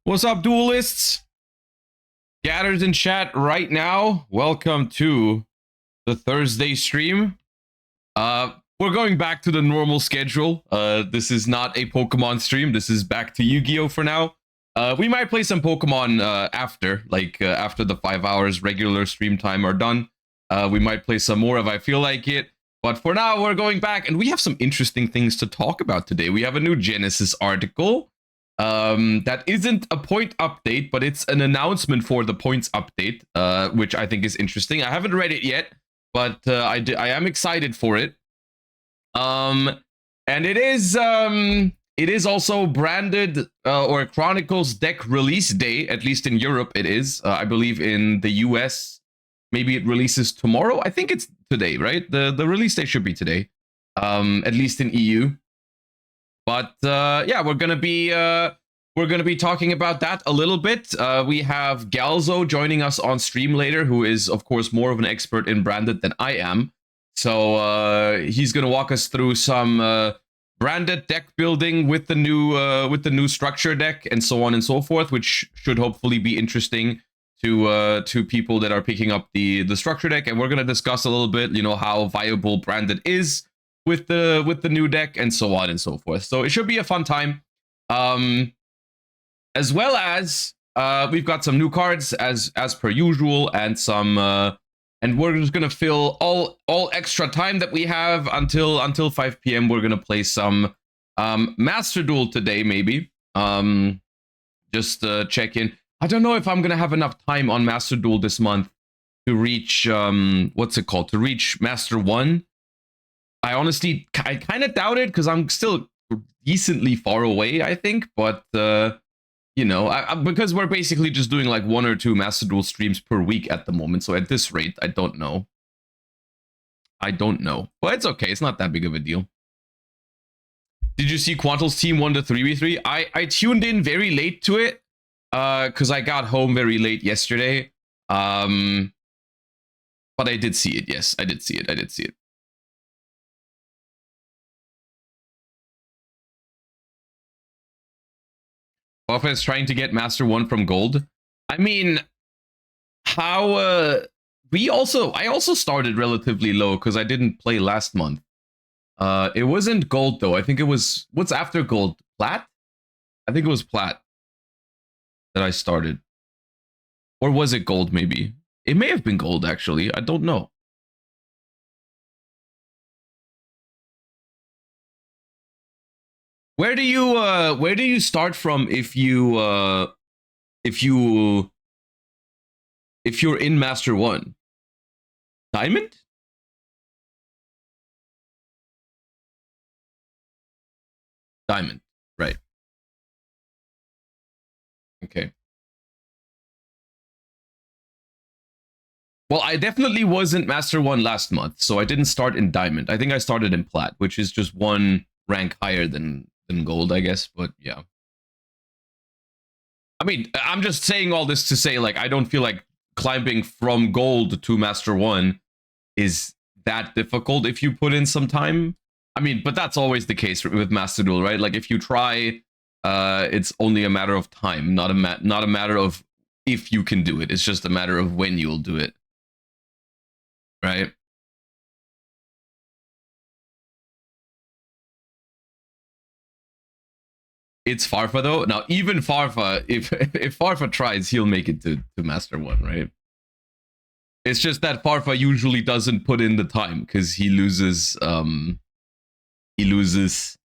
What's up, duelists? Gathered in chat right now. Welcome to the Thursday stream. We're going back to the normal schedule. This is not a Pokemon stream. This is back to Yu-Gi-Oh for now. We might play some Pokemon after the 5 hours regular stream time are done. We might play some more if I feel like it. But for now, we're going back, and we have some interesting things to talk about today. We have a new Genesys article. That isn't a point update, but it's an announcement for the points update, which I think is interesting. I haven't read it yet, but I am excited for it. And it is also branded or Chronicles deck release day, at least in Europe it is. I believe in the US, maybe it releases tomorrow. I think it's today, right? The release day should be today, at least in EU. But yeah, we're gonna be talking about that a little bit. We have Galzo joining us on stream later, who is of course more of an expert in branded than I am. So he's gonna walk us through some branded deck building with the new structure deck and so on and so forth, which should hopefully be interesting to people that are picking up the structure deck. And we're gonna discuss a little bit, you know, how viable branded is with the new deck and so on and so forth. So it should be a fun time. As well as we've got some new cards as per usual, and some and we're just gonna fill all extra time that we have until 5 p.m. We're gonna play some Master Duel today, maybe. Just check in. I don't know if I'm gonna have enough time on Master Duel this month to reach what's it called? To reach Master 1. I kind of doubt it, because I'm still decently far away, I think. But you know, because we're basically just doing like 1 or 2 Master Duel streams per week at the moment. So at this rate, I don't know. But it's okay. It's not that big of a deal. Did you see Quantal's team won the 3v3? I tuned in very late to it, because I got home very late yesterday. But I did see it. Yes, I did see it. Alpha is trying to get Master 1 from Gold. I mean, how I also started relatively low because I didn't play last month. It wasn't Gold though. I think it was, what's after Gold? Plat? I think it was Plat that I started. Or was it Gold maybe? It may have been Gold actually. I don't know. Where do you start from if you're in Master 1? Diamond? Diamond, right. Okay. Well, I definitely wasn't Master 1 last month, so I didn't start in Diamond. I think I started in Plat, which is just 1 rank higher than Gold, I guess. But yeah, I mean, I'm just saying all this to say, like, I don't feel like climbing from Gold to Master 1 is that difficult if you put in some time. I mean, but that's always the case with Master Duel, right? Like, if you try, it's only a matter of time, not a matter of if you can do it. It's just a matter of when you'll do it, right? It's Farfa though. Now, even Farfa, if Farfa tries, he'll make it to Master 1, right? It's just that Farfa usually doesn't put in the time because he loses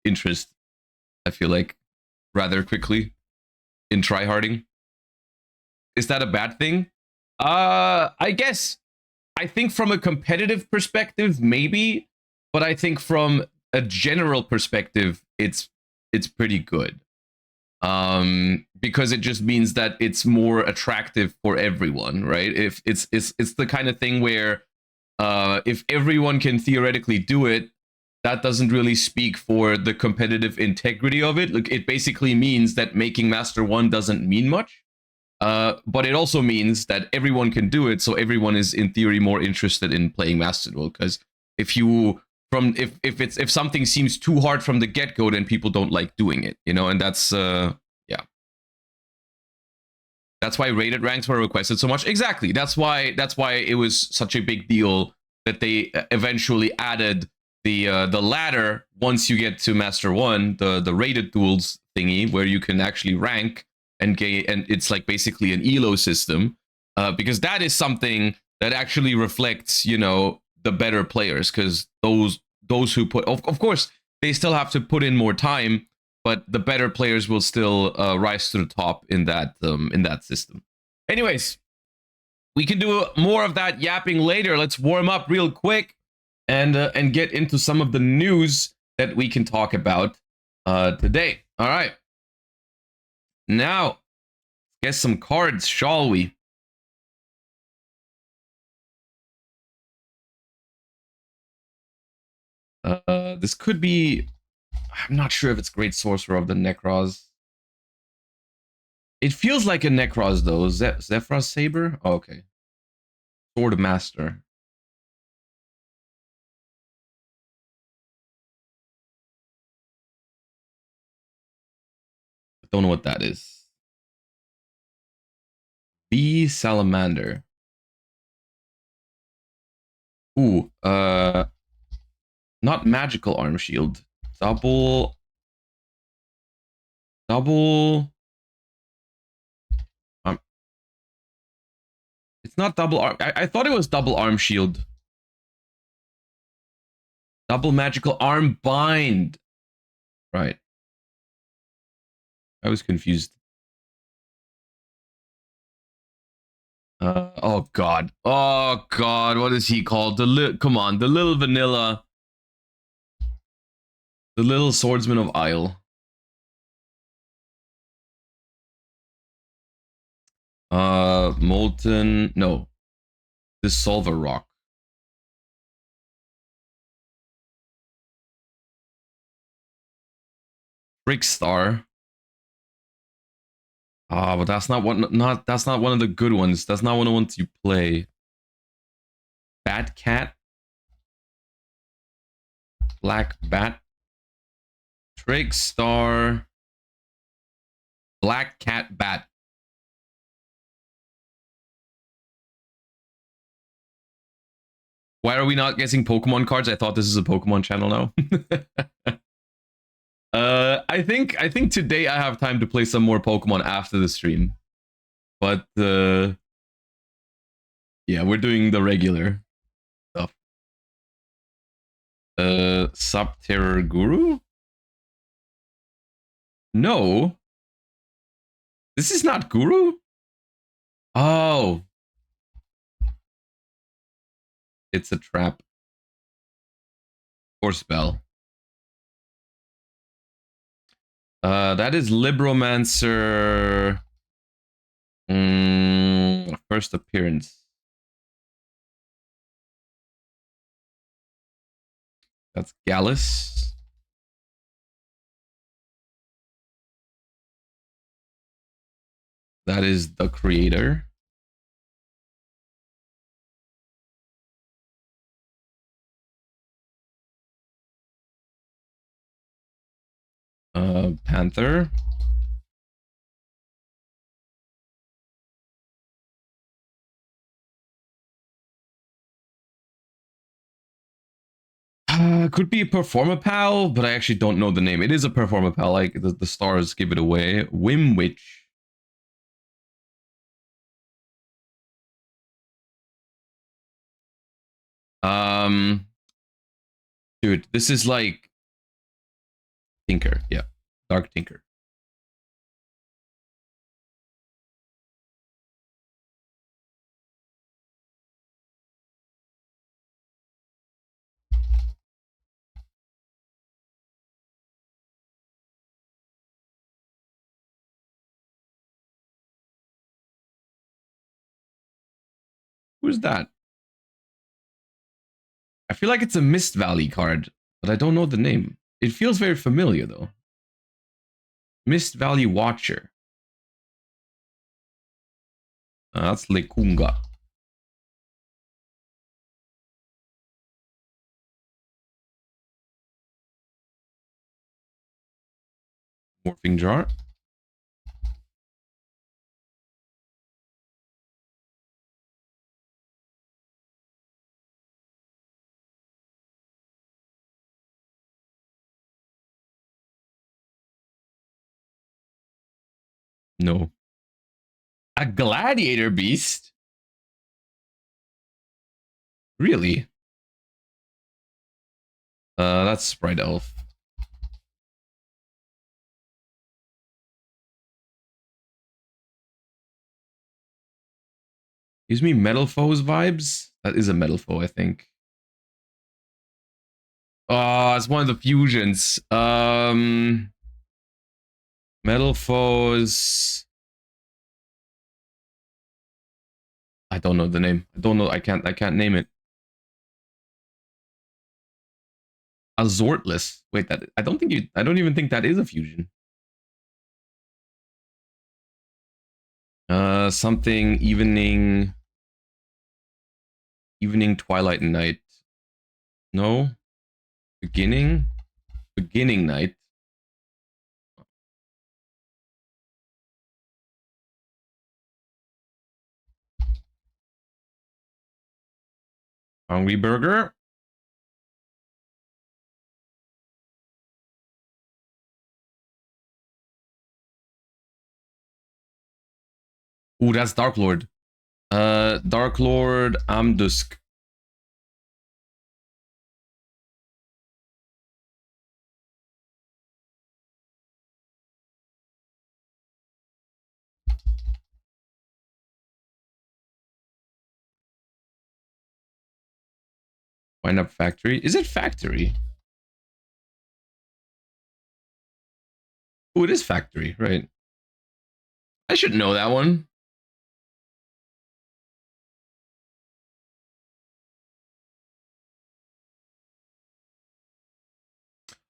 interest, I feel like, rather quickly in tryharding. Is that a bad thing? I guess. I think from a competitive perspective, maybe, but I think from a general perspective, it's pretty good. Because it just means that it's more attractive for everyone, right? If it's the kind of thing where if everyone can theoretically do it, that doesn't really speak for the competitive integrity of it. Like, it basically means that making Master 1 doesn't mean much. But it also means that everyone can do it, so everyone is in theory more interested in playing Master Duel. Because if something seems too hard from the get-go, then people don't like doing it, you know. And that's yeah. That's why rated ranks were requested so much. Exactly. That's why it was such a big deal that they eventually added the ladder once you get to Master 1, the rated duels thingy, where you can actually rank and get, and it's like basically an elo system, because that is something that actually reflects, you know, the better players, because those who put, of course, they still have to put in more time, but the better players will still rise to the top in that system. Anyways, we can do more of that yapping later. Let's warm up real quick and get into some of the news that we can talk about today. All right. Now, get some cards, shall we? This could be... I'm not sure if it's Great Sorcerer of the Necros. It feels like a Necros, though. Zephyr's Saber? Oh, okay. Sword Master. I don't know what that is. B Salamander. Ooh, not magical arm shield. Double. It's not double arm. I thought it was double arm shield. Double magical arm bind. Right. I was confused. Oh god. Oh god. What is he called? Come on, the little vanilla. The little swordsman of Isle. Molten. No. Dissolver Rock. Brickstar. Ah, but that's not that's not one of the good ones. That's not one of the ones you play. Bat Cat. Black Bat. Trickstar. Black Cat Bat. Why are we not guessing Pokemon cards? I thought this is a Pokemon channel now. I think today I have time to play some more Pokemon after the stream. But yeah, we're doing the regular stuff. Subterror Guru? No. This is not Guru? Oh. It's a trap. Or spell. That is Libromancer. First appearance. That's Gallus. That is the creator. Panther. Could be a Performapal, but I actually don't know the name. It is a Performapal, like the stars give it away. Wimwitch. Dude, this is like Tinker, yeah. Dark Tinker. Who's that? I feel like it's a Mist Valley card, but I don't know the name. It feels very familiar though. Mist Valley Watcher. That's Lekunga. Morphing Jar. No. A gladiator beast? Really? That's Sprite Elf. Gives me Metal Foes vibes. That is a Metal Foe, I think. Oh, it's one of the fusions. Metal Foes. I don't know the name. I don't know. I can't name it. Azortless. Wait, that I don't even think that is a fusion. Something evening, twilight and night. No, beginning night. Hungry burger. Ooh, that's Dark Lord. Dark Lord Amdusk. Wind up factory. Is it factory? Oh, it is factory, right? I should know that one.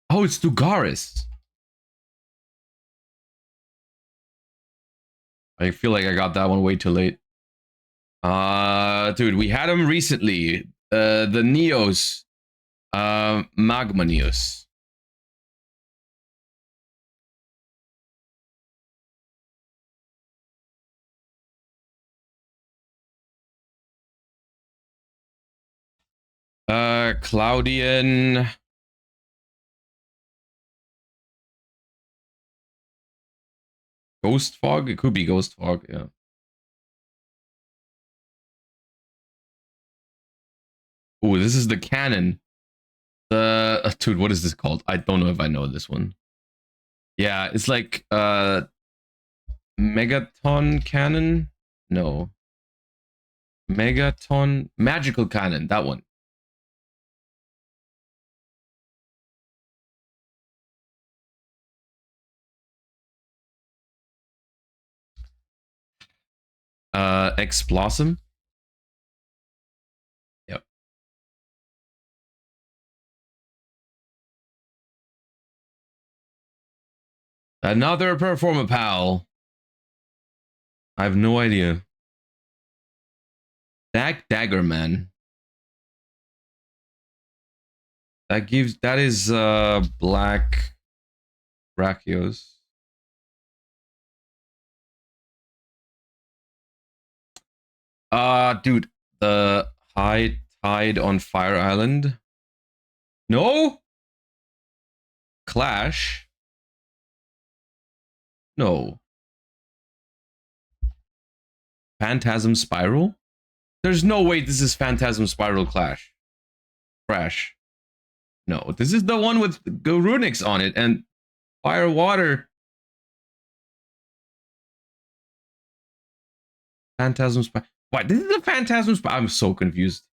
Oh, it's Dugaris. I feel like I got that one way too late. Dude, we had him recently. The Neos. Magma Neos. Cloudian. Ghost Fog? It could be Ghost Fog, yeah. Oh, this is the cannon. The dude, what is this called? I don't know if I know this one. Yeah, it's like Megaton cannon? No. Megaton magical cannon, that one. Explosum. Yep. Another Performa Pal. I have no idea. Dagger Man. That is black Brachios. Dude, the High Tide on Fire Island. No? Clash? No. Phantasm Spiral? There's no way this is Phantasm Spiral Clash. Crash. No, this is the one with Garunix on it and Fire Water. Phantasm Spiral. What? This is the Phantasm Spiral. I'm so confused.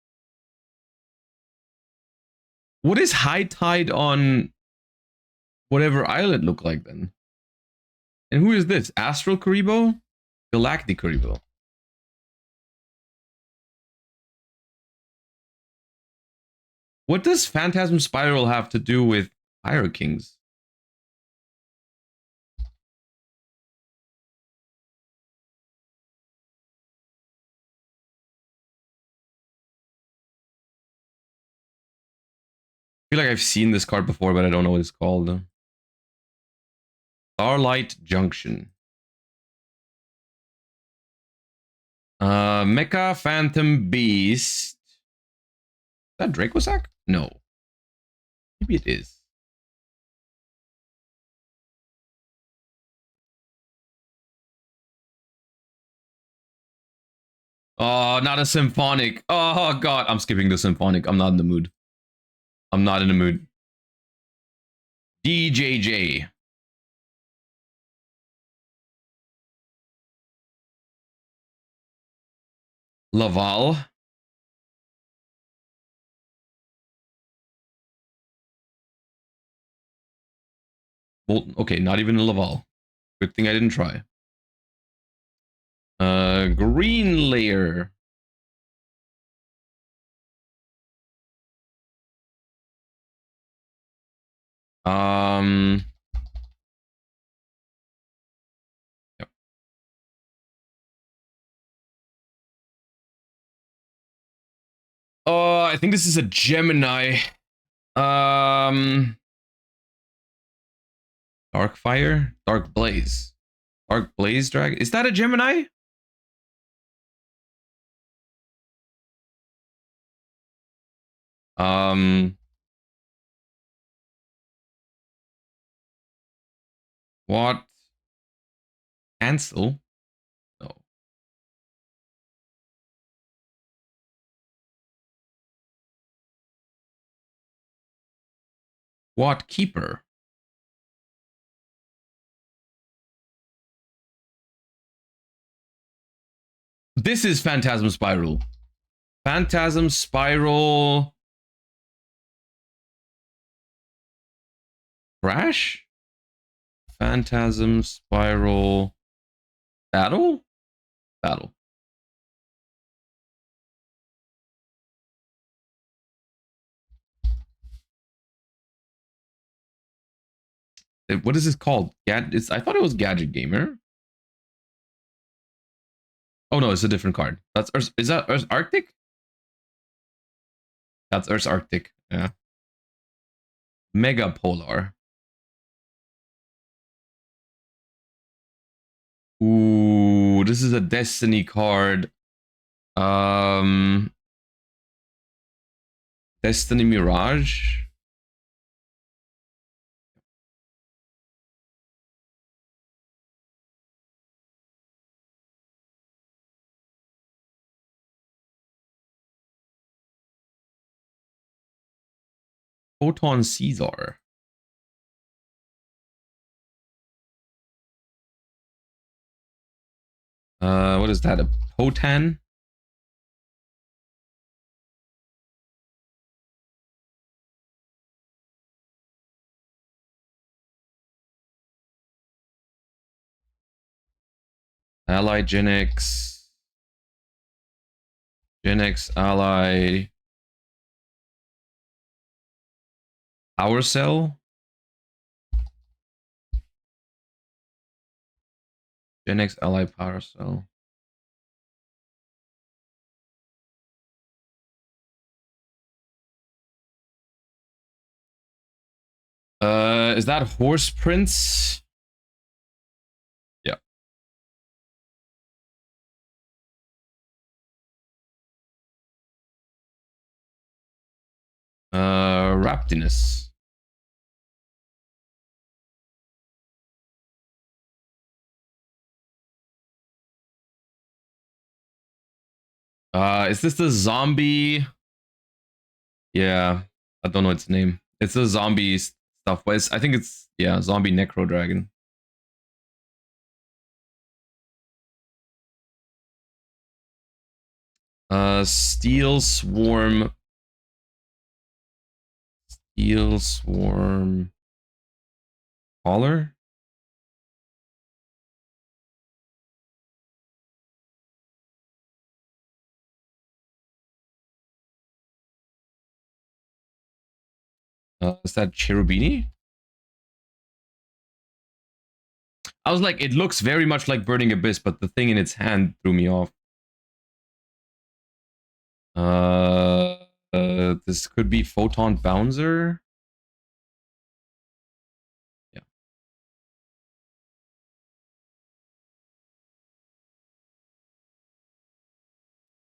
What is High Tide on whatever island look like then? And who is this? Astral Karibo? Galactic Karibo. What does Phantasm Spiral have to do with Pyro Kings? I feel like I've seen this card before, but I don't know what it's called. Starlight Junction. Mecha Phantom Beast. Is that Dracosac? No. Maybe it is. Oh, not a symphonic. Oh god, I'm skipping the symphonic. I'm not in the mood. I'm not in the mood. DJJ. Laval. Bolton. Okay, not even a Laval. Good thing I didn't try. Green layer. Um. Yep. Oh, I think this is a Gemini. Dark Fire? Dark Blaze. Dark Blaze Dragon? Is that a Gemini? Um, what? Cancel? No. What Keeper? This is Phantasm Spiral. Phantasm Spiral. Crash? Phantasm Spiral. Battle? Battle. What is this called? I thought it was Gadget Gamer. Oh no, it's a different card. That's Earth. Is that Earth Arctic? That's Earth Arctic. Yeah. Mega Polar. Ooh, this is a Destiny card. Destiny Mirage. Photon Caesar. What is that? A Potan? Ally Genex. Genex Ally. Power Cell. Genex Ally Power Cell. Is that Horse Prince? Yeah. Raptinus. Is this the zombie? Yeah, I don't know its name. It's a zombie stuff, but I think it's, yeah, zombie necro dragon. Steel Swarm. Steel Swarm. Caller? Is that Cherubini? I was like, it looks very much like Burning Abyss, but the thing in its hand threw me off. This could be Photon Bouncer.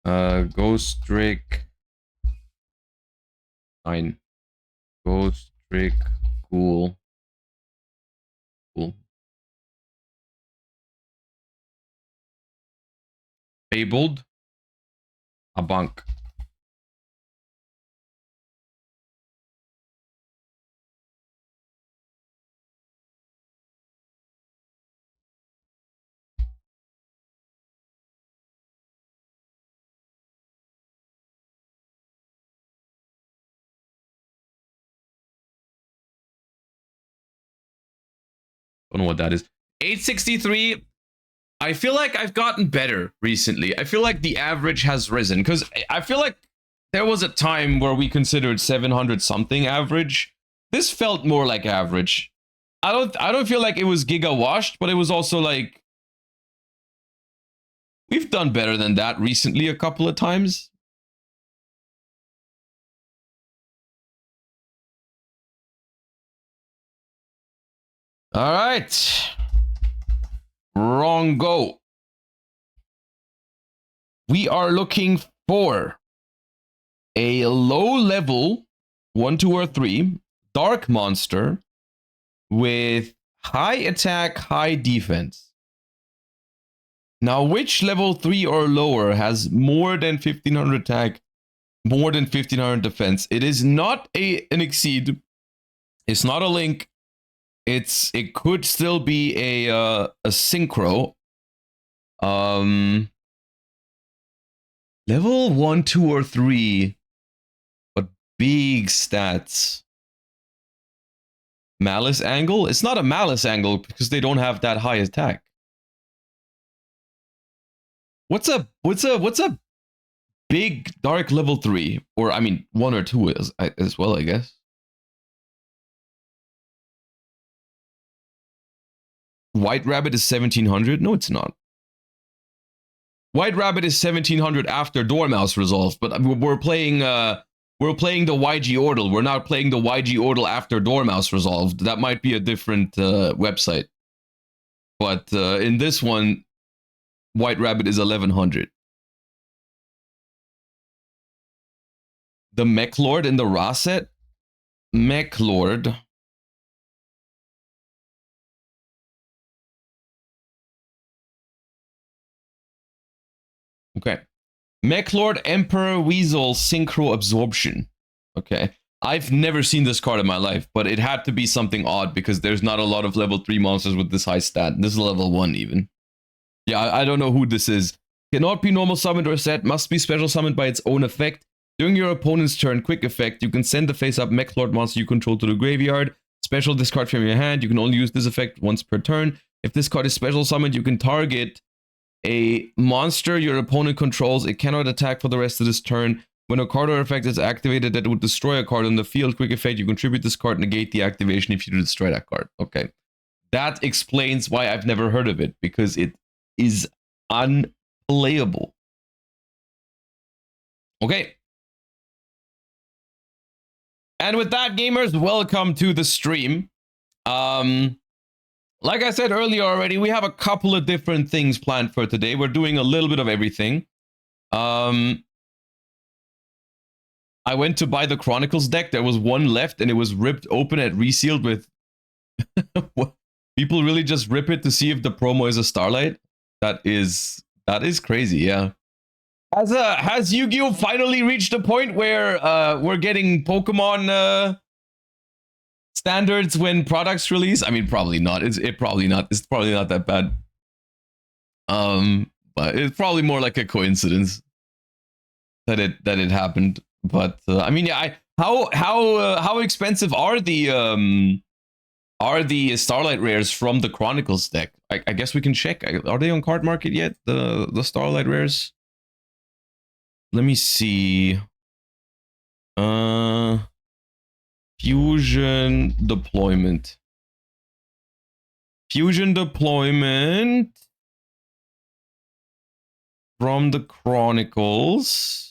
Yeah. Ghost Drake. 9. Ghost Drake. Cool. Cool. Fabled. A bunk. Don't know what that is. 863. I feel like I've gotten better recently. I feel like the average has risen because I feel like there was a time where we considered 700 something average. This felt more like average. I don't feel like it was giga washed, but it was also like we've done better than that recently a couple of times. All right. Wrong go. We are looking for a low level 1, 2, or 3 dark monster with high attack, high defense. Now, which level 3 or lower has more than 1500 attack, more than 1500 defense? It is not an exceed. It's not a link. It could still be a synchro. Level 1, 2, or 3, but big stats. Malice angle? It's not a malice angle because they don't have that high attack. What's a big dark level 3? Or I mean 1 or 2 as well, I guess. White Rabbit is 1700? No, it's not. White Rabbit is 1700 after Dormouse resolved, but we're playing the yugioh. We're not playing the yugioh after Dormouse resolved. That might be a different website. But in this one, White Rabbit is 1100. The Mech Lord in the Ra set? Mech Lord. Okay. Mech Lord Emperor Weasel Synchro Absorption. Okay. I've never seen this card in my life, but it had to be something odd because there's not a lot of level 3 monsters with this high stat. This is level 1 even. Yeah, I don't know who this is. Cannot be normal summoned or set. Must be special summoned by its own effect. During your opponent's turn, quick effect. You can send the face-up Mech Lord monster you control to the graveyard. Special discard from your hand. You can only use this effect once per turn. If this card is special summoned, you can target a monster your opponent controls. It cannot attack for the rest of this turn. When a card or effect is activated that would destroy a card on the field, quick effect, you contribute this card, negate the activation if you destroy that card. Okay. That explains why I've never heard of it, because it is unplayable. Okay. And with that, gamers, welcome to the stream. Like I said earlier already, we have a couple of different things planned for today. We're doing a little bit of everything. I went to buy the Chronicles deck. There was one left and it was ripped open and resealed with... People really just rip it to see if the promo is a Starlight? That is crazy, yeah. Has Yu-Gi-Oh! Finally reached a point where we're getting Pokemon standards when products release? I mean, probably not. It's probably not that bad. But it's probably more like a coincidence that it happened. But I mean, yeah. How expensive are the Starlight rares from the Chronicles deck? I guess we can check. Are they on card market yet? The Starlight rares. Let me see. Fusion deployment. Fusion deployment from the Chronicles.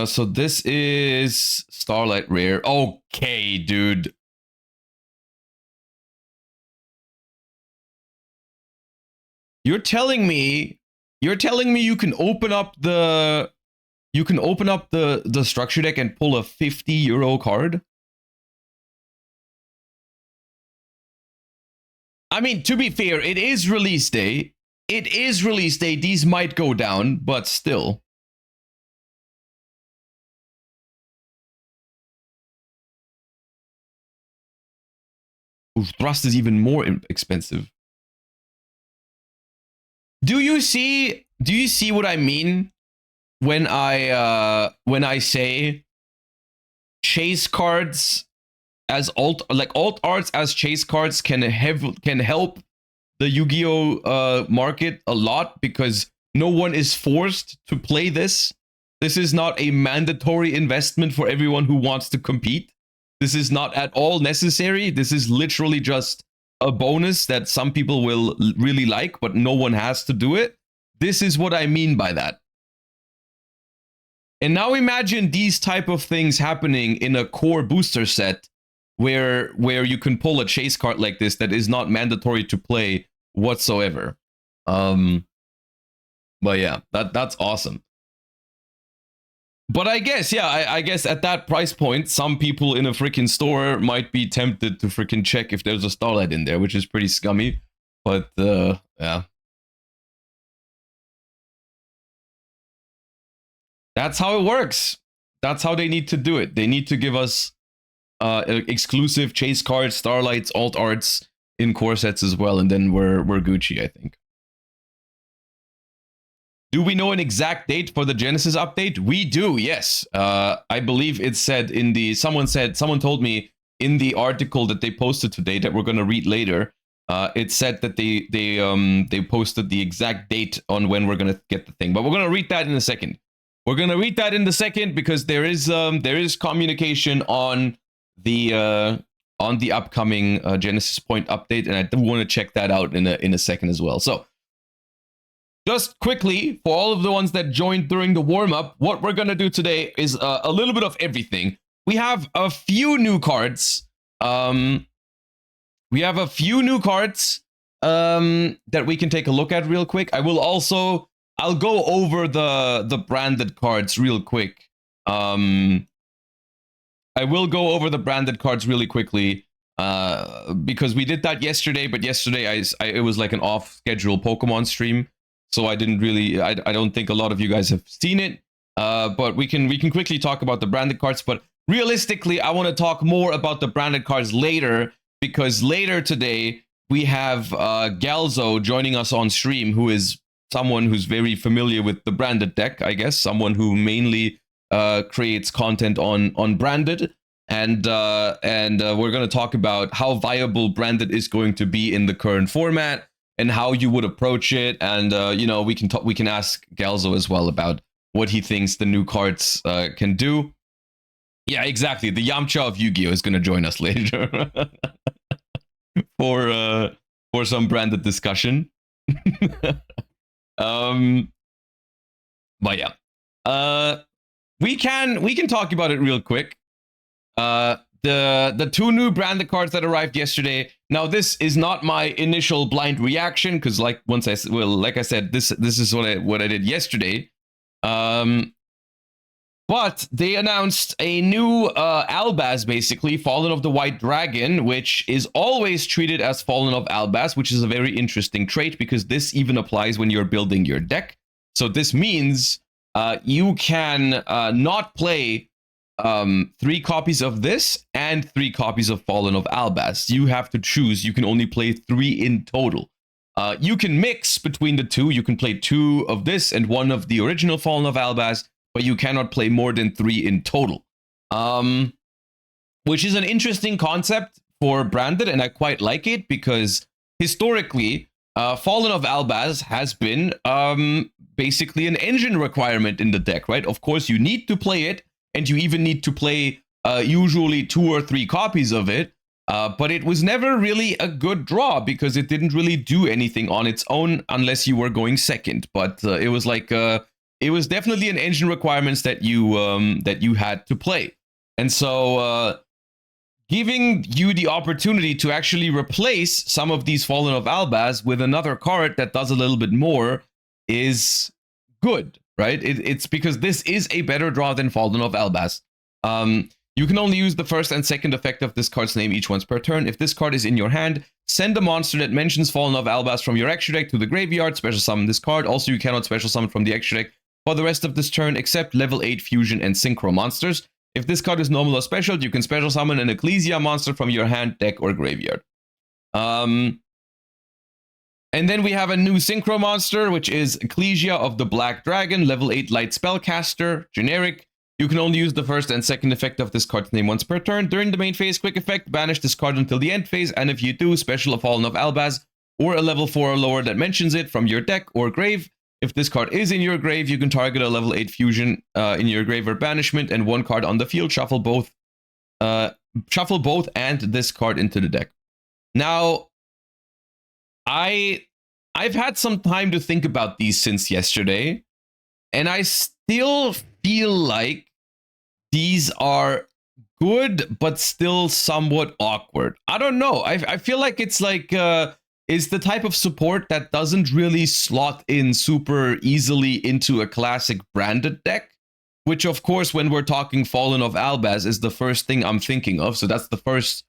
So this is Starlight Rare. Okay, dude. You're telling me you can open up the structure deck and pull a €50 card? I mean, to be fair, it is release day. It is release day. These might go down, but still. Ooh, Thrust is even more expensive. Do you see what I mean when I say chase cards as alt arts as chase cards can help the Yu-Gi-Oh market a lot, because no one is forced to play this. This is not a mandatory investment for everyone who wants to compete. This is not at all necessary. This is literally just a bonus that some people will really like, but no one has to do it. This is what I mean by that. And now imagine these type of things happening in a core booster set where you can pull a chase card like this that is not mandatory to play whatsoever. But yeah, that's awesome. But I guess, yeah, I guess at that price point, some people in a freaking store might be tempted to freaking check if there's a Starlight in there, which is pretty scummy. But yeah. That's how it works. That's how they need to do it. They need to give us exclusive chase cards, Starlights, alt arts in core sets as well, and then we're Gucci, I think. Do we know an exact date for the Genesys update? We do, yes. I believe it said in the someone told me in the article that they posted today that we're gonna read later. It said that they posted the exact date on when we're gonna get the thing, but we're gonna read that in a second. We're gonna read that in a second because there is communication on the upcoming Genesys Point update, and I do want to check that out in a second as well. So, just quickly, for all of the ones that joined during the warm-up, what we're gonna do today is a little bit of everything. We have a few new cards. That we can take a look at real quick. I'll go over the branded cards real quick. I will go over the branded cards really quickly because we did that yesterday, but yesterday it was like an off-schedule Pokemon stream, so I didn't really. I don't think a lot of you guys have seen it. But we can quickly talk about the branded cards. But realistically, I want to talk more about the branded cards later, because later today we have Galzo joining us on stream, who is someone who's very familiar with the branded deck, I guess, someone who mainly creates content on branded, and we're going to talk about how viable branded is going to be in the current format and how you would approach it, and we can ask Galzo as well about what he thinks the new cards can do. Yeah, exactly. The Yamcha of Yu-Gi-Oh is going to join us later for some branded discussion. But yeah, we can talk about it real quick. The two new branded cards that arrived yesterday. Now, this is not my initial blind reaction, because like I said, this is what I did yesterday. But they announced a new Albaz, basically, Fallen of the White Dragon, which is always treated as Fallen of Albaz, which is a very interesting trait, because this even applies when you're building your deck. So this means you can not play 3 copies of this and 3 copies of Fallen of Albaz. You have to choose. You can only play 3 in total. You can mix between the two. You can play 2 of this and 1 of the original Fallen of Albaz, but you cannot play more than 3 in total. Which is an interesting concept for branded, and I quite like it, because historically, Fallen of Albaz has been basically an engine requirement in the deck, right? Of course, you need to play it, and you even need to play usually 2 or 3 copies of it, but it was never really a good draw, because it didn't really do anything on its own unless you were going second. But it was like it was definitely an engine requirements that you had to play, and so giving you the opportunity to actually replace some of these Fallen of Albaz with another card that does a little bit more is good, right? It's because this is a better draw than Fallen of Albaz. You can only use the first and second effect of this card's name each once per turn. If this card is in your hand, send a monster that mentions Fallen of Albaz from your extra deck to the graveyard, special summon this card. Also, you cannot special summon from the extra deck for the rest of this turn except level 8 fusion and synchro monsters. If this card is normal or special, you can special summon an Ecclesia monster from your hand, deck, or graveyard. And then we have a new synchro monster, which is Ecclesia of the Black Dragon, level 8 light spellcaster, generic. You can only use the first and second effect of this card's name once per turn. During the main phase, quick effect, banish this card until the end phase, and if you do, special a Fallen of Albaz or a level 4 or lower that mentions it from your deck or grave. If this card is in your grave, you can target a level 8 fusion in your grave or banishment, and one card on the field, shuffle both and this card into the deck. Now, I've had some time to think about these since yesterday, and I still feel like these are good, but still somewhat awkward. I don't know. I feel like it's like is the type of support that doesn't really slot in super easily into a classic branded deck, which of course, when we're talking Fallen of Albaz, is the first thing I'm thinking of. So that's the first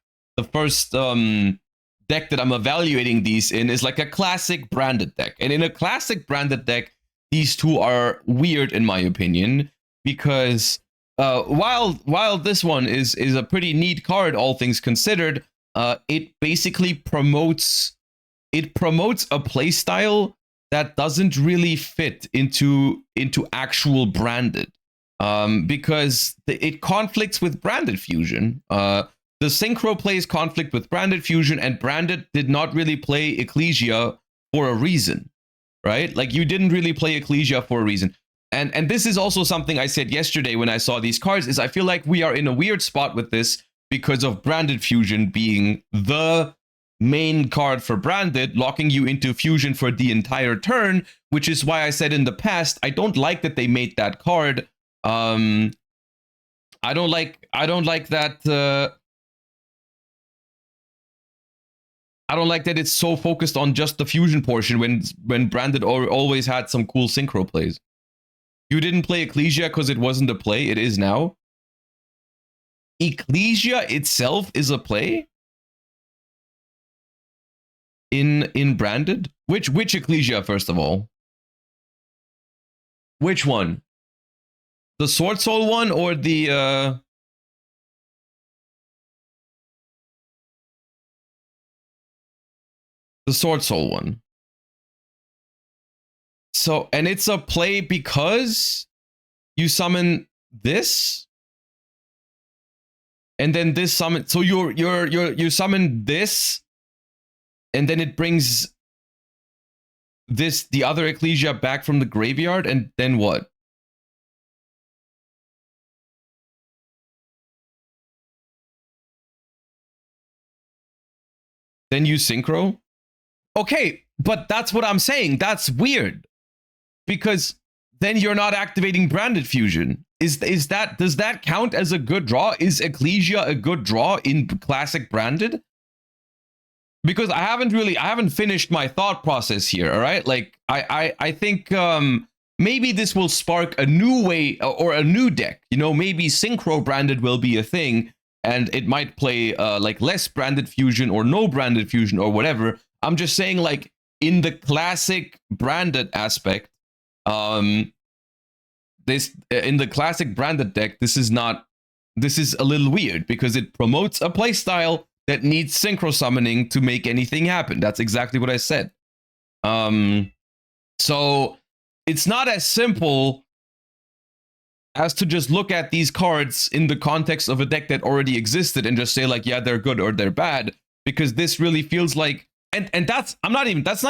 deck that I'm evaluating these in, is like a classic branded deck. And in a classic branded deck, these two are weird in my opinion, because while this one is a pretty neat card, all things considered, it basically promotes a playstyle that doesn't really fit into actual branded, because it conflicts with branded fusion. The synchro plays conflict with branded fusion, and branded did not really play Ecclesia for a reason, right? Like, you didn't really play Ecclesia for a reason. And this is also something I said yesterday when I saw these cards, is I feel like we are in a weird spot with this because of branded fusion being the main card for branded, locking you into fusion for the entire turn, which is why I said in the past, I don't like that they made that card. I don't like that. I don't like that it's so focused on just the fusion portion when branded always had some cool synchro plays. You didn't play Ecclesia because it wasn't a play. It is now. Ecclesia itself is a play in branded. Which Ecclesia, first of all? Which one? The Sword Soul one or the Sword Soul one? So, and it's a play because you summon this, and then this summon. So you summon this, and then it brings the other Ecclesia back from the graveyard, and then what? Then you synchro? Okay, but that's what I'm saying. That's weird. Because then you're not activating branded fusion. Does that count as a good draw? Is Ecclesia a good draw in classic branded? Because I haven't finished my thought process here, all right? Like, I think maybe this will spark a new way or a new deck. You know, maybe synchro branded will be a thing, and it might play like less branded fusion or no branded fusion or whatever. I'm just saying, like, in the classic branded aspect, in the classic branded deck, this is a little weird because it promotes a playstyle that needs synchro summoning to make anything happen. That's exactly what I said. So it's not as simple as to just look at these cards in the context of a deck that already existed and just say, like, yeah, they're good or they're bad, because this really feels like, and that's not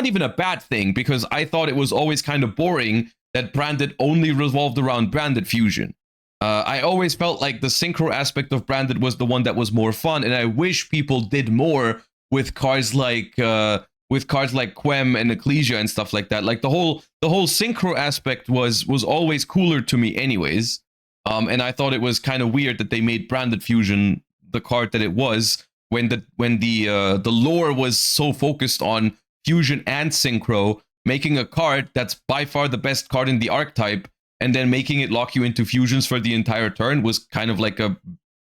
even a bad thing, because I thought it was always kind of boring that branded only revolved around branded fusion. I always felt like the synchro aspect of branded was the one that was more fun, and I wish people did more with cards like Quem and Ecclesia and stuff like that. Like, the whole synchro aspect was always cooler to me anyways. And I thought it was kind of weird that they made branded fusion the card that it was when the lore was so focused on fusion and synchro, making a card that's by far the best card in the archetype, and then making it lock you into fusions for the entire turn was kind of like a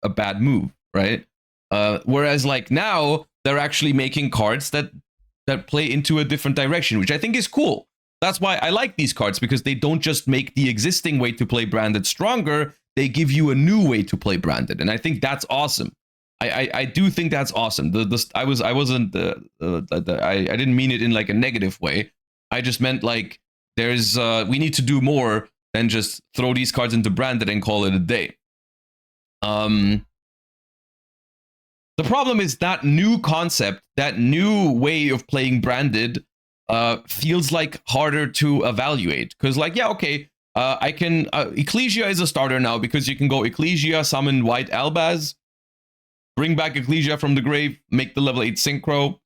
bad move, right? Whereas, like, now they're actually making cards that play into a different direction, which I think is cool. That's why I like these cards, because they don't just make the existing way to play Branded stronger, they give you a new way to play Branded, and I think that's awesome. I do think that's awesome. I didn't mean it in like a negative way. I just meant like there's we need to do more than just throw these cards into Branded and call it a day. The problem is that new concept, that new way of playing Branded, feels like harder to evaluate. Because like, yeah, okay, I can Ecclesia is a starter now, because you can go Ecclesia, summon White Albaz, bring back Ecclesia from the grave, make the level 8 Synchro,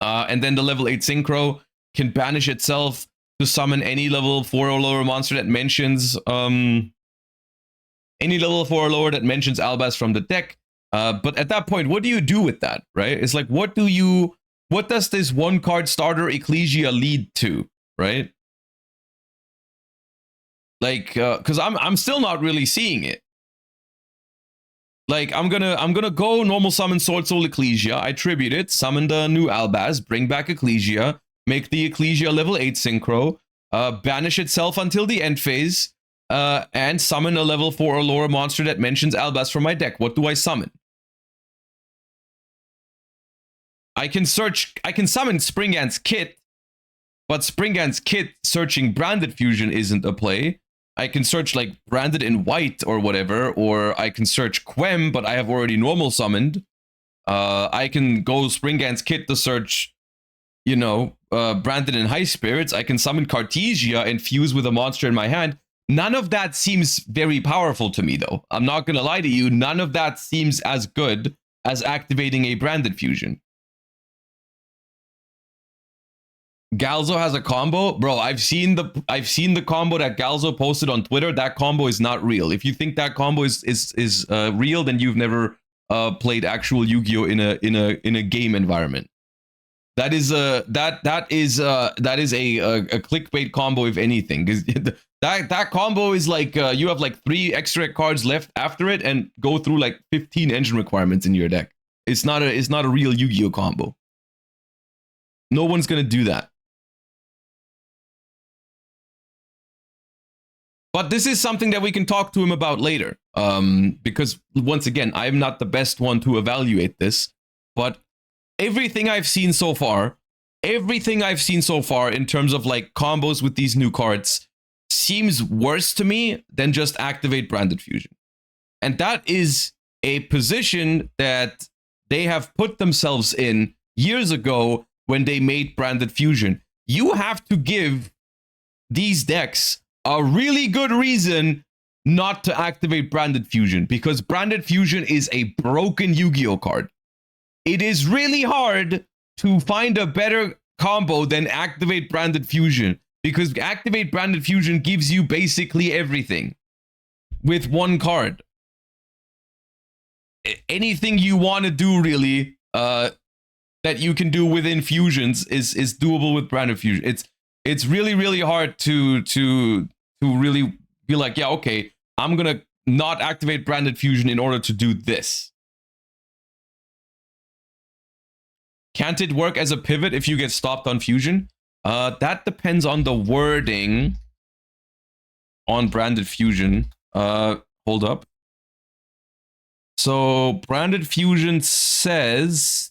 and then the level 8 Synchro can banish itself to summon any level 4 or lower monster that mentions any level 4 or lower that mentions Albaz from the deck. But at that point, what do you do with that, right? It's like, what does this one card starter Ecclesia lead to, right? Like, because I'm still not really seeing it. Like, I'm gonna go normal summon Sword Soul Ecclesia. I tribute it, summon the new Albaz, bring back Ecclesia, make the Ecclesia level 8 Synchro, banish itself until the end phase, and summon a level 4 or lower monster that mentions Albaz from my deck. What do I summon? I can summon Springant's Kit, but Springant's Kit searching Branded Fusion isn't a play. I can search like Branded in white or whatever, or I can search Quem, but I have already normal summoned. I can go Springant's Kit to search, you know, Branded in High Spirits. I can summon Cartesia and fuse with a monster in my hand. None of that seems very powerful to me, though. I'm not gonna lie to you. None of that seems as good as activating a Branded Fusion. Galzo has a combo, bro. I've seen the combo that Galzo posted on Twitter. That combo is not real. If you think that combo is real, then you've never played actual Yu-Gi-Oh in a game environment. That is a clickbait combo, if anything. Because that combo is like you have like 3 extra cards left after it, and go through like 15 engine requirements in your deck. It's not a real Yu-Gi-Oh combo. No one's gonna do that. But this is something that we can talk to him about later. Because once again, I'm not the best one to evaluate this. But everything I've seen so far in terms of like combos with these new cards seems worse to me than just activate Branded Fusion. And that is a position that they have put themselves in years ago when they made Branded Fusion. You have to give these decks a really good reason not to activate Branded Fusion, because Branded Fusion is a broken Yu-Gi-Oh card. It is really hard to find a better combo than activate Branded Fusion, because activate Branded Fusion gives you basically everything with one card. Anything you want to do really that you can do within fusions is doable with Branded Fusion. It's really, really hard to really be like, yeah, okay, I'm gonna not activate Branded Fusion in order to do this. Can't it work as a pivot if you get stopped on Fusion? That depends on the wording on Branded Fusion. Hold up. So Branded Fusion says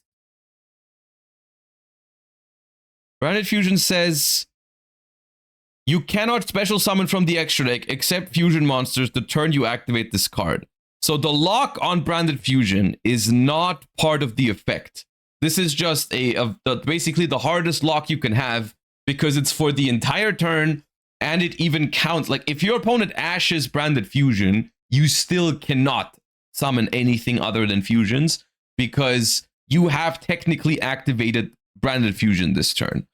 you cannot special summon from the extra deck except fusion monsters the turn you activate this card. So the lock on Branded Fusion is not part of the effect. This is just basically the hardest lock you can have, because it's for the entire turn, and it even counts. Like, if your opponent ashes Branded Fusion, you still cannot summon anything other than fusions, because you have technically activated Branded Fusion this turn.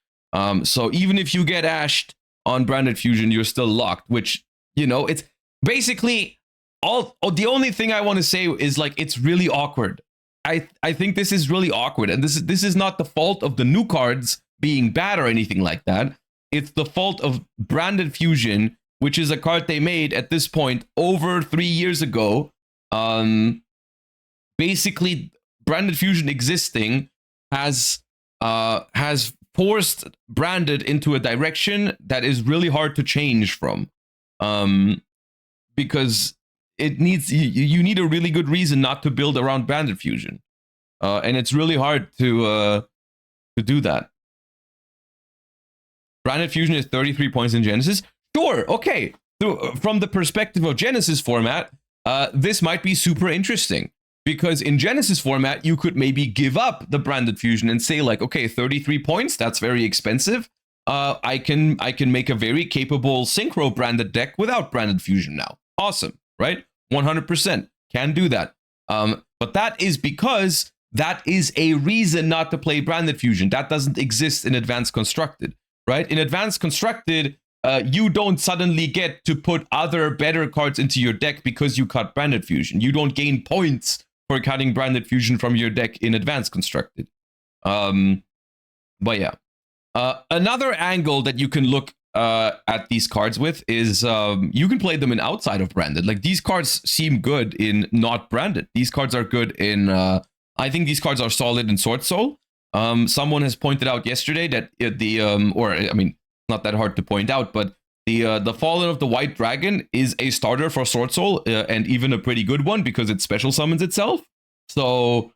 So even if you get ashed on Branded Fusion, you're still locked, which, you know, it's basically the only thing I want to say is, like, it's really awkward. I think this is really awkward, and this is not the fault of the new cards being bad or anything like that. It's the fault of Branded Fusion, which is a card they made at this point over 3 years ago. Basically, Branded Fusion existing has forced Branded into a direction that is really hard to change from, because it needs you need a really good reason not to build around Branded Fusion, and it's really hard to do that. Branded Fusion is 33 points in Genesys. Sure, okay. So, from the perspective of Genesys format, this might be super interesting. Because in Genesys format, you could maybe give up the Branded Fusion and say like, okay, 33 points, that's very expensive. I can make a very capable Synchro branded deck without Branded Fusion now. Awesome, right? 100% can do that. But that is because that is a reason not to play Branded Fusion. That doesn't exist in Advanced Constructed, right? In Advanced Constructed, you don't suddenly get to put other better cards into your deck because you cut Branded Fusion. You don't gain points for cutting Branded Fusion from your deck in Advanced Constructed. But yeah. Another angle that you can look at these cards with is you can play them in outside of Branded. Like, these cards seem good in not Branded. These cards are good in... I think these cards are solid in Sword Soul. Someone has pointed out yesterday that not that hard to point out, but the Fallen of the White Dragon is a starter for Sword Soul, and even a pretty good one because it special summons itself. So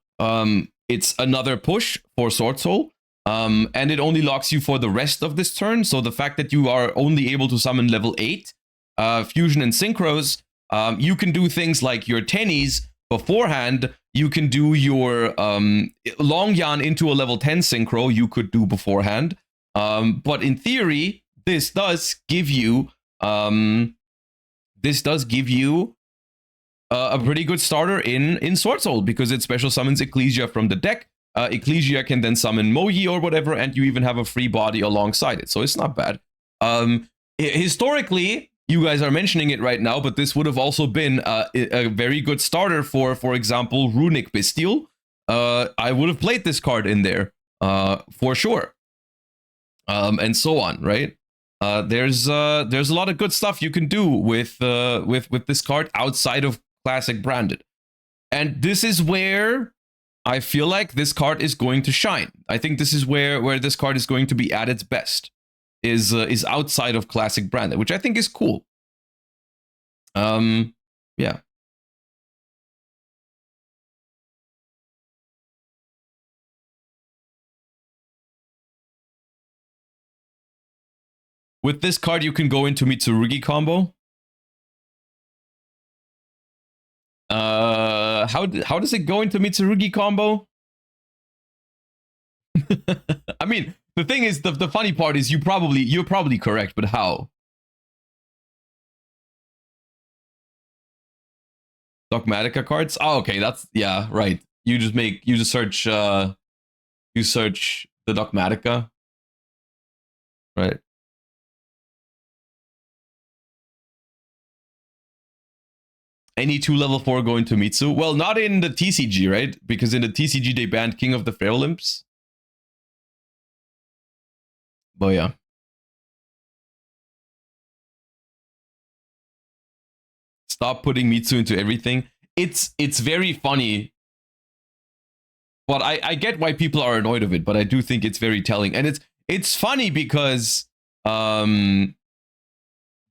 it's another push for Sword Soul, and it only locks you for the rest of this turn. So the fact that you are only able to summon level 8 Fusion and Synchros, you can do things like your Tennies beforehand. You can do your Long Yan into a level 10 Synchro, you could do beforehand. But in theory, this does give you a pretty good starter in Sword Soul because it special summons Ecclesia from the deck. Ecclesia can then summon Mogi or whatever, and you even have a free body alongside it. So it's not bad. Historically, you guys are mentioning it right now, but this would have also been a very good starter for example, Runic Bestial. I would have played this card in there for sure. And so on, right? There's a lot of good stuff you can do with this card outside of Classic Branded, and this is where I feel like this card is going to shine. I think this is where this card is going to be at its best, is outside of Classic Branded, which I think is cool. Yeah. With this card, you can go into Mitsurugi combo. How does it go into Mitsurugi combo? I mean, the thing is, the funny part is you're probably correct, but how? Dogmatica cards? Oh, okay, that's, yeah, right. You just search the Dogmatica. Right. Any 2 level 4 going to Mitsu? Well, not in the TCG, right? Because in the TCG they banned King of the Feral Imps. But yeah. Stop putting Mitsu into everything. It's very funny. But I get why people are annoyed of it, but I do think it's very telling. And it's funny because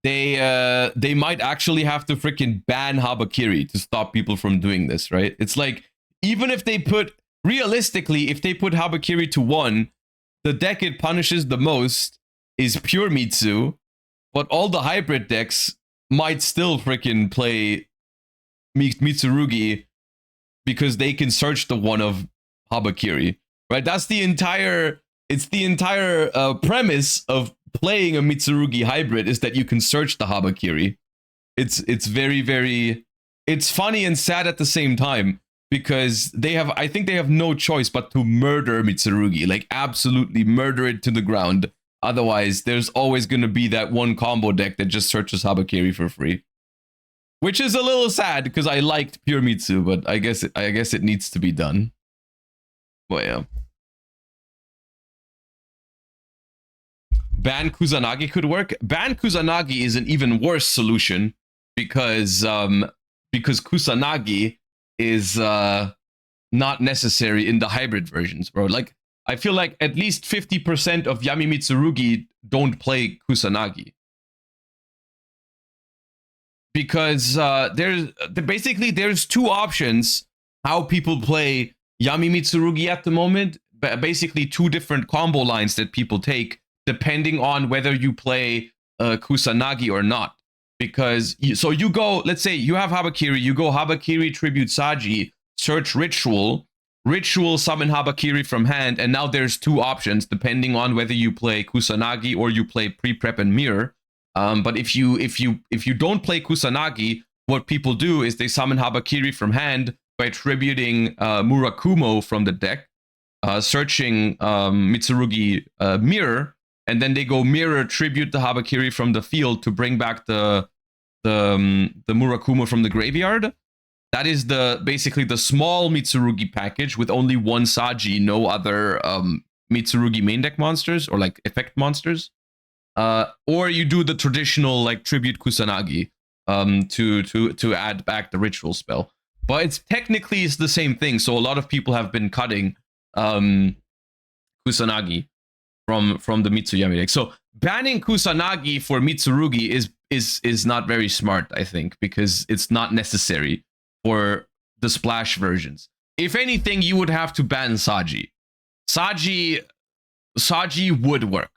they might actually have to freaking ban Habakiri to stop people from doing this, right? It's like, even if they put, realistically, if they put Habakiri to 1, the deck it punishes the most is pure Mitsu, but all the hybrid decks might still freaking play Mitsurugi because they can search the 1 of Habakiri, right? That's the entire, it's the entire premise of playing a Mitsurugi hybrid, is that you can search the Habakiri. It's very, very, it's funny and sad at the same time, because I think they have no choice but to murder Mitsurugi, like absolutely murder it to the ground. Otherwise, there's always going to be that one combo deck that just searches Habakiri for free. Which is a little sad, because I liked pure Mitsu, but I guess it needs to be done. Well, yeah. Ban Kusanagi could work. Ban Kusanagi is an even worse solution, because Kusanagi is not necessary in the hybrid versions, bro. Like, I feel like at least 50% of Yami Mitsurugi don't play Kusanagi. Because there's two options how people play Yami Mitsurugi at the moment. Basically, two different combo lines that people take depending on whether you play Kusanagi or not. Because you go, let's say you have Habakiri, you go Habakiri, Tribute Saji, search Ritual, summon Habakiri from hand, and now there's two options depending on whether you play Kusanagi or you play Pre-Prep and Mirror. But if you don't play Kusanagi, what people do is they summon Habakiri from hand by tributing Murakumo from the deck, searching Mitsurugi Mirror, and then they go Mirror, tribute the Habakiri from the field to bring back the Murakumo from the graveyard. That is basically the small Mitsurugi package with only one Saji, no other Mitsurugi main deck monsters or like effect monsters. Or you do the traditional like tribute Kusanagi to add back the ritual spell. But it's technically the same thing. So a lot of people have been cutting Kusanagi from the Mitsuyami deck. So banning Kusanagi for Mitsurugi is not very smart, I think, because it's not necessary for the splash versions. If anything, you would have to ban Saji. Saji would work.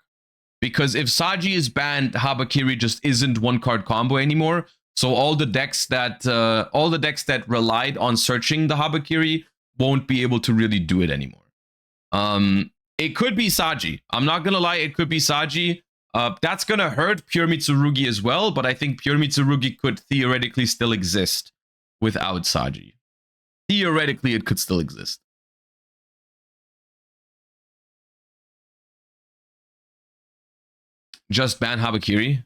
Because if Saji is banned, Habakiri just isn't one card combo anymore. So all the decks that relied on searching the Habakiri won't be able to really do it anymore. It could be Saji. I'm not gonna lie, it could be Saji. That's gonna hurt Pure Mitsurugi as well, but I think Pure Mitsurugi could theoretically still exist without Saji. Theoretically, it could still exist. Just ban Habakiri.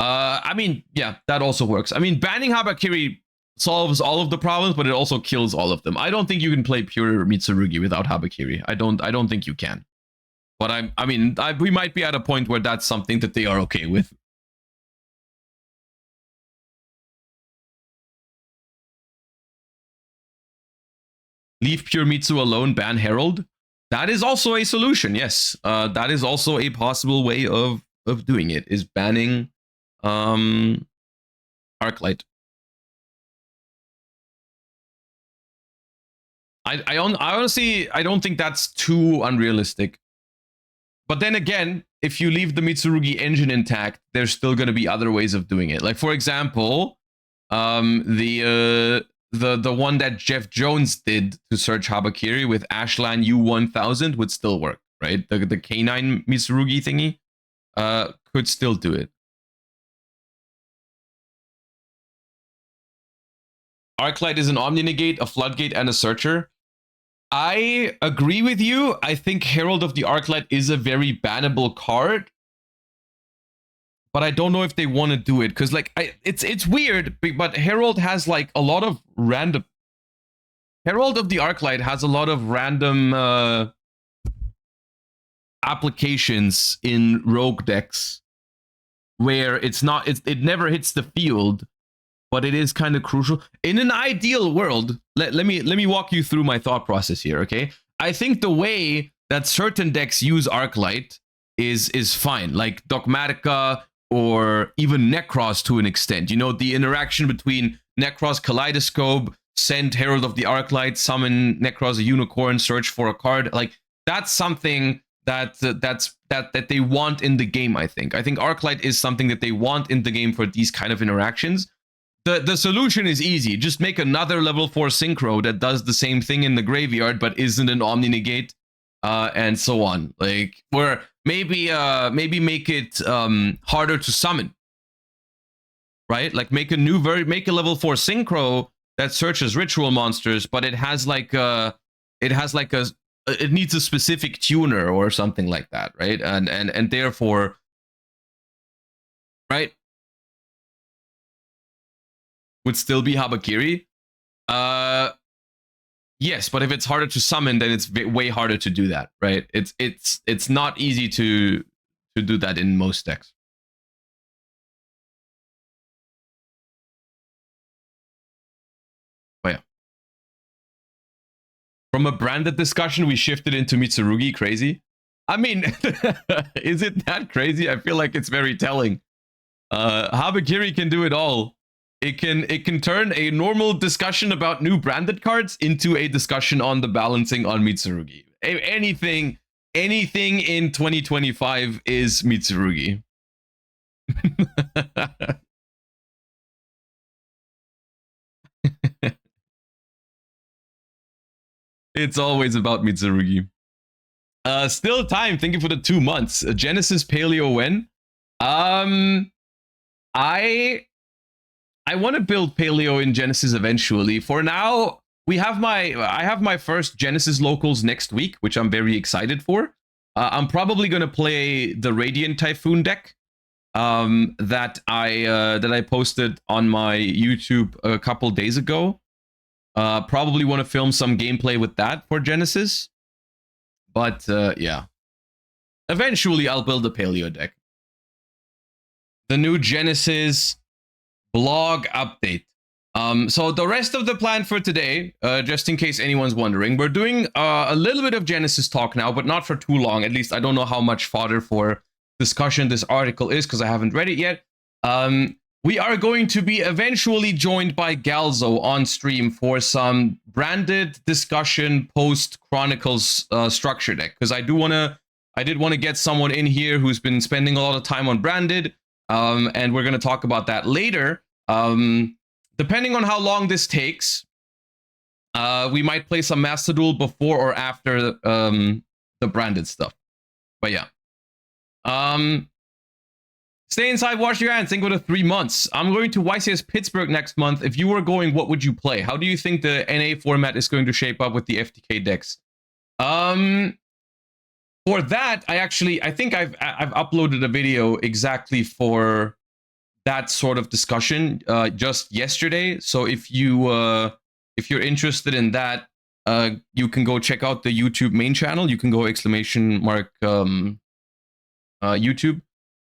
I mean, yeah, that also works. I mean, banning Habakiri solves all of the problems, but it also kills all of them. I don't think you can play pure Mitsurugi without Habakiri. I don't think you can. But we might be at a point where that's something that they are okay with. Leave pure Mitsu alone, ban Herald. That is also a solution, yes. That is also a possible way of doing it, is banning Arclight. I honestly, I don't think that's too unrealistic. But then again, if you leave the Mitsurugi engine intact, there's still going to be other ways of doing it. Like, for example, the one that Jeff Jones did to search Habakiri with Ashlan U1000 would still work, right? The K9 Mitsurugi thingy could still do it. Arclight is an Omni-Negate, a Floodgate, and a Searcher. I agree with you. I think Herald of the Arclight is a very bannable card. But I don't know if they want to do it. Because, like, it's weird, but Herald has, like, a lot of random... Herald of the Arclight has a lot of random applications in rogue decks where it's not... It never hits the field, but it is kind of crucial. In an ideal world, let me walk you through my thought process here, okay? I think the way that certain decks use Arclight is fine, like Dogmatica or even Necros to an extent. You know, the interaction between Necros Kaleidoscope, send Herald of the Arclight, summon Necros a Unicorn, search for a card. Like, that's something that they want in the game, I think. I think Arclight is something that they want in the game for these kind of interactions. The solution is easy. Just make another level 4 synchro that does the same thing in the graveyard but isn't an Omni-Negate, and so on. Like, where maybe make it harder to summon, right? Like, make a level 4 synchro that searches ritual monsters, but it needs a specific tuner or something like that, right? And therefore, right, would still be Habakiri. Yes, but if it's harder to summon, then it's way harder to do that, right? It's not easy to do that in most decks. But yeah. From a branded discussion, we shifted into Mitsurugi. Crazy. I mean, is it that crazy? I feel like it's very telling. Habakiri can do it all. It can turn a normal discussion about new branded cards into a discussion on the balancing on Mitsurugi. Anything in 2025 is Mitsurugi. It's always about Mitsurugi. Still time. Thank you for the 2 months. Genesys Paleo when? I want to build Paleo in Genesys eventually. For now, I have my first Genesys locals next week, which I'm very excited for. I'm probably gonna play the Radiant Typhoon deck that I posted on my YouTube a couple days ago. Probably want to film some gameplay with that for Genesys. But yeah. Eventually I'll build a Paleo deck. The new Genesys blog update. So the rest of the plan for today, just in case anyone's wondering, we're doing a little bit of Genesys talk now, but not for too long. At least I don't know how much fodder for discussion this article is because I haven't read it yet. We are going to be eventually joined by Galzo on stream for some branded discussion post Chronicles structure deck, because I did want to get someone in here who's been spending a lot of time on branded, and we're going to talk about that later. Depending on how long this takes, we might play some Master Duel before or after the branded stuff. But yeah. Stay inside, wash your hands, think about the 3 months. I'm going to YCS Pittsburgh next month. If you were going, what would you play? How do you think the NA format is going to shape up with the FTK decks? For that, I think I've uploaded a video exactly for that sort of discussion just yesterday. So if you're interested in that, you can go check out the YouTube main channel. You can go ! YouTube.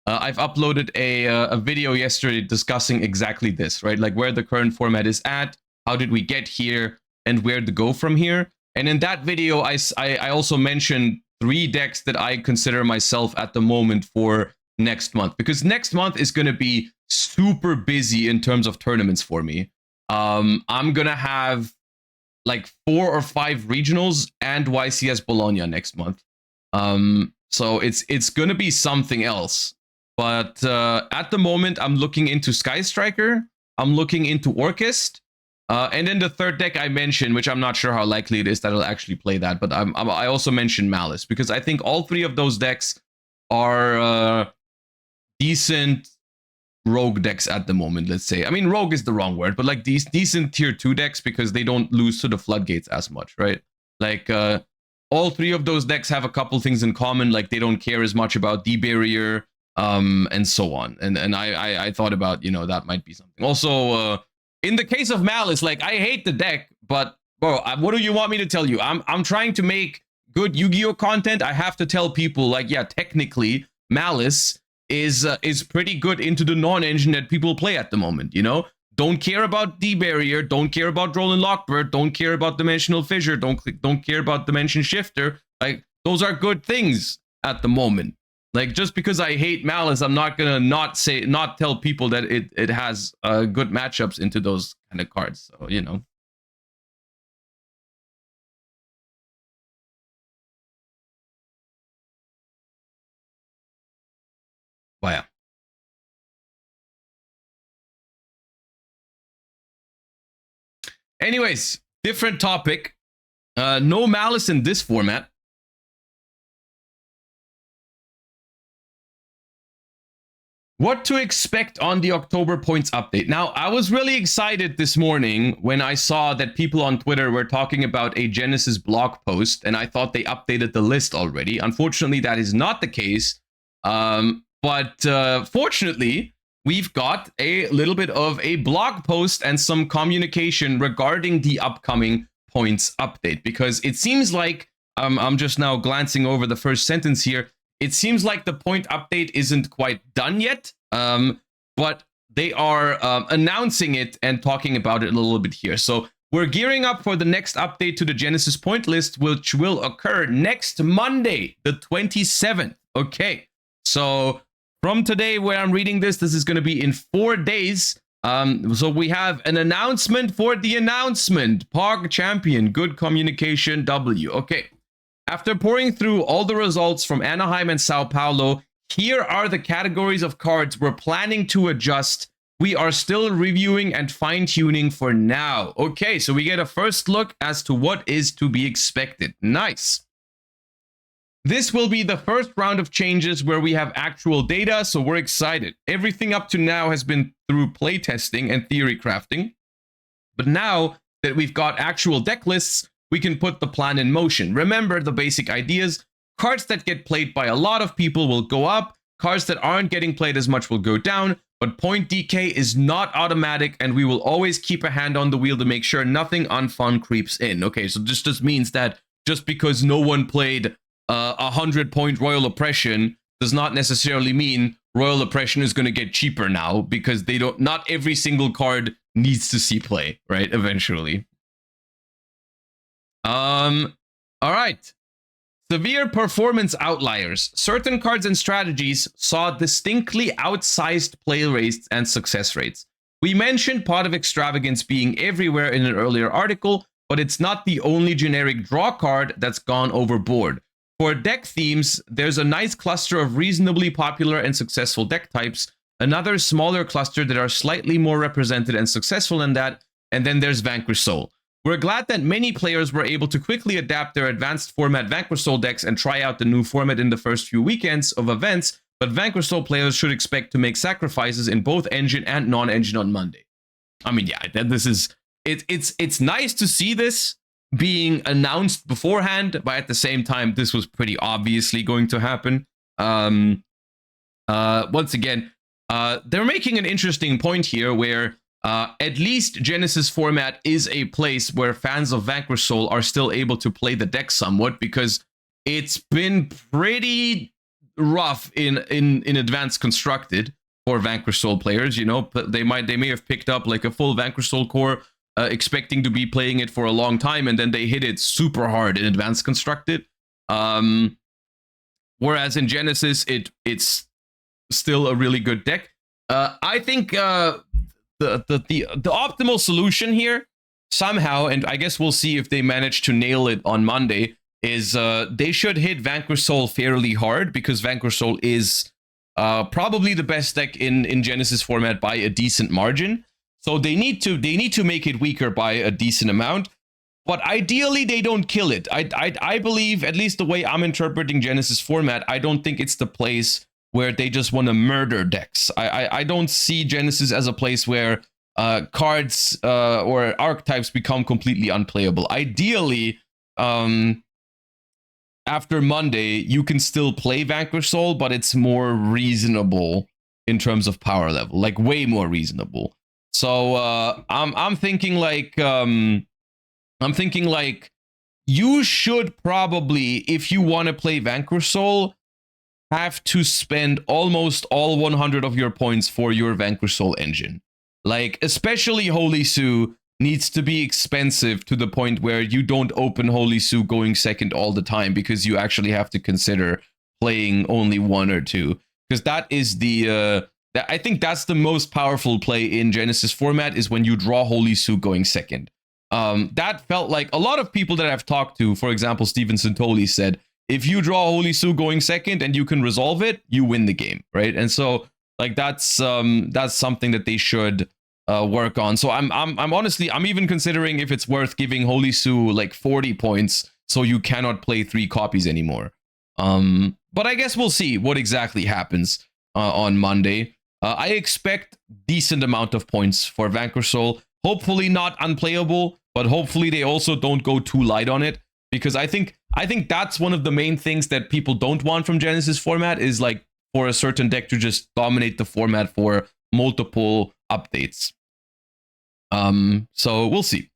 I've uploaded a video yesterday discussing exactly this, right? Like where the current format is at, how did we get here, and where to go from here. And in that video, I also mentioned 3 decks that I consider myself at the moment for next month, because next month is going to be super busy in terms of tournaments for me. I'm going to have like 4 or 5 regionals and YCS Bologna next month. So it's going to be something else. But at the moment, I'm looking into Sky Striker. I'm looking into Orchest. And then the third deck I mentioned, which I'm not sure how likely it is that I'll actually play that, but I also mentioned Malice, because I think all 3 of those decks are decent rogue decks at the moment, let's say. I mean, rogue is the wrong word, but like these decent tier 2 decks, because they don't lose to the floodgates as much, right? Like all 3 of those decks have a couple things in common, like they don't care as much about D-Barrier, and so on. And I thought about, that might be something. Also, in the case of Malice, like I hate the deck, but bro, what do you want me to tell you? I'm trying to make good Yu-Gi-Oh content. I have to tell people, like, yeah, technically Malice is pretty good into the non-engine that people play at the moment. Don't care about D-Barrier, don't care about Roland Lockbird, don't care about Dimensional Fissure, don't care about Dimension Shifter. Like, those are good things at the moment. Like, just because I hate Malice, I'm not gonna not tell people that it has good matchups into those kind of cards. So, But yeah. Anyways, different topic. No Malice in this format. What to expect on the October points update. Now, I was really excited this morning when I saw that people on Twitter were talking about a Genesys blog post, and I thought they updated the list already. Unfortunately, that is not the case. But fortunately, we've got a little bit of a blog post and some communication regarding the upcoming points update, because it seems like, I'm just now glancing over the first sentence here, it seems like the point update isn't quite done yet, but they are announcing it and talking about it a little bit here. So we're gearing up for the next update to the Genesys point list, which will occur next Monday, the 27th. Okay, so from today where I'm reading this is going to be in 4 days. So we have an announcement for the announcement. POG champion, good communication, W. Okay, after pouring through all the results from Anaheim and Sao Paulo, here are the categories of cards we're planning to adjust. We are still reviewing and fine-tuning for now. Okay, so we get a first look as to what is to be expected. Nice. This will be the first round of changes where we have actual data, so we're excited. Everything up to now has been through playtesting and theory crafting. But now that we've got actual deck lists, we can put the plan in motion. Remember the basic ideas. Cards that get played by a lot of people will go up. Cards that aren't getting played as much will go down. But point decay is not automatic, and we will always keep a hand on the wheel to make sure nothing unfun creeps in. Okay, so this just means that just because no one played 100-point Royal Oppression does not necessarily mean Royal Oppression is going to get cheaper now, because they don't. Not every single card needs to see play, right? Eventually. All right. Severe performance outliers. Certain cards and strategies saw distinctly outsized play rates and success rates. We mentioned Pot of Extravagance being everywhere in an earlier article, but it's not the only generic draw card that's gone overboard. For deck themes, there's a nice cluster of reasonably popular and successful deck types, another smaller cluster that are slightly more represented and successful than that, and then there's Vanquish Soul. We're glad that many players were able to quickly adapt their advanced format Vanquish Soul decks and try out the new format in the first few weekends of events, but Vanquish Soul players should expect to make sacrifices in both engine and non-engine on Monday. I mean, yeah, this is... It's nice to see this being announced beforehand, but at the same time, this was pretty obviously going to happen. Once again, they're making an interesting point here where at least Genesys format is a place where fans of Vanquish Soul are still able to play the deck somewhat, because it's been pretty rough in Advanced Constructed for Vanquish Soul players. You know, they may have picked up like a full Vanquish Soul core, expecting to be playing it for a long time, and then they hit it super hard in Advanced Constructed. Whereas in Genesys, it's still a really good deck. I think the optimal solution here somehow, and I guess we'll see if they manage to nail it on Monday, is they should hit Vanquish Soul fairly hard, because Vanquish Soul is probably the best deck in Genesys format by a decent margin. So they need to make it weaker by a decent amount, but ideally they don't kill it. I believe, at least the way I'm interpreting Genesys format, I don't think it's the place where they just want to murder decks. I don't see Genesys as a place where cards or archetypes become completely unplayable. Ideally, after Monday, you can still play Vanquish Soul, but it's more reasonable in terms of power level, like way more reasonable. So I'm thinking like you should probably, if you want to play Vanquish Soul, have to spend almost all 100 of your points for your Vanquish Soul engine. Like, especially Holy Sue needs to be expensive to the point where you don't open Holy Sue going second all the time, because you actually have to consider playing only one or two. Because that is the... I think that's the most powerful play in Genesys format, is when you draw Holy Sue going second. That felt like a lot of people that I've talked to, for example, Steven Santoli said, if you draw Holy Sue going second and you can resolve it, you win the game, right? And so, like, that's something that they should work on. So I'm honestly, I'm even considering if it's worth giving Holy Sue like 40 points so you cannot play 3 copies anymore. But I guess we'll see what exactly happens on Monday. I expect decent amount of points for Vanquish Soul. Hopefully not unplayable, but hopefully they also don't go too light on it, because I think that's one of the main things that people don't want from Genesys format, is like for a certain deck to just dominate the format for multiple updates. So we'll see.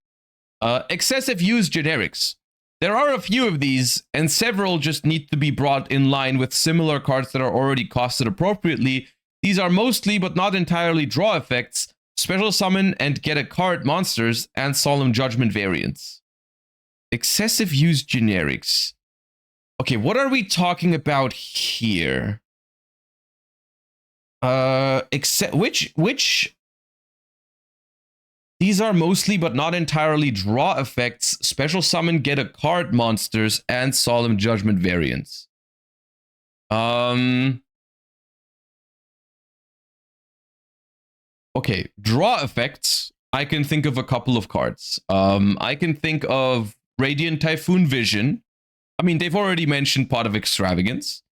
Excessive use generics. There are a few of these, and several just need to be brought in line with similar cards that are already costed appropriately. These are mostly, but not entirely, draw effects, special summon and get a card monsters and Solemn Judgment variants. Excessive use generics. Okay, what are we talking about here? Which these are mostly but not entirely draw effects, special summon, get a card monsters, and Solemn Judgment variants. Okay, draw effects. I can think of a couple of cards. I can think of Radiant Typhoon Vision. I mean, they've already mentioned Pot of Extravagance.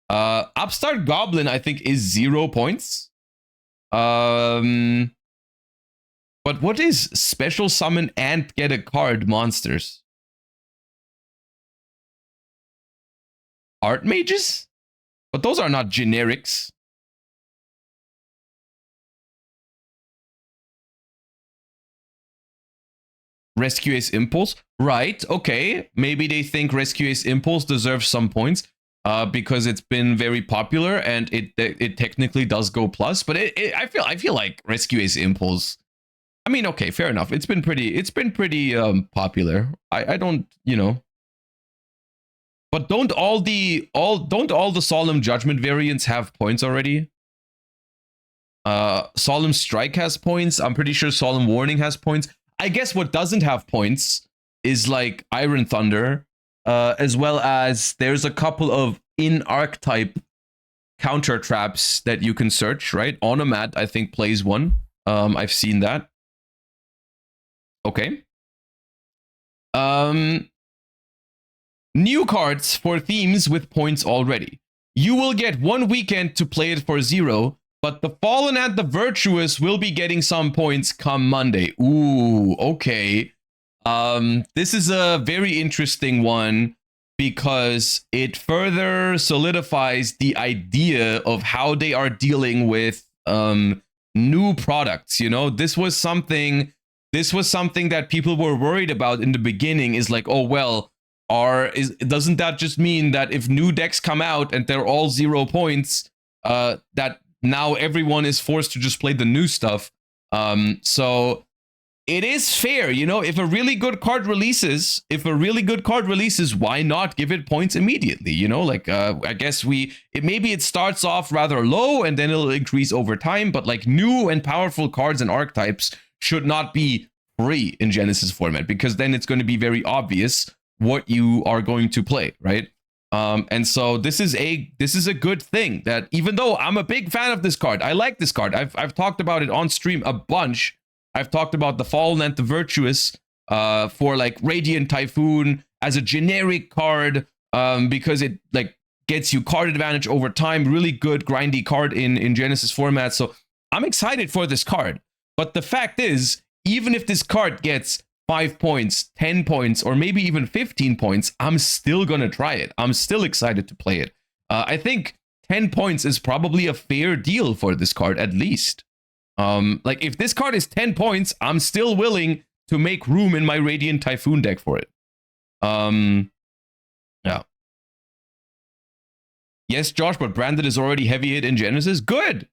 Upstart Goblin, I think, is 0 points. But what is special summon and get a card monsters? Art mages? But those are not generics. Rescue Ace Impulse? Right, okay. Maybe they think Rescue Ace Impulse deserves some points because it's been very popular and it technically does go plus. But I feel like Rescue Ace Impulse. I mean, okay, fair enough. It's been pretty popular. I don't, you know. But don't all the Solemn Judgment variants have points already? Solemn Strike has points. I'm pretty sure Solemn Warning has points. I guess what doesn't have points is like Iron Thunder, as well as there's a couple of in-archetype counter traps that you can search, right? Onomat, I think, plays one. I've seen that. Okay. New cards for themes with points already. You will get 1 weekend to play it for 0, but the Fallen and the Virtuous will be getting some points come Monday. Ooh, okay. This is a very interesting one because it further solidifies the idea of how they are dealing with new products. You know, this was something that people were worried about in the beginning, is like, oh well, doesn't that just mean that if new decks come out and they're all 0 points, that now everyone is forced to just play the new stuff? So it is fair, you know, if a really good card releases, why not give it points immediately? You know, like I guess maybe it starts off rather low and then it'll increase over time, but like new and powerful cards and archetypes should not be free in Genesys format, because then it's going to be very obvious what you are going to play, right? And so this is a good thing, that even though I'm a big fan of this card, I like this card. I've talked about it on stream a bunch. I've talked about the Fallen and the Virtuous for like Radiant Typhoon as a generic card, because it like gets you card advantage over time. Really good grindy card in Genesys format. So I'm excited for this card. But the fact is, even if this card gets 5 points, 10 points, or maybe even 15 points, I'm still gonna try it. I'm still excited to play it. I think 10 points is probably a fair deal for this card, at least. Like if this card is 10 points, I'm still willing to make room in my Radiant Typhoon deck for it. Yeah. Yes, Josh, but Branded is already heavy hit in Genesys. Good.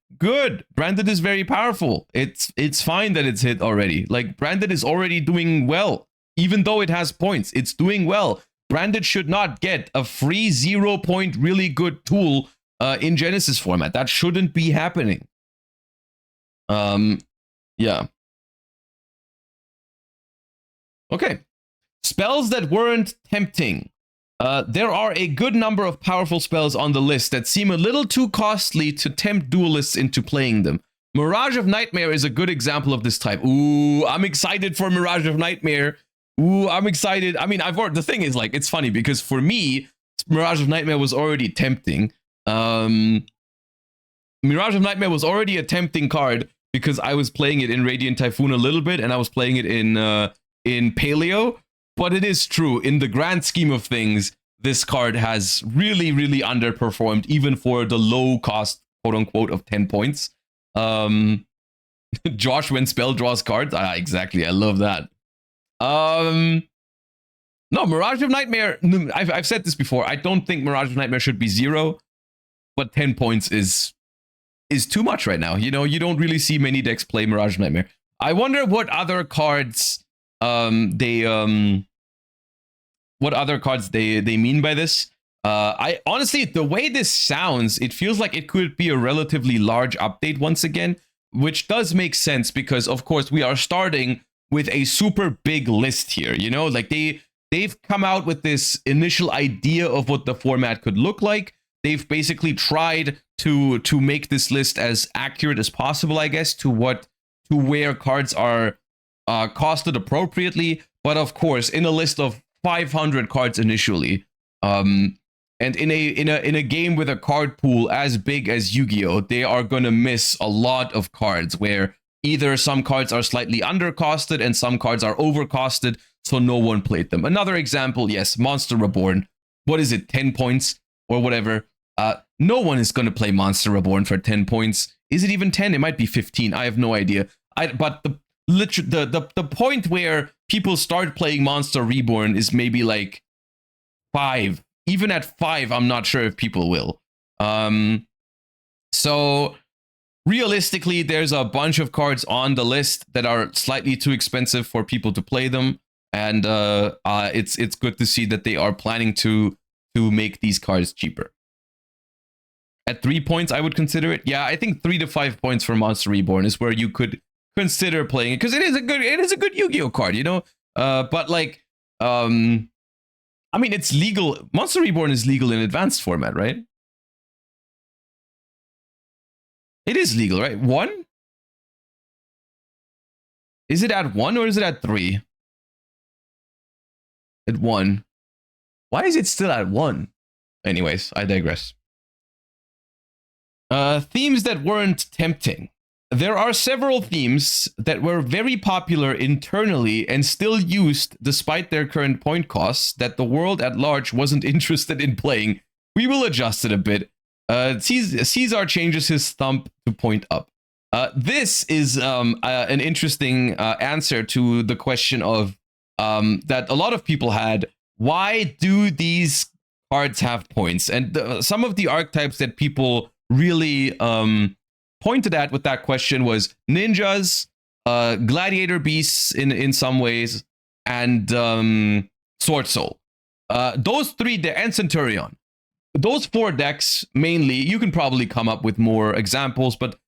Branded is very powerful. It's fine that it's hit already. Like, Branded is already doing well. Even though it has points, it's doing well. Branded should not get a free 0 point really good tool in Genesys format. That shouldn't be happening. Yeah. Okay. Spells that weren't tempting. There are a good number of powerful spells on the list that seem a little too costly to tempt duelists into playing them. Mirage of Nightmare is a good example of this type. Ooh, I'm excited for Mirage of Nightmare. Ooh, I'm excited. I mean, the thing is, like, it's funny because for me, Mirage of Nightmare was already tempting. Mirage of Nightmare was already a tempting card because I was playing it in Radiant Typhoon a little bit and I was playing it in Paleo. But it is true, in the grand scheme of things, this card has really, really underperformed, even for the low cost, quote unquote, of 10 points. Josh, when spell draws cards. Exactly. I love that. No, Mirage of Nightmare. I've said this before. I don't think Mirage of Nightmare should be 0, but 10 points is is too much right now. You know, you don't really see many decks play Mirage Nightmare. I wonder what other cards what other cards they mean by this. I honestly, the way this sounds, it feels like it could be a relatively large update once again, which does make sense because of course we are starting with a super big list here. You know, like they've come out with this initial idea of what the format could look like. They've basically tried to make this list as accurate as possible, I guess, to where cards are costed appropriately. But of course, in a list of 500 cards initially, and in a game with a card pool as big as Yu-Gi-Oh, they are gonna miss a lot of cards where either some cards are slightly undercosted and some cards are overcosted, so no one played them. Another example, yes, Monster Reborn. What is it, 10 points or whatever? No one is gonna play Monster Reborn for 10 points. Is it even 10? It might be 15. I have no idea. But the point where people start playing Monster Reborn is maybe like 5. Even at 5, I'm not sure if people will. So realistically, there's a bunch of cards on the list that are slightly too expensive for people to play them, and it's good to see that they are planning to make these cards cheaper. At 3 points, I would consider it. Yeah, I think 3 to 5 points for Monster Reborn is where you could consider playing it because it is a good Yu-Gi-Oh card, you know. But like, I mean, it's legal. Monster Reborn is legal in advanced format, right? It is legal, right? 1? Is it at 1 or is it at 3? At 1. Why is it still at 1? Anyways, I digress. Themes that weren't tempting. There are several themes that were very popular internally and still used despite their current point costs that the world at large wasn't interested in playing. We will adjust it a bit. Caesar changes his thumb to point up. This is an interesting answer to the question of that a lot of people had. Why do these cards have points? And some of the archetypes that people really pointed at with that question was ninjas, gladiator beasts in some ways, and sword soul. Those 3 and centurion. Those 4 decks mainly. You can probably come up with more examples, but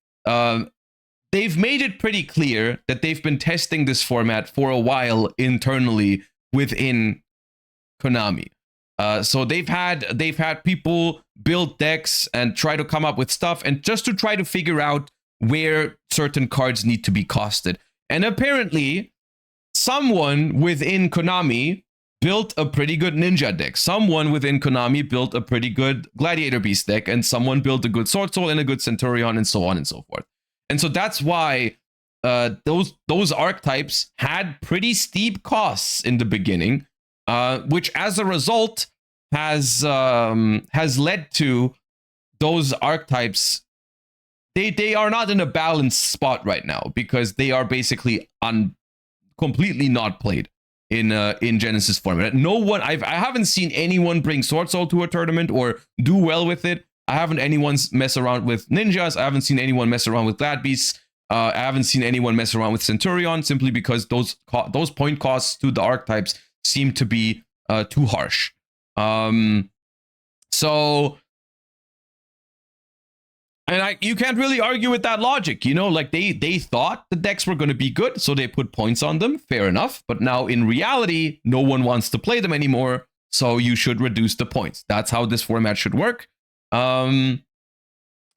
they've made it pretty clear that they've been testing this format for a while internally within Konami. So they've had people build decks and try to come up with stuff and just to try to figure out where certain cards need to be costed. And apparently, someone within Konami built a pretty good ninja deck. Someone within Konami built a pretty good gladiator beast deck, and someone built a good sword soul and a good centurion, and so on and so forth. And so that's why those archetypes had pretty steep costs in the beginning, which as a result has led to those archetypes. They are not in a balanced spot right now because they are basically completely not played in Genesys format. No one, I haven't seen anyone bring Sword Soul to a tournament or do well with it. I haven't anyone mess around with ninjas. I haven't seen anyone mess around with glad beasts. I haven't seen anyone mess around with Centurion simply because those point costs to the archetypes seem to be too harsh. So, and you can't really argue with that logic, you know, like they thought the decks were going to be good, so they put points on them. Fair enough. But now in reality, no one wants to play them anymore. So you should reduce the points. That's how this format should work. And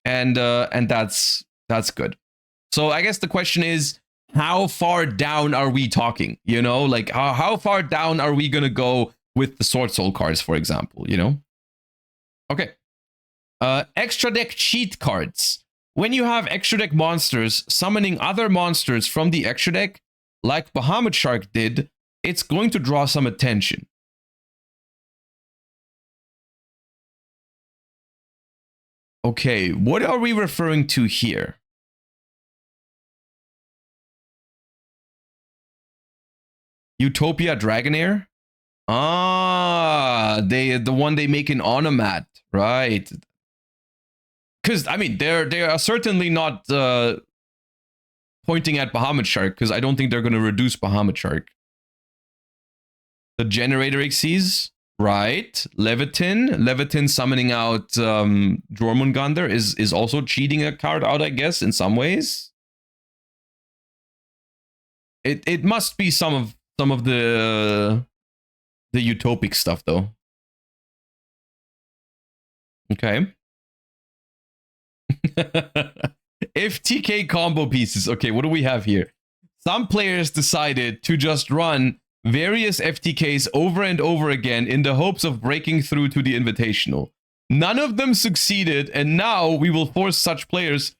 that's good. So I guess the question is, how far down are we talking? You know, like how far down are we going to go with the Sword Soul cards, for example, you know? Okay. Extra deck cheat cards. When you have extra deck monsters summoning other monsters from the extra deck, like Bahamut Shark did, it's going to draw some attention. Okay, what are we referring to here? Utopia Dragonair? Ah, the one they make in Onomat, right? because I mean they are certainly not pointing at Bahamut Shark, because I don't think they're going to reduce Bahamut Shark. The generator XCs, right? Levitin summoning out Jormungandr is also cheating a card out, I guess, in some ways. It must be some of the utopic stuff though. Okay. FTK combo pieces. Okay, what do we have here? Some players decided to just run various FTKs over and over again in the hopes of breaking through to the Invitational. None of them succeeded, and now we will force such players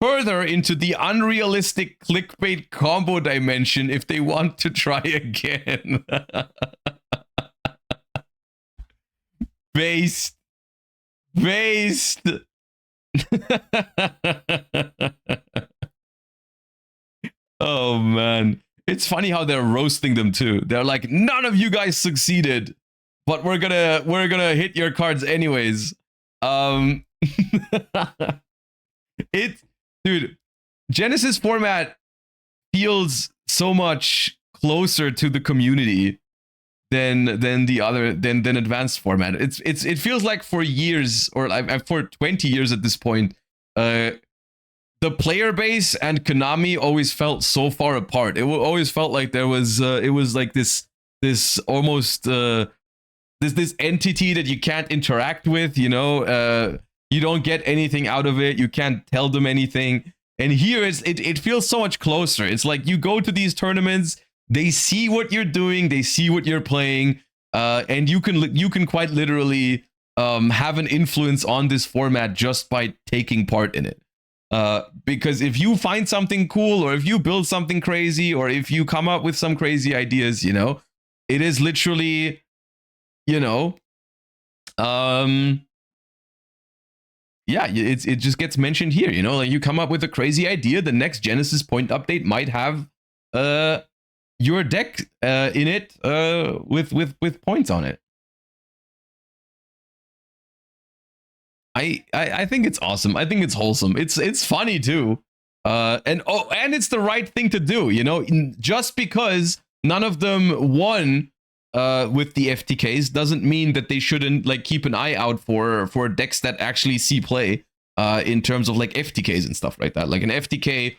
further into the unrealistic clickbait combo dimension if they want to try again. Based. Oh man, it's funny how they're roasting them too. They're like, none of you guys succeeded, but we're gonna hit your cards anyways. Dude, Genesys format feels so much closer to the community than advanced format. It feels like for years, or for 20 years at this point, the player base and Konami always felt so far apart. It always felt like there was it was like this almost this entity that you can't interact with, you know. You don't get anything out of it. You can't tell them anything. And here it feels so much closer. It's like you go to these tournaments, they see what you're doing, they see what you're playing, and you can quite literally have an influence on this format just by taking part in it. Because if you find something cool, or if you build something crazy, or if you come up with some crazy ideas, you know, it is literally, you know, yeah, it just gets mentioned here, you know, like you come up with a crazy idea, the next Genesys point update might have your deck in it with points on it. I think it's awesome. I think it's wholesome. It's funny too. And it's the right thing to do, you know, just because none of them won with the FTKs doesn't mean that they shouldn't like keep an eye out for decks that actually see play in terms of like FTKs and stuff like that. Like an FTK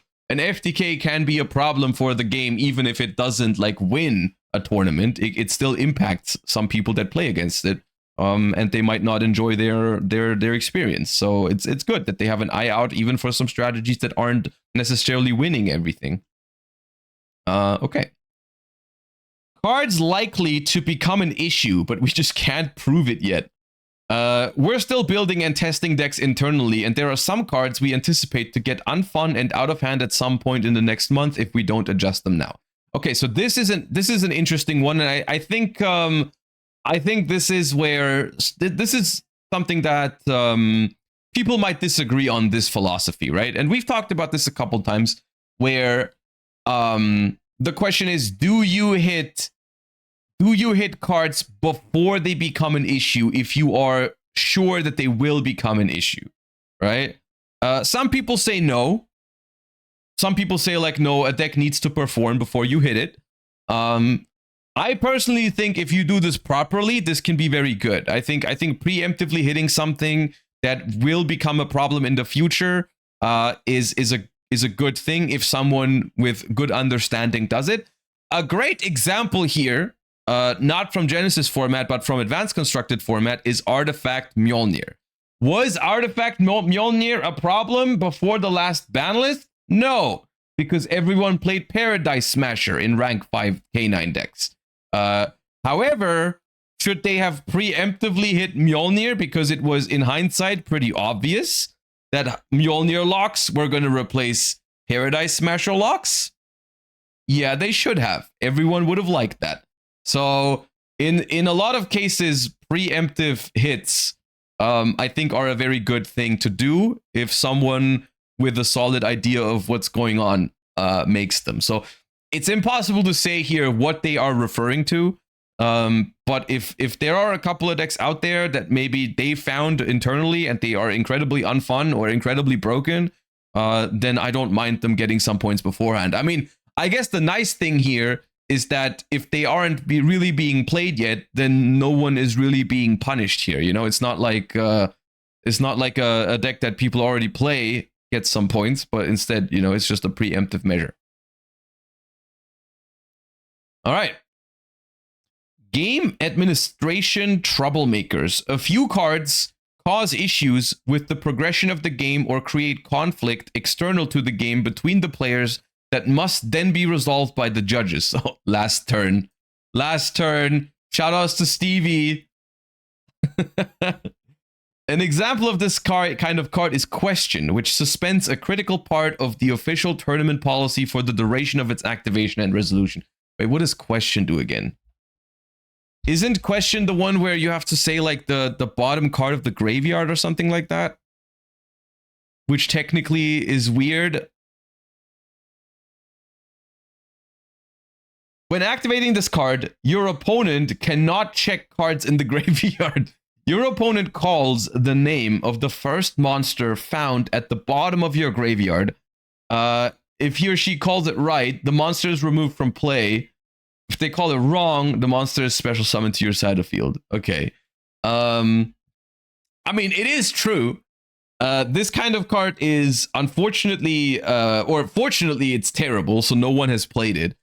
can be a problem for the game even if it doesn't like win a tournament. It still impacts some people that play against it, and they might not enjoy their experience. So it's good that they have an eye out even for some strategies that aren't necessarily winning everything. Okay. Cards likely to become an issue, but we just can't prove it yet. We're still building and testing decks internally, and there are some cards we anticipate to get unfun and out of hand at some point in the next month if we don't adjust them now. Okay, so this is an interesting one, and I think this is where this is something that people might disagree on this philosophy, right? And we've talked about this a couple times, where the question is, do you hit cards before they become an issue if you are sure that they will become an issue, right? Some people say no. Some people say like, no, a deck needs to perform before you hit it. I personally think if you do this properly, this can be very good. I think preemptively hitting something that will become a problem in the future is a good thing if someone with good understanding does it. A great example here, not from Genesys format, but from Advanced Constructed format, is Artifact Mjolnir. Was Artifact Mjolnir a problem before the last ban list? No, because everyone played Paradise Smasher in rank 5 K9 decks. However, should they have preemptively hit Mjolnir, because it was, in hindsight, pretty obvious that Mjolnir locks were going to replace Paradise Smasher locks? Yeah, they should have. Everyone would have liked that. So in a lot of cases, preemptive hits, I think, are a very good thing to do if someone with a solid idea of what's going on makes them. So it's impossible to say here what they are referring to. But if there are a couple of decks out there that maybe they found internally and they are incredibly unfun or incredibly broken, then I don't mind them getting some points beforehand. I mean, I guess the nice thing here is that if they aren't really being played yet, then no one is really being punished here. You know, it's not like a deck that people already play gets some points, but instead, you know, it's just a preemptive measure. All right. Game administration troublemakers. A few cards cause issues with the progression of the game or create conflict external to the game between the players that must then be resolved by the judges. So, last turn. Last turn. Shoutouts to Stevie. An example of this kind of card is Question, which suspends a critical part of the official tournament policy for the duration of its activation and resolution. Wait, what does Question do again? Isn't Question the one where you have to say like the bottom card of the graveyard or something like that? Which technically is weird. When activating this card, your opponent cannot check cards in the graveyard. Your opponent calls the name of the first monster found at the bottom of your graveyard. If he or she calls it right, the monster is removed from play. If they call it wrong, the monster is special summoned to your side of the field. Okay. I mean, it is true. This kind of card is unfortunately, or fortunately, it's terrible, so no one has played it.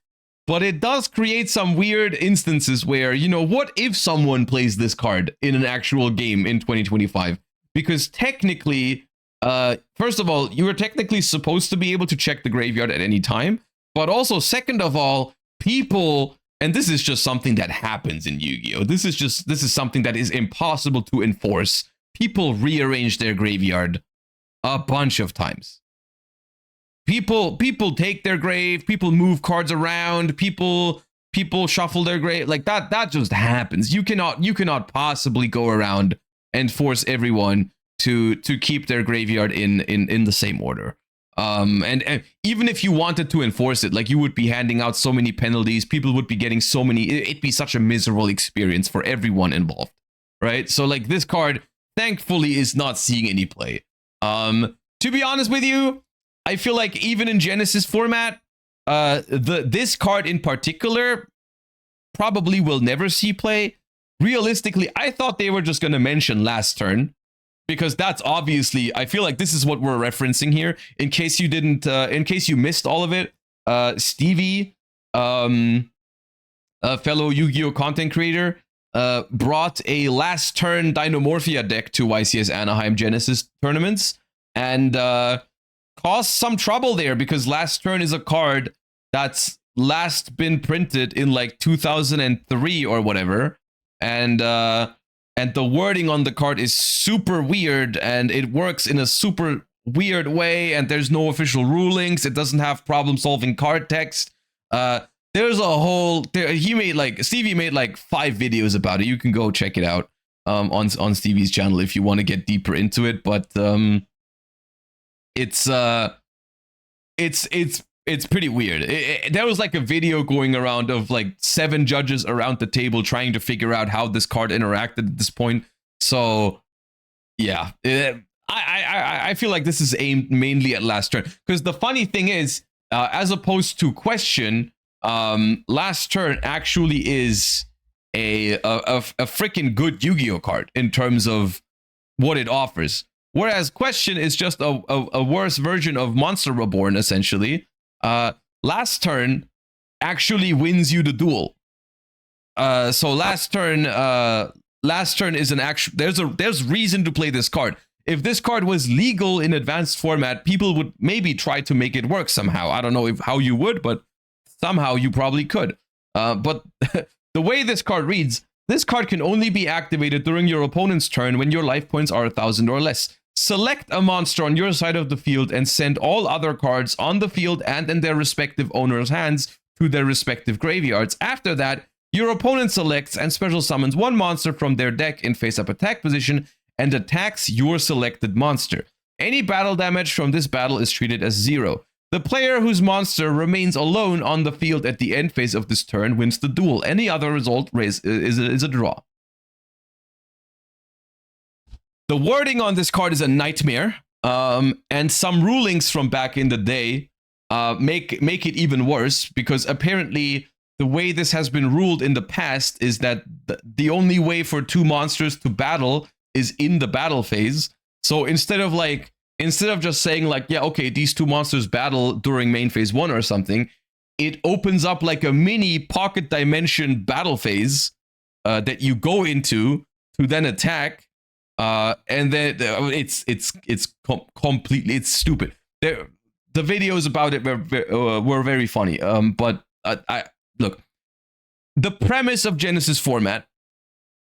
But it does create some weird instances where, you know, what if someone plays this card in an actual game in 2025? Because technically, first of all, you are technically supposed to be able to check the graveyard at any time. But also, second of all, people, and this is just something that happens in Yu-Gi-Oh! This is something that is impossible to enforce. People rearrange their graveyard a bunch of times. People take their grave, people move cards around, people shuffle their grave. Like that just happens. You cannot possibly go around and force everyone to keep their graveyard in the same order. And even if you wanted to enforce it, like, you would be handing out so many penalties, people would be getting so many, it'd be such a miserable experience for everyone involved, right? So like, this card thankfully is not seeing any play. To be honest with you, I feel like even in Genesys format, this card in particular probably will never see play. Realistically, I thought they were just going to mention last turn, because that's obviously, I feel like this is what we're referencing here. In case you didn't, in case you missed all of it, Stevie, a fellow Yu-Gi-Oh content creator, brought a last turn Dinomorphia deck to YCS Anaheim Genesys tournaments, and caused some trouble there, because last turn is a card that's last been printed in like 2003 or whatever, and the wording on the card is super weird, and it works in a super weird way, and there's no official rulings. It doesn't have problem-solving card text. There's a whole, Stevie made like 5 videos about it. You can go check it out on Stevie's channel if you want to get deeper into it, but it's pretty weird. There was like a video going around of like 7 judges around the table trying to figure out how this card interacted at this point. So yeah, I feel like this is aimed mainly at last turn, because the funny thing is, as opposed to Question, last turn actually is a freaking good Yu-Gi-Oh card in terms of what it offers. Whereas Question is just a worse version of Monster Reborn, essentially. Last turn actually wins you the duel. So last turn is an actual. There's reason to play this card. If this card was legal in advanced format, people would maybe try to make it work somehow. I don't know how you would, but somehow you probably could. But the way this card reads, this card can only be activated during your opponent's turn when your life points are 1,000 or less. Select a monster on your side of the field and send all other cards on the field and in their respective owners' hands to their respective graveyards. After that, your opponent selects and special summons one monster from their deck in face-up attack position and attacks your selected monster. Any battle damage from this battle is treated as 0. The player whose monster remains alone on the field at the end phase of this turn wins the duel. Any other result is a draw. The wording on this card is a nightmare, and some rulings from back in the day make it even worse, because apparently the way this has been ruled in the past is that the only way for two monsters to battle is in the battle phase. So instead of just saying like, yeah, okay, these two monsters battle during main phase 1 or something, it opens up like a mini pocket dimension battle phase that you go into to then attack, and then it's completely, it's stupid. The videos about it were very funny. But I look, the premise of Genesys format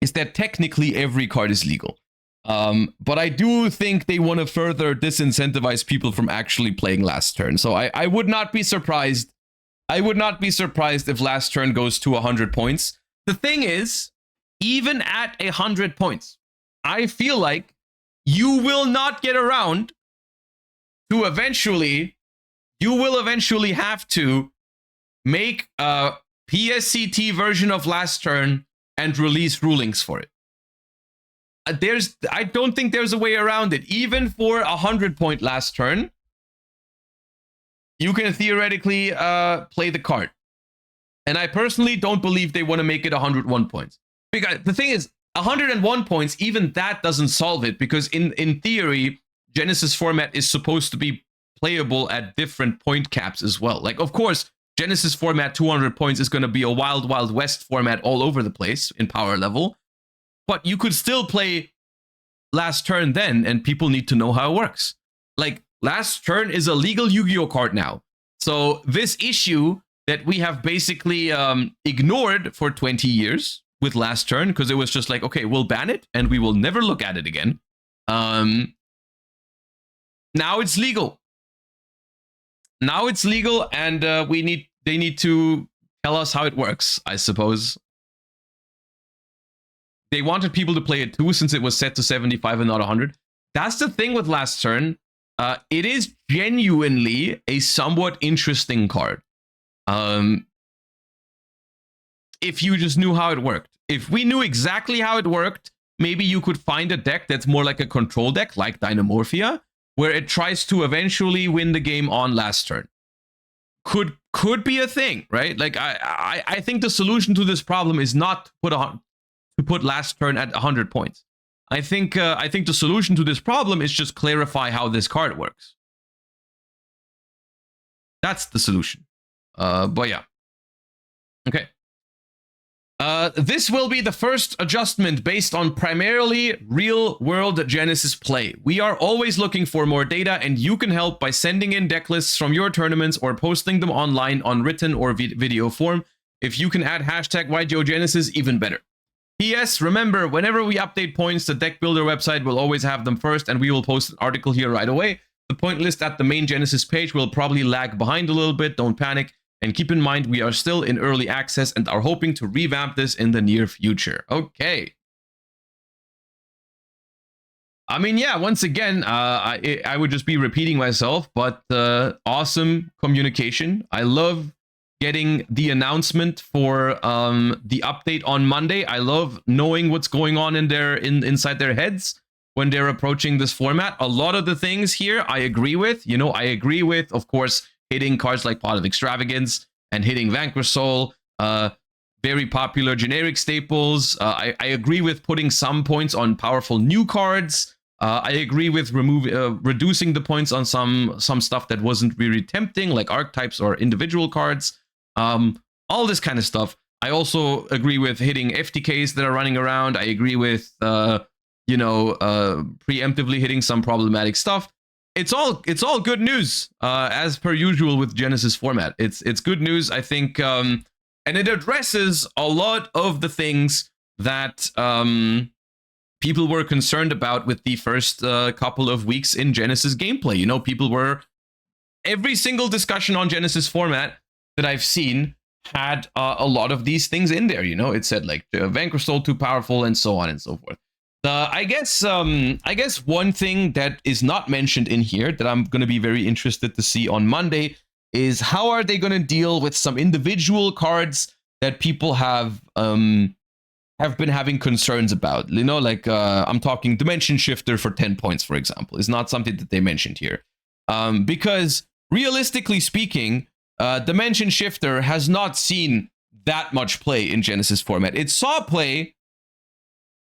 is that technically every card is legal. But I do think they want to further disincentivize people from actually playing last turn. So I would not be surprised. I would not be surprised if last turn goes to 100 points. The thing is, even at 100 points, I feel like you will not get around to eventually, you will eventually have to make a PSCT version of last turn and release rulings for it. I don't think there's a way around it. Even for 100-point last turn, you can theoretically play the card. And I personally don't believe they want to make it 101 points. Because the thing is, 101 points, even that doesn't solve it, because in theory, Genesys format is supposed to be playable at different point caps as well. Like, of course, Genesys format 200 points is going to be a Wild Wild West format all over the place in power level. But you could still play last turn then, and people need to know how it works. Like, last turn is a legal Yu-Gi-Oh card now. So this issue that we have basically ignored for 20 years with last turn, because it was just like, okay, we'll ban it and we will never look at it again. Now it's legal. Now it's legal, and they need to tell us how it works, I suppose. They wanted people to play it too, since it was set to 75 and not 100. That's the thing with last turn. It is genuinely a somewhat interesting card. If you just knew how it worked. If we knew exactly how it worked, maybe you could find a deck that's more like a control deck, like Dynamorphia, where it tries to eventually win the game on last turn. Could be a thing, right? Like, I think the solution to this problem is not to put last turn at 100 points. I think the solution to this problem is just clarify how this card works. That's the solution. But yeah. Okay. This will be the first adjustment based on primarily real-world Genesys play. We are always looking for more data, and you can help by sending in deck lists from your tournaments or posting them online on written or video form. If you can add hashtag yugioh Genesys, even better. P.S. Remember, whenever we update points, the deck builder website will always have them first, and we will post an article here right away. The point list at the main Genesys page will probably lag behind a little bit, don't panic. And keep in mind, we are still in early access and are hoping to revamp this in the near future. Okay. I mean, yeah, once again, I would just be repeating myself, but awesome communication. I love getting the announcement for the update on Monday. I love knowing what's going on inside their heads when they're approaching this format. A lot of the things here I agree with. You know, I agree with, of course, hitting cards like Pot of Extravagance and hitting Vanquish Soul, very popular generic staples. I agree with putting some points on powerful new cards. I agree with reducing the points on some stuff that wasn't really tempting, like archetypes or individual cards. All this kind of stuff. I also agree with hitting FTKs that are running around. I agree with preemptively hitting some problematic stuff. It's all good news, as per usual with Genesys format. It's good news, I think, and it addresses a lot of the things that people were concerned about with the first couple of weeks in Genesys gameplay. You know, every single discussion on Genesys format that I've seen had a lot of these things in there. You know, it said like Vanquish Soul too powerful and so on and so forth. I guess one thing that is not mentioned in here that I'm going to be very interested to see on Monday is how are they going to deal with some individual cards that people have been having concerns about. You know, like I'm talking Dimension Shifter for 10 points, for example, is not something that they mentioned here. Because realistically speaking, Dimension Shifter has not seen that much play in Genesys format. It saw play,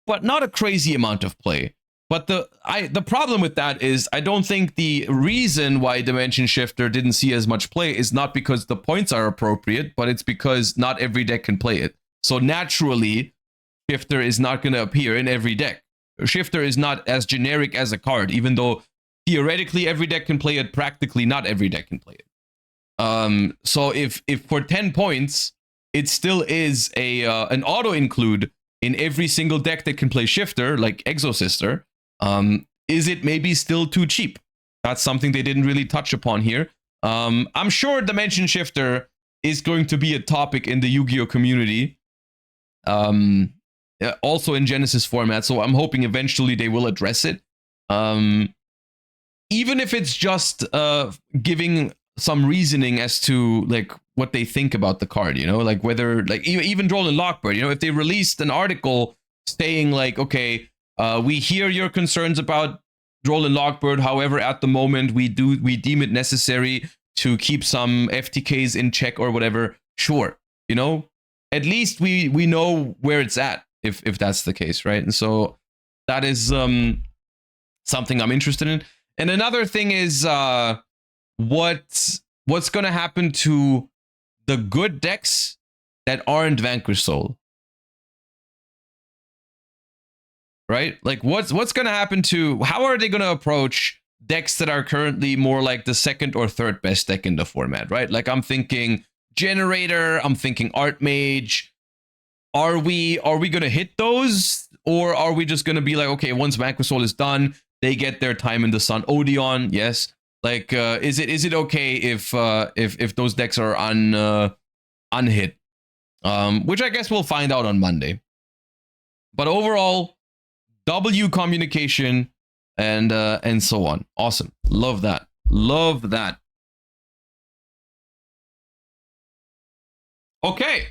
but not a crazy amount of play. But the problem with that is I don't think the reason why Dimension Shifter didn't see as much play is not because the points are appropriate, but it's because not every deck can play it. So naturally, Shifter is not going to appear in every deck. Shifter is not as generic as a card, even though theoretically every deck can play it, practically not every deck can play it. So if for 10 points, it still is an auto include in every single deck that can play Shifter, like Exosister, is it maybe still too cheap? That's something they didn't really touch upon here. I'm sure Dimension Shifter is going to be a topic in the Yu-Gi-Oh community. Also in Genesys format, so I'm hoping eventually they will address it. Even if it's just giving some reasoning as to like what they think about the card, you know, like whether like even Droll and Lockbird, you know, if they released an article saying like, okay, we hear your concerns about Droll and Lockbird, however, at the moment we deem it necessary to keep some FTKs in check or whatever. Sure, you know, at least we know where it's at if that's the case, right? And so that is something I'm interested in. And another thing is what's going to happen to the good decks that aren't Vanquish Soul, right? Like what's going to happen to, how are they going to approach decks that are currently more like the second or third best deck in the format, right? Like I'm thinking Generator, I'm thinking Archmage. Are we going to hit those, or are we just going to be like, okay, once Vanquish Soul is done, they get their time in the sun? Odeon, yes. Like, is it okay if those decks are unhit? Which I guess we'll find out on Monday. But overall, W communication and so on. Awesome. Love that. Love that. Okay.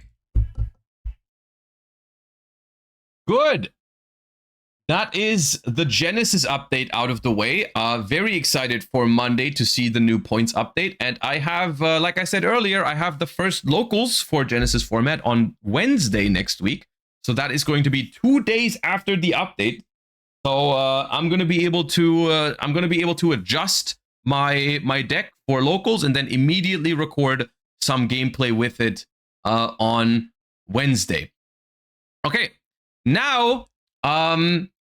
Good. That is the Genesys update out of the way. Very excited for Monday to see the new points update. And I have, like I said earlier, I have the first locals for Genesys format on Wednesday next week. So that is going to be 2 days after the update. So I'm going to be able to adjust my deck for locals and then immediately record some gameplay with it on Wednesday. Okay. Now,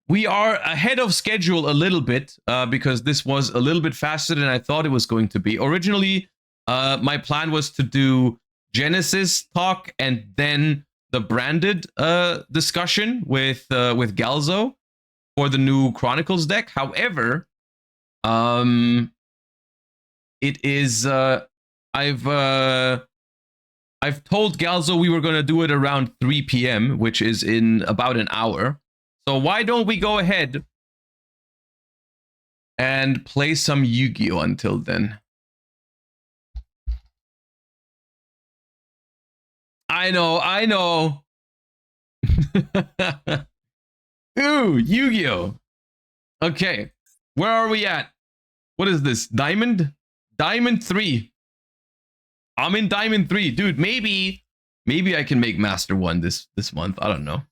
we are ahead of schedule a little bit because this was a little bit faster than I thought it was going to be. Originally, my plan was to do Genesys talk and then the branded discussion with Galzo for the new Chronicles deck. However, it is I've told Galzo we were going to do it around 3 p.m., which is in about an hour. So why don't we go ahead and play some Yu-Gi-Oh until then? I know. Ooh, Yu-Gi-Oh. Okay, where are we at? What is this? Diamond 3. I'm in Diamond 3, dude. Maybe I can make Master 1 this month. I don't know.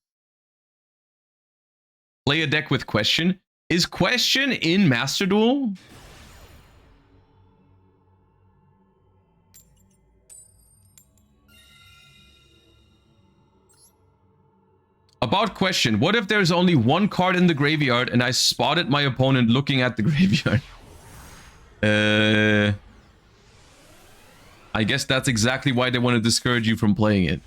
Play a deck with Question. Is Question in Master Duel? About Question, what if there's only one card in the graveyard and I spotted my opponent looking at the graveyard? I guess that's exactly why they want to discourage you from playing it.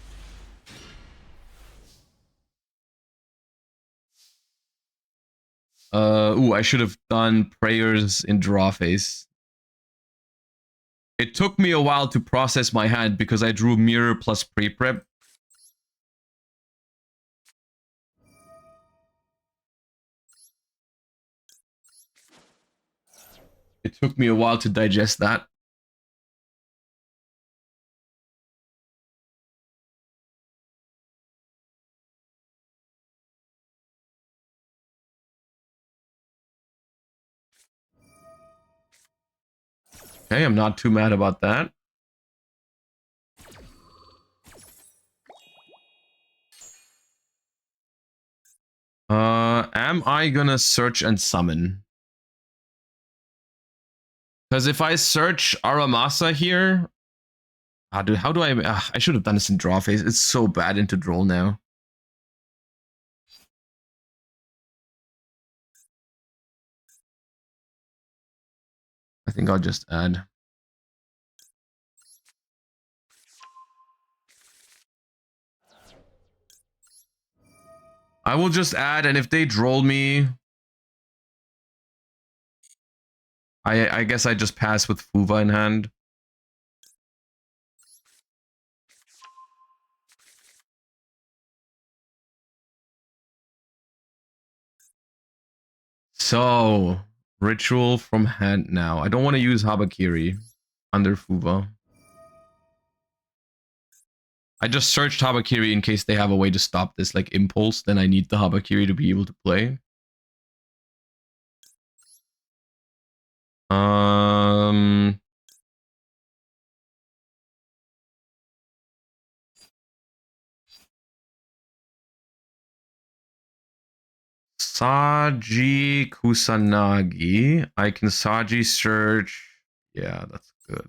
Ooh, I should have done prayers in draw phase. It took me a while to process my hand because I drew mirror plus pre-prep. It took me a while to digest that. Okay, I'm not too mad about that. Am I gonna search and summon? Because if I search Aramasa here, how do I? I should have done this in draw phase. It's so bad into draw now. I think I'll just add. I will just add, and if they droll me, I guess I just pass with Fuva in hand. So, ritual from hand now. I don't want to use Habakiri under Fuva. I just searched Habakiri in case they have a way to stop this, like impulse. Then I need the Habakiri to be able to play. Saji Kusanagi. I can Saji search. Yeah, that's good.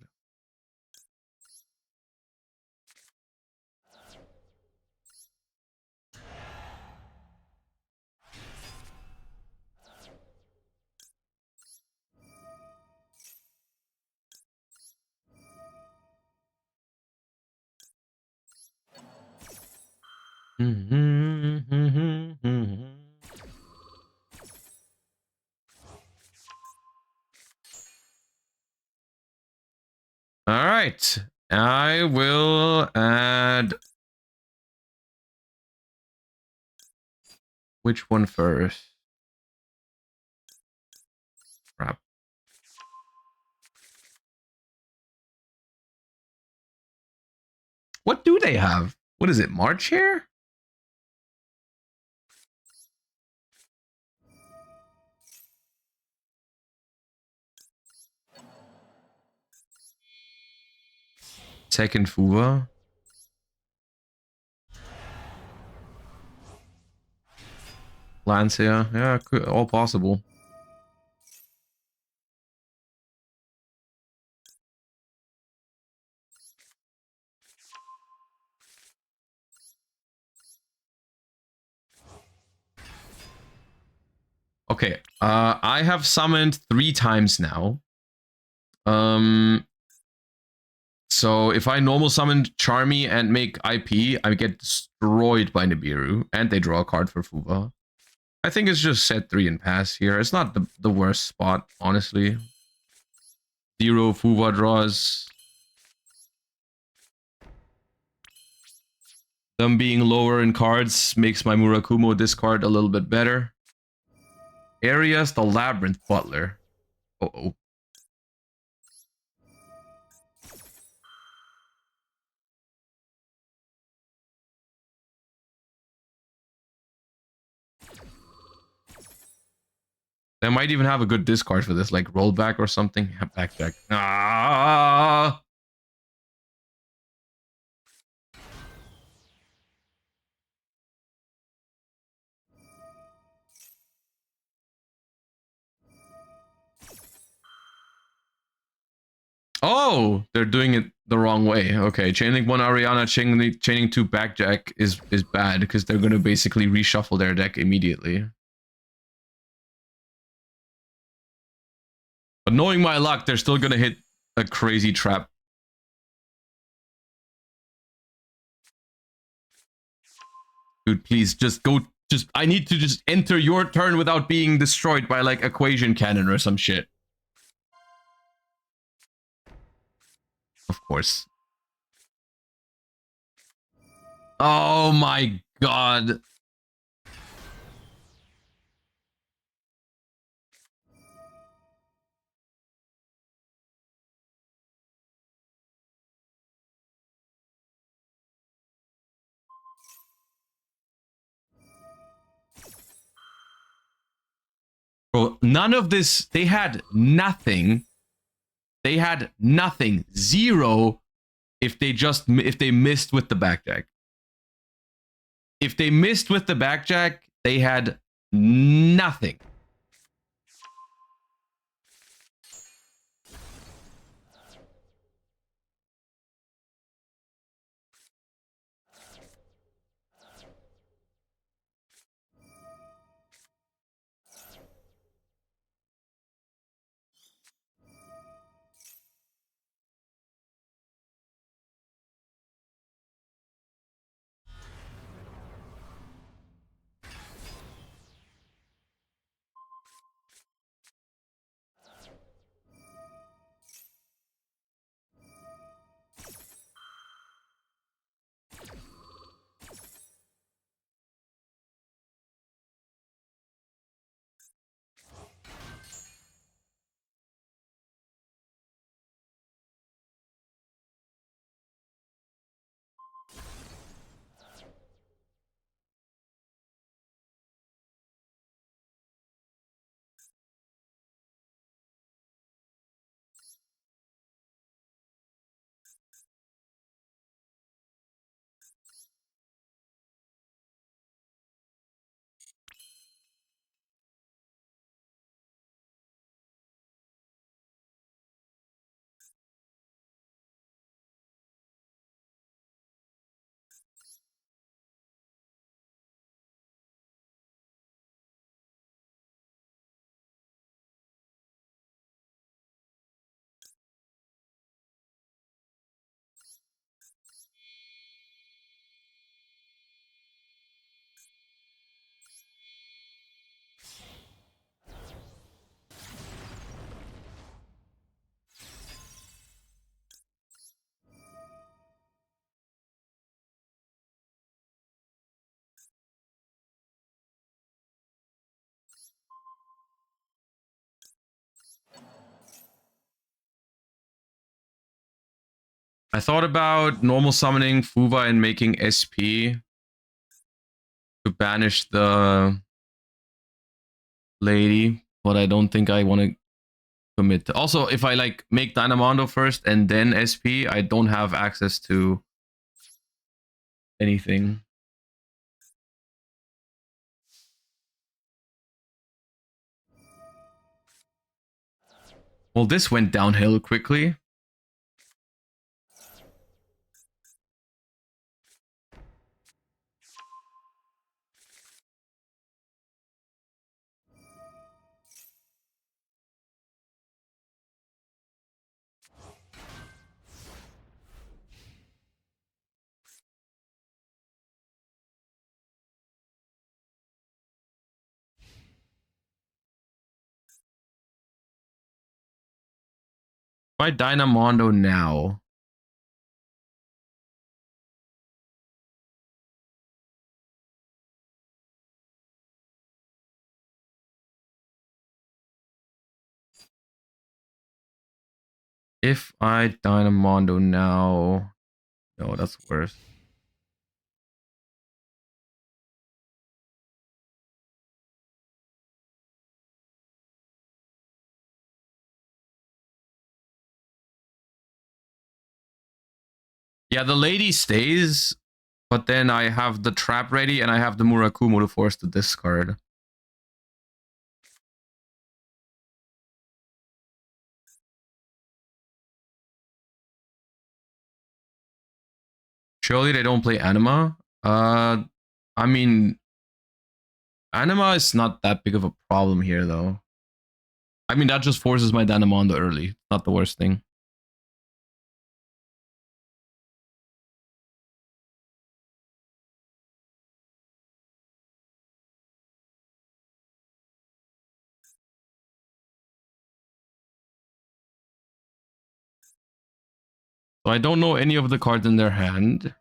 All right, I will add. Which one first? Crap. What do they have? What is it? March here? Second Fuva. Lancia. Yeah, all possible. Okay, I have summoned 3 times now. So if I normal summon Charmy and make IP, I get destroyed by Nibiru, and they draw a card for Fuva. I think it's just set 3 and pass here. It's not the worst spot, honestly. 0 Fuva draws. Them being lower in cards makes my Murakumo discard a little bit better. Arias, the Labyrinth Butler. Uh-oh. They might even have a good discard for this, like rollback or something. Backjack. Ah! Oh, they're doing it the wrong way. Okay, chaining 1 Ariana, chaining 2 Backjack is bad because they're going to basically reshuffle their deck immediately. But knowing my luck, they're still going to hit a crazy trap. Dude, please just go. I need to just enter your turn without being destroyed by like Equation Cannon or some shit. Of course. Oh my god. Bro, none of this. They had nothing. They had nothing. Zero if they missed with the backjack. If they missed with the backjack, they had nothing. I thought about normal summoning Fuva and making SP to banish the lady, but I don't think I want to commit. Also, if I like make Dynamondo first and then SP, I don't have access to anything. Well, this went downhill quickly. Why Dynamondo now? If I Dynamondo now... No, that's worse. Yeah, the lady stays, but then I have the trap ready and I have the Murakumo to force the discard. Surely they don't play Anima? I mean, Anima is not that big of a problem here, though. I mean, that just forces my Dynamondo early. Not the worst thing. So I don't know any of the cards in their hand.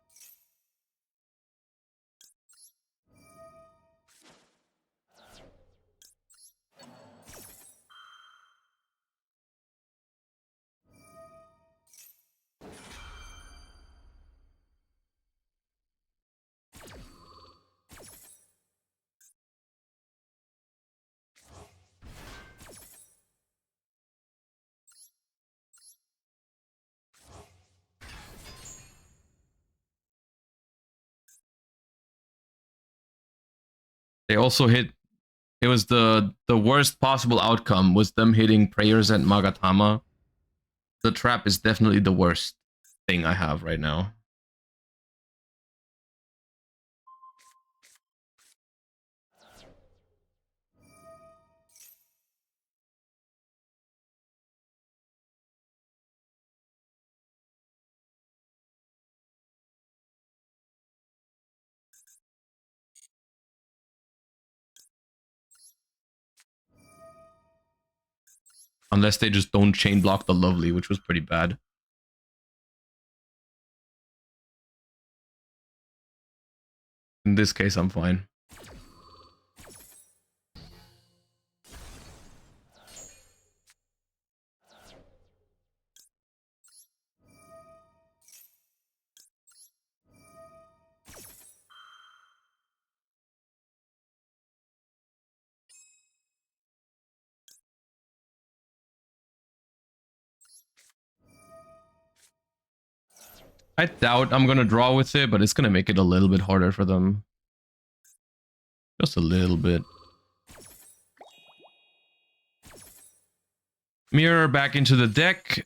They also hit. It was the worst possible outcome was them hitting prayers at Magatama. The trap is definitely the worst thing I have right now. Unless they just don't chain block the Lovely, which was pretty bad. In this case, I'm fine. I doubt I'm gonna draw with it, but it's gonna make it a little bit harder for them. Just a little bit. Mirror back into the deck,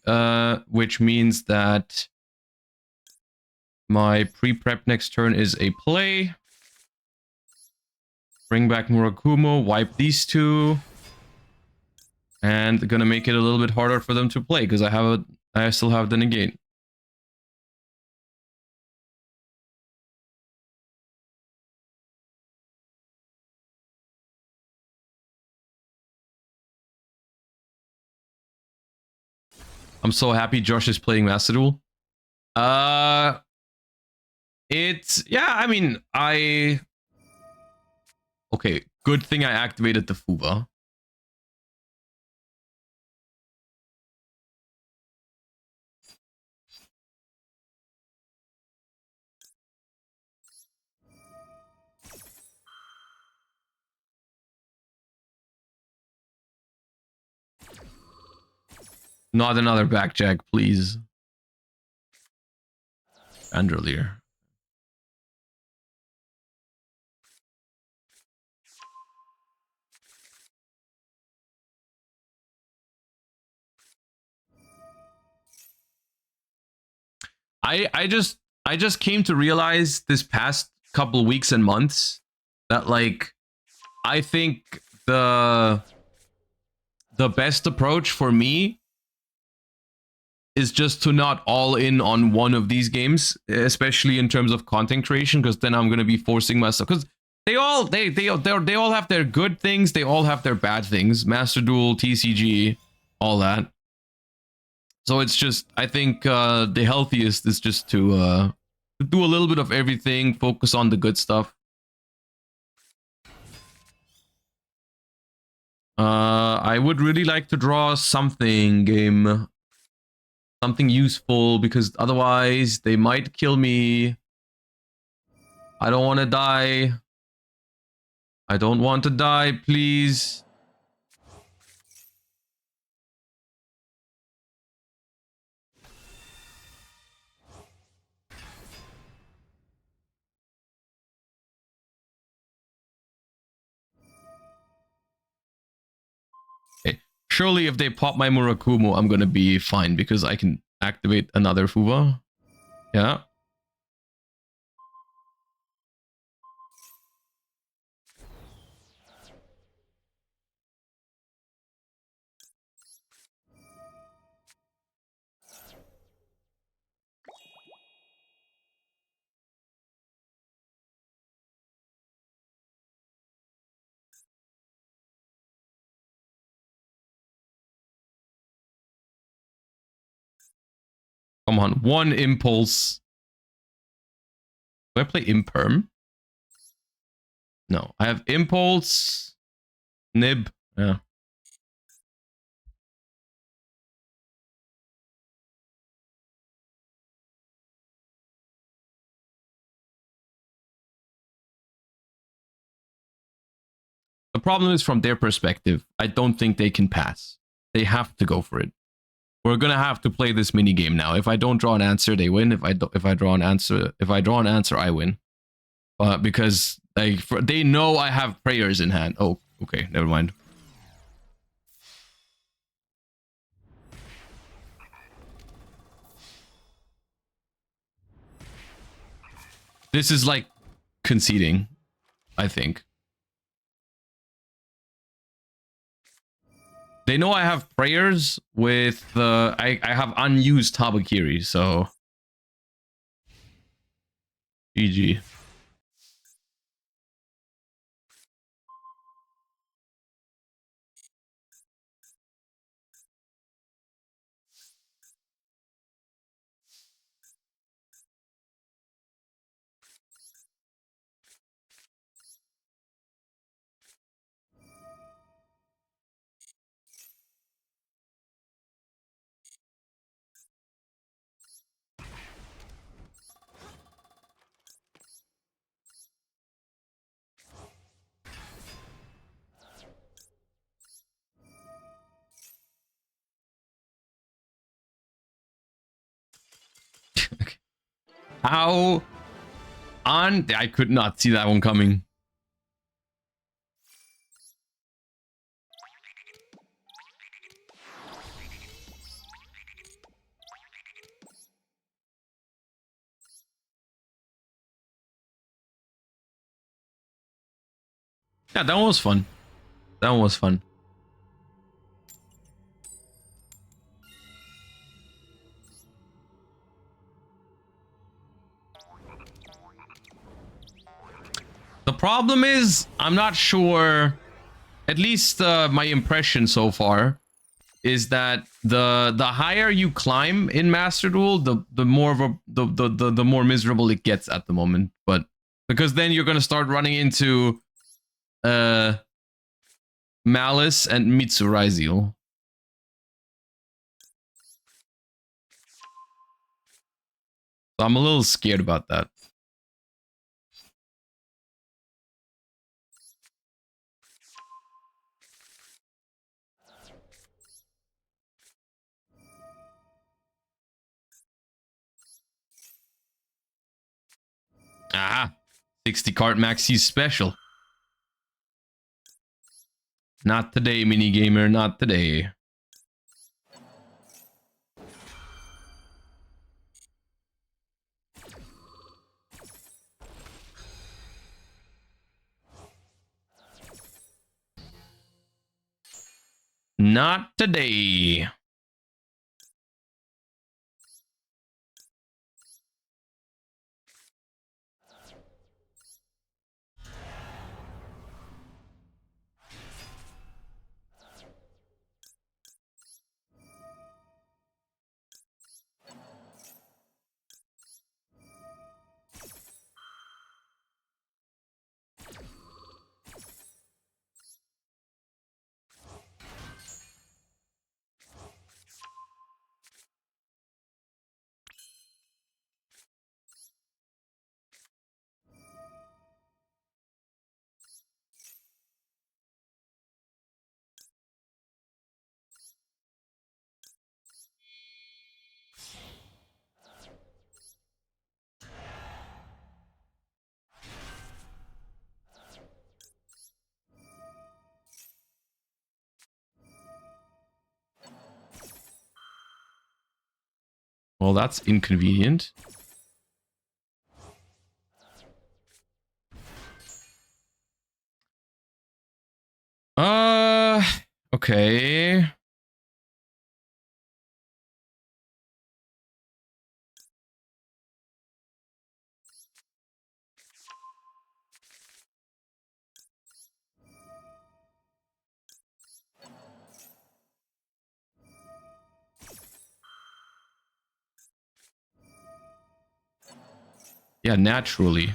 which means that my pre-prep next turn is a play. Bring back Murakumo, wipe these two. And gonna make it a little bit harder for them to play, because I still have the negate. I'm so happy Josh is playing Master Duel. It's, yeah, I mean, okay, good thing I activated the Fuba. Not another backjack, please. Andrelier. I just came to realize this past couple of weeks and months that, like, I think the best approach for me is just to not all in on one of these games, especially in terms of content creation, because then I'm gonna be forcing myself. Because they all have their good things, they all have their bad things. Master Duel, TCG, all that. So it's just, I think the healthiest is just to do a little bit of everything, focus on the good stuff. I would really like to draw something, game. Something useful, because otherwise they might kill me. I don't want to die. I don't want to die, please. Okay. Surely if they pop my Murakumo, I'm gonna be fine, because I can activate another Fuba. Yeah. Come on, one impulse. Do I play Imperm? No, I have Impulse, Nib. Yeah. The problem is, from their perspective, I don't think they can pass. They have to go for it. We're gonna have to play this mini game now. If I don't draw an answer, they win. If I draw an answer, I win. Because Like, they know I have prayers in hand. Oh, okay, never mind. This is like conceding, I think. They know I have prayers with I have unused Tabakiri, so GG. How on? I could not see that one coming. Yeah, that one was fun. That one was fun. The problem is, I'm not sure, at least my impression so far, is that the higher you climb in Master Duel, the more of a the more miserable it gets at the moment. But because then you're gonna start running into Malice and Mitsu Raizio. So I'm a little scared about that. Ah, 60 card maxi special. Not today, minigamer, not today. Not today. Well, that's inconvenient. Okay. Yeah, naturally.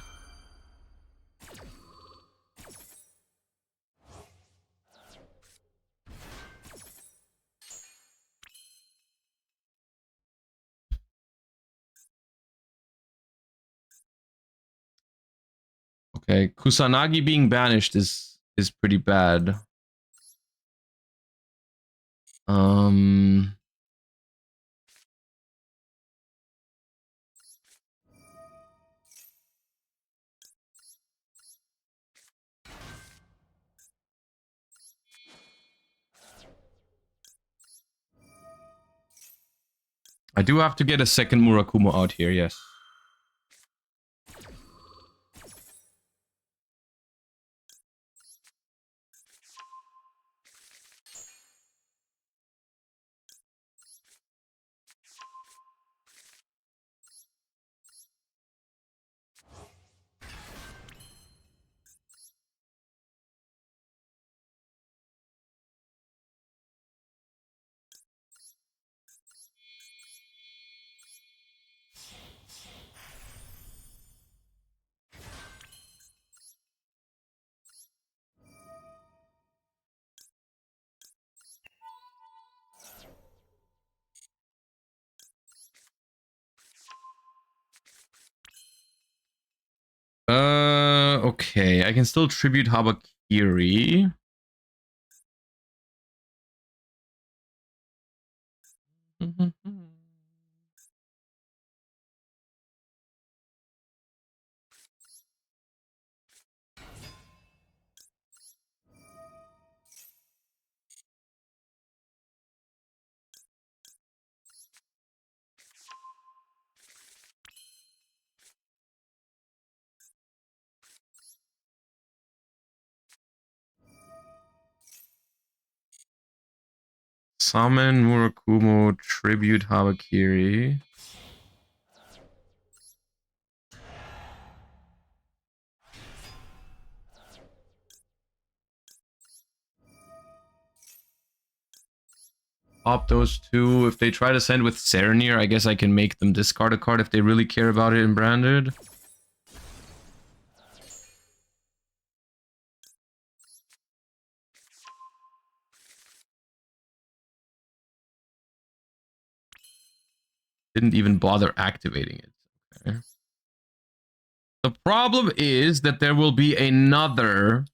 Okay, Kusanagi being banished is pretty bad. Um, I do have to get a second Murakumo out here, yes. Okay, I can still tribute Habakiri. Summon Murakumo, tribute Habakiri. Pop those two. If they try to send with Serenir, I guess I can make them discard a card if they really care about it in Branded. Didn't even bother activating it. Okay. The problem is that there will be another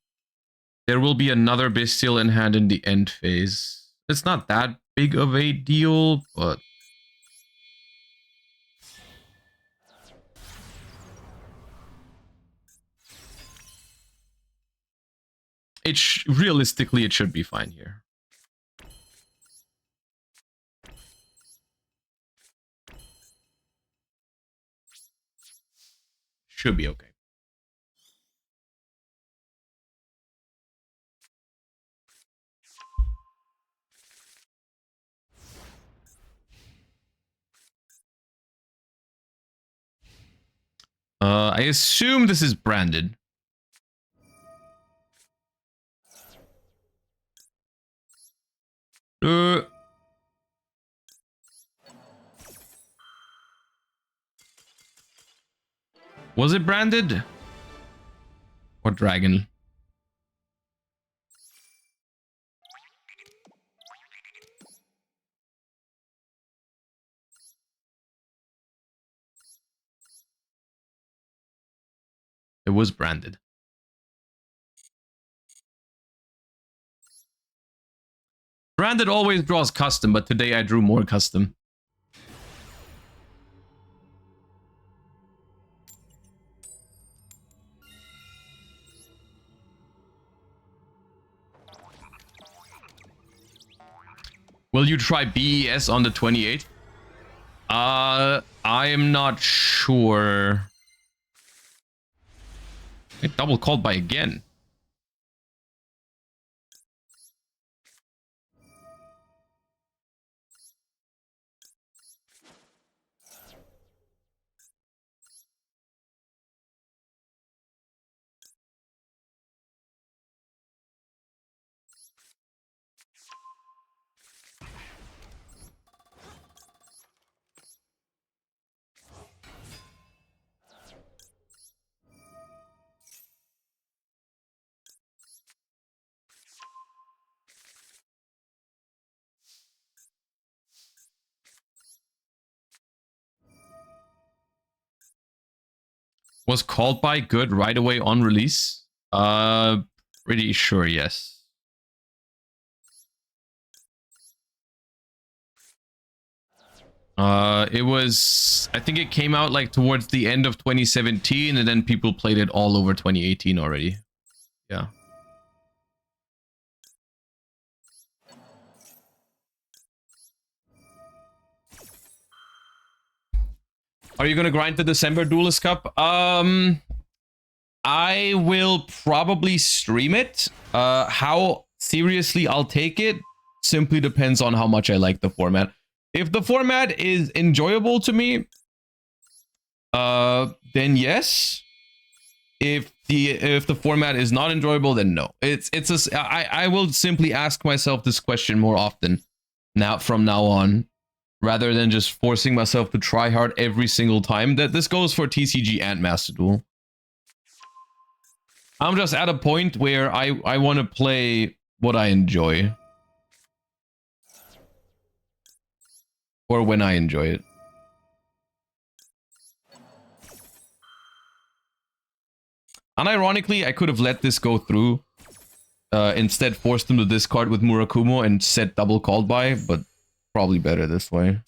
Bestial in hand in the end phase. It's not that big of a deal, but realistically it should be fine here. Should be okay. I assume this is branded. Was it branded? Or dragon? It was branded. Branded always draws custom, but today I drew more custom. Will you try BES on the 28th? I am not sure. It double called by again. Was called by good right away on release? Pretty sure, yes. It was, I think it came out like towards the end of 2017 and then people played it all over 2018 already. Yeah. Are you gonna grind the December Duelist Cup? I will probably stream it. How seriously I'll take it simply depends on how much I like the format. If the format is enjoyable to me, then yes. If the format is not enjoyable, then no. I will simply ask myself this question more often now from now on, rather than just forcing myself to try hard every single time. That this goes for TCG and Master Duel. I'm just at a point where I want to play what I enjoy. Or when I enjoy it. Unironically, I could have let this go through. Instead, forced them to discard with Murakumo and set double called by, but probably better this way.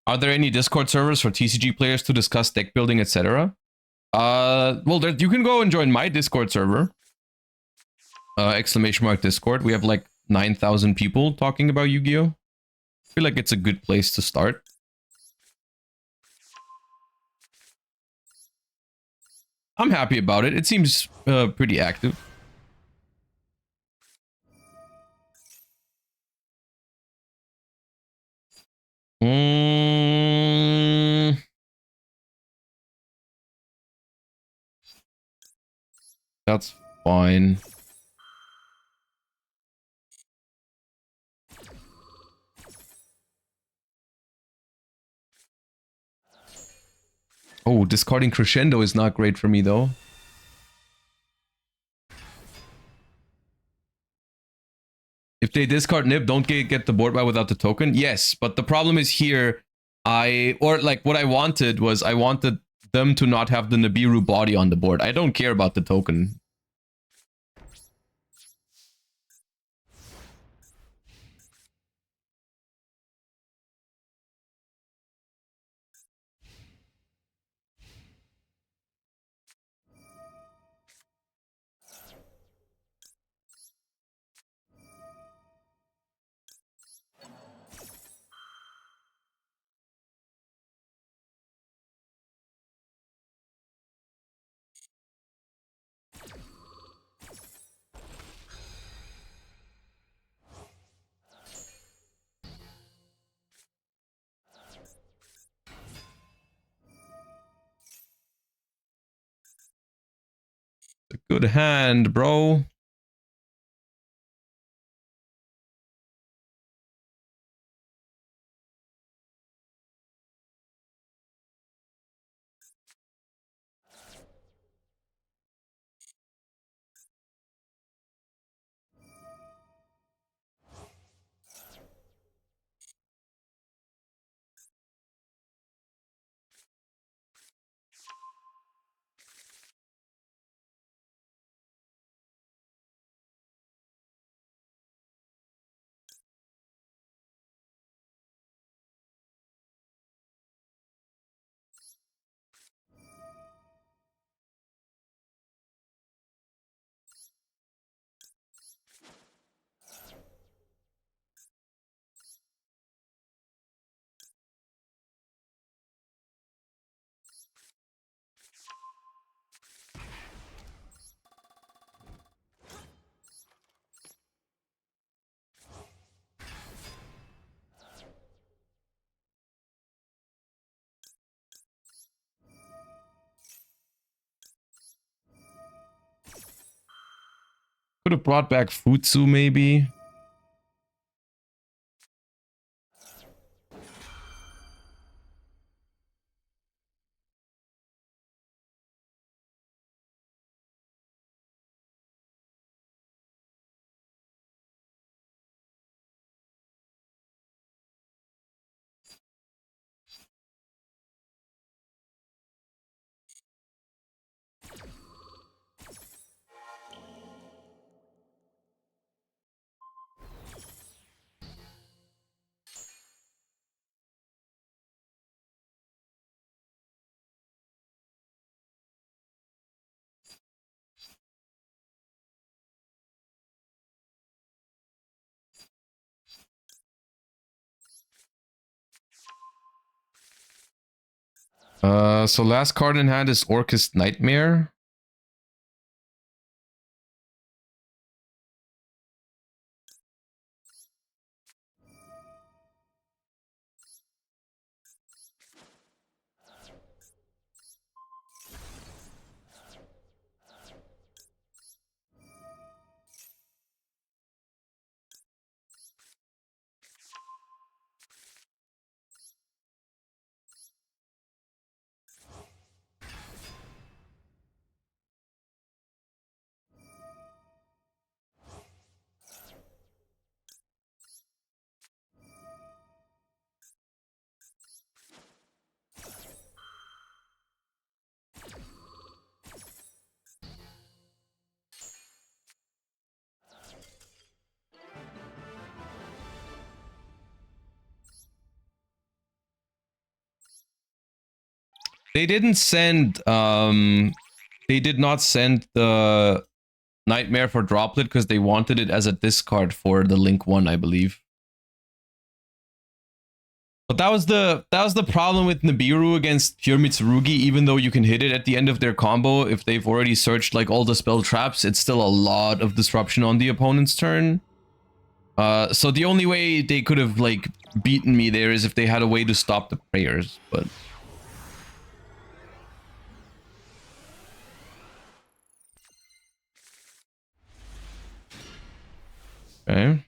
Are there any Discord servers for TCG players to discuss deck building, etc.? Well, you can go and join my Discord server. Exclamation mark Discord. We have like 9,000 people talking about Yu-Gi-Oh! I feel like it's a good place to start. I'm happy about it. It seems pretty active. That's fine. Oh, discarding Crescendo is not great for me though. If they discard Nib, don't get the board by without the token? Yes, but the problem is here, what I wanted was I wanted them to not have the Nibiru body on the board. I don't care about the token. It's a good hand, bro. Could have brought back Futsu, maybe. So last card in hand is Orcust Nightmare. They didn't send, they did not send the Nightmare for Droplet because they wanted it as a discard for the Link 1, I believe. But that was the problem with Nibiru against pure Mitsurugi. Even though you can hit it at the end of their combo, if they've already searched like all the spell traps, it's still a lot of disruption on the opponent's turn. So the only way they could have like beaten me there is if they had a way to stop the prayers, but... Okay.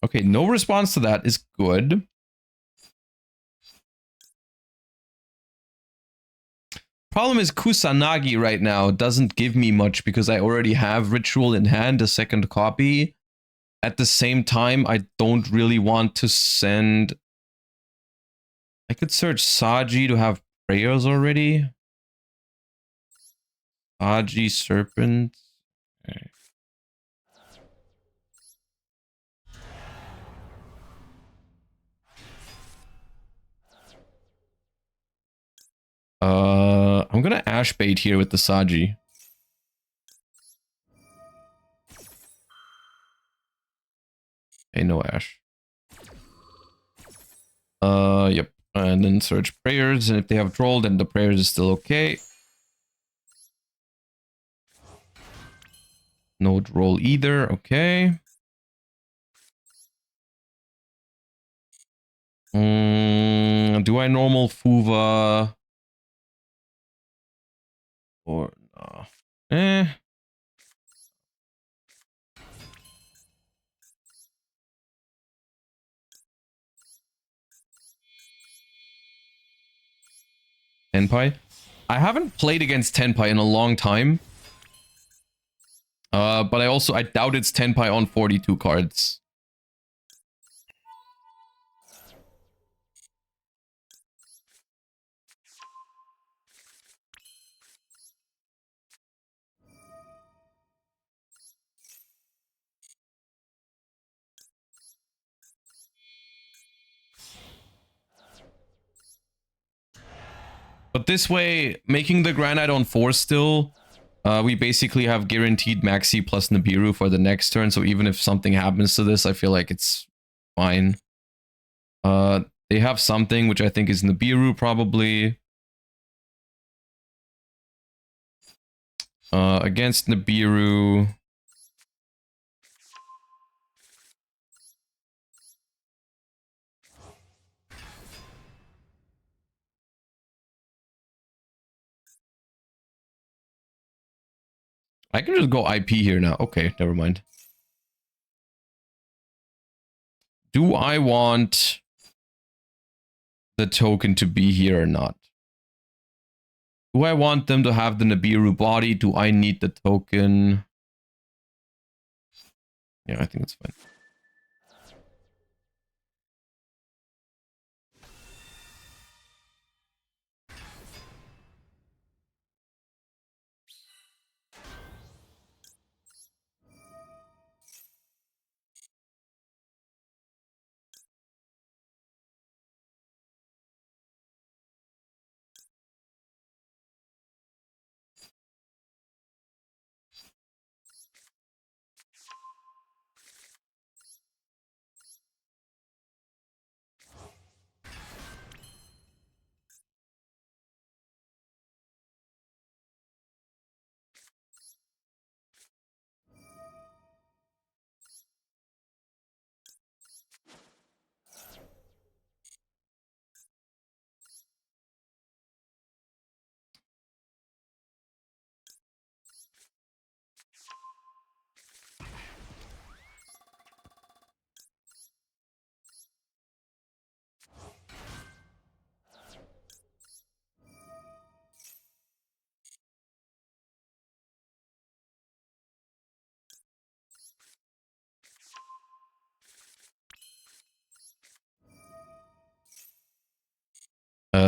Okay, no response to that is good. Problem is Kusanagi right now doesn't give me much because I already have Ritual in hand, a second copy. At the same time, I don't really want to send... I could search Saji to have prayers already. Saji, Serpent. Okay. I'm gonna Ash Bait here with the Saji. Okay, no Ash. Yep. And then search prayers, and if they have troll, then the prayers is still okay. No roll either, okay. Do I normal Fuva? Or no? Tenpai? I haven't played against Tenpai in a long time. But I doubt it's Tenpai on 42 cards. But this way, making the Granite on 4 still, we basically have guaranteed Maxi plus Nibiru for the next turn, so even if something happens to this, I feel like it's fine. They have something, which I think is Nibiru, probably. Against Nibiru. I can just go IP here now. Okay, never mind. Do I want the token to be here or not? Do I want them to have the Nibiru body? Do I need the token? Yeah, I think it's fine.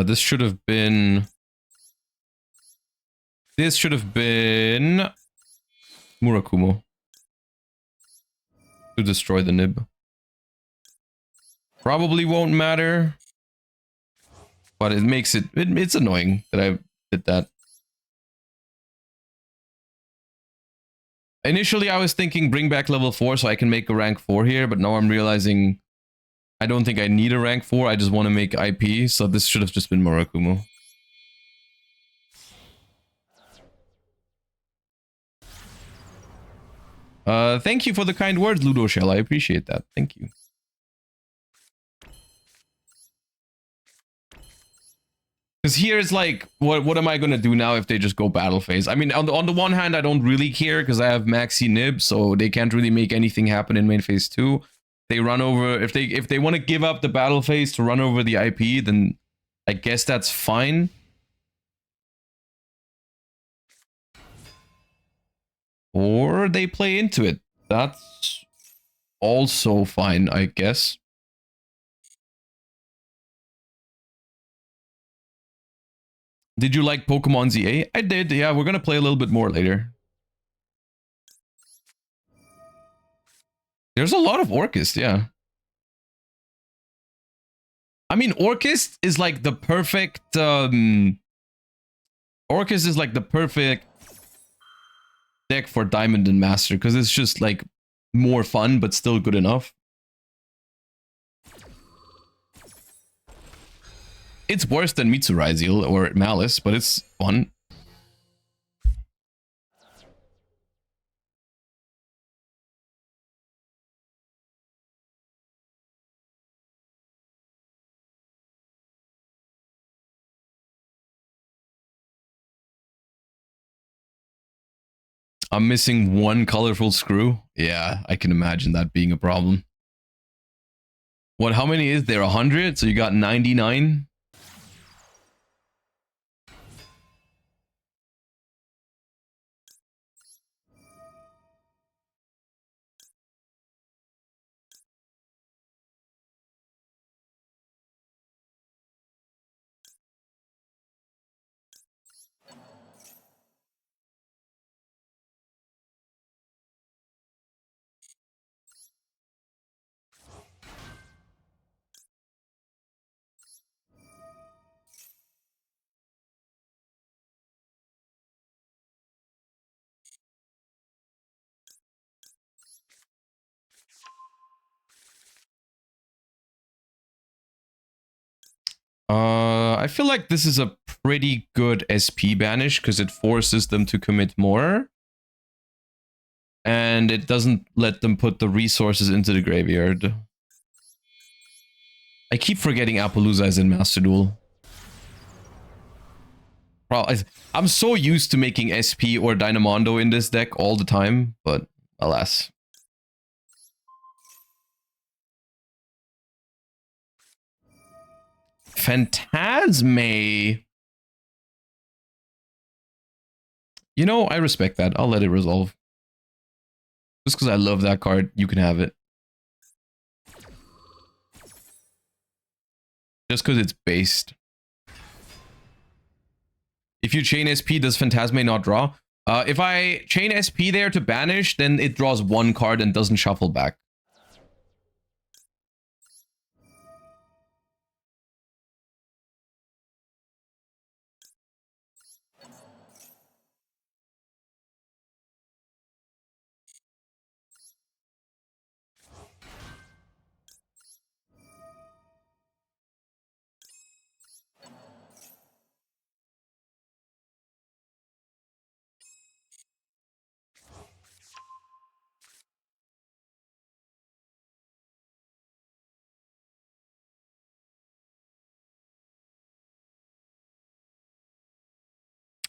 This should have been... This should have been... Murakumo. To destroy the nib. Probably won't matter. But it makes it... It's annoying that I did that. Initially, I was thinking bring back level 4 so I can make a rank 4 here. But now I'm realizing... I don't think I need a rank 4. I just want to make IP. So this should have just been Murakumo. Thank you for the kind words, Ludo Shell. I appreciate that. Thank you. Because here it's like, what am I gonna do now if they just go battle phase? I mean, on the one hand, I don't really care because I have maxi nib, so they can't really make anything happen in main phase 2. They run over if they want to give up the battle phase to run over the IP, then I guess that's fine. Or they play into it. That's also fine, I guess. Did you like Pokemon ZA? I did, yeah, we're gonna play a little bit more later. There's a lot of Orchist, yeah. I mean, Orchist is like the perfect, Orchist is like the perfect deck for Diamond and Master, because it's just like more fun, but still good enough. It's worse than Mitsu or Malice, but it's fun. I'm missing one colorful screw. Yeah, I can imagine that being a problem. What, how many is there? 100? So you got 99? I feel like this is a pretty good SP banish because it forces them to commit more. And it doesn't let them put the resources into the graveyard. I keep forgetting Appaloosa is in Master Duel. I'm so used to making SP or Dynamondo in this deck all the time, but alas. Phantasme. You know, I respect that. I'll let it resolve. Just because I love that card, you can have it. Just because it's based. If you chain SP, does Phantasme not draw? If I chain SP there to banish, then it draws one card and doesn't shuffle back.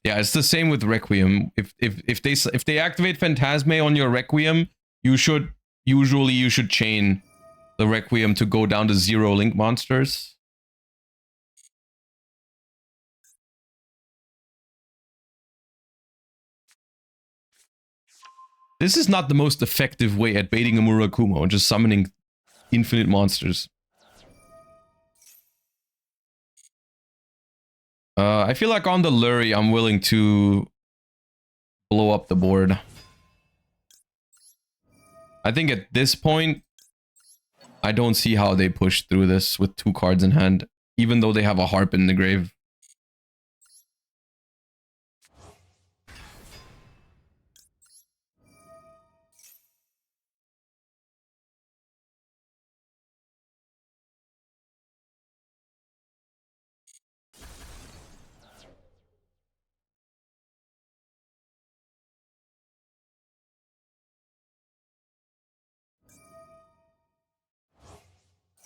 Yeah, it's the same with Requiem. If they activate Phantasme on your Requiem, you should chain the Requiem to go down to 0 link monsters. This is not the most effective way at baiting a Murakumo, just summoning infinite monsters. I feel like on the Lurie, I'm willing to blow up the board. I think at this point, I don't see how they push through this with 2 cards in hand, even though they have a Harp in the grave.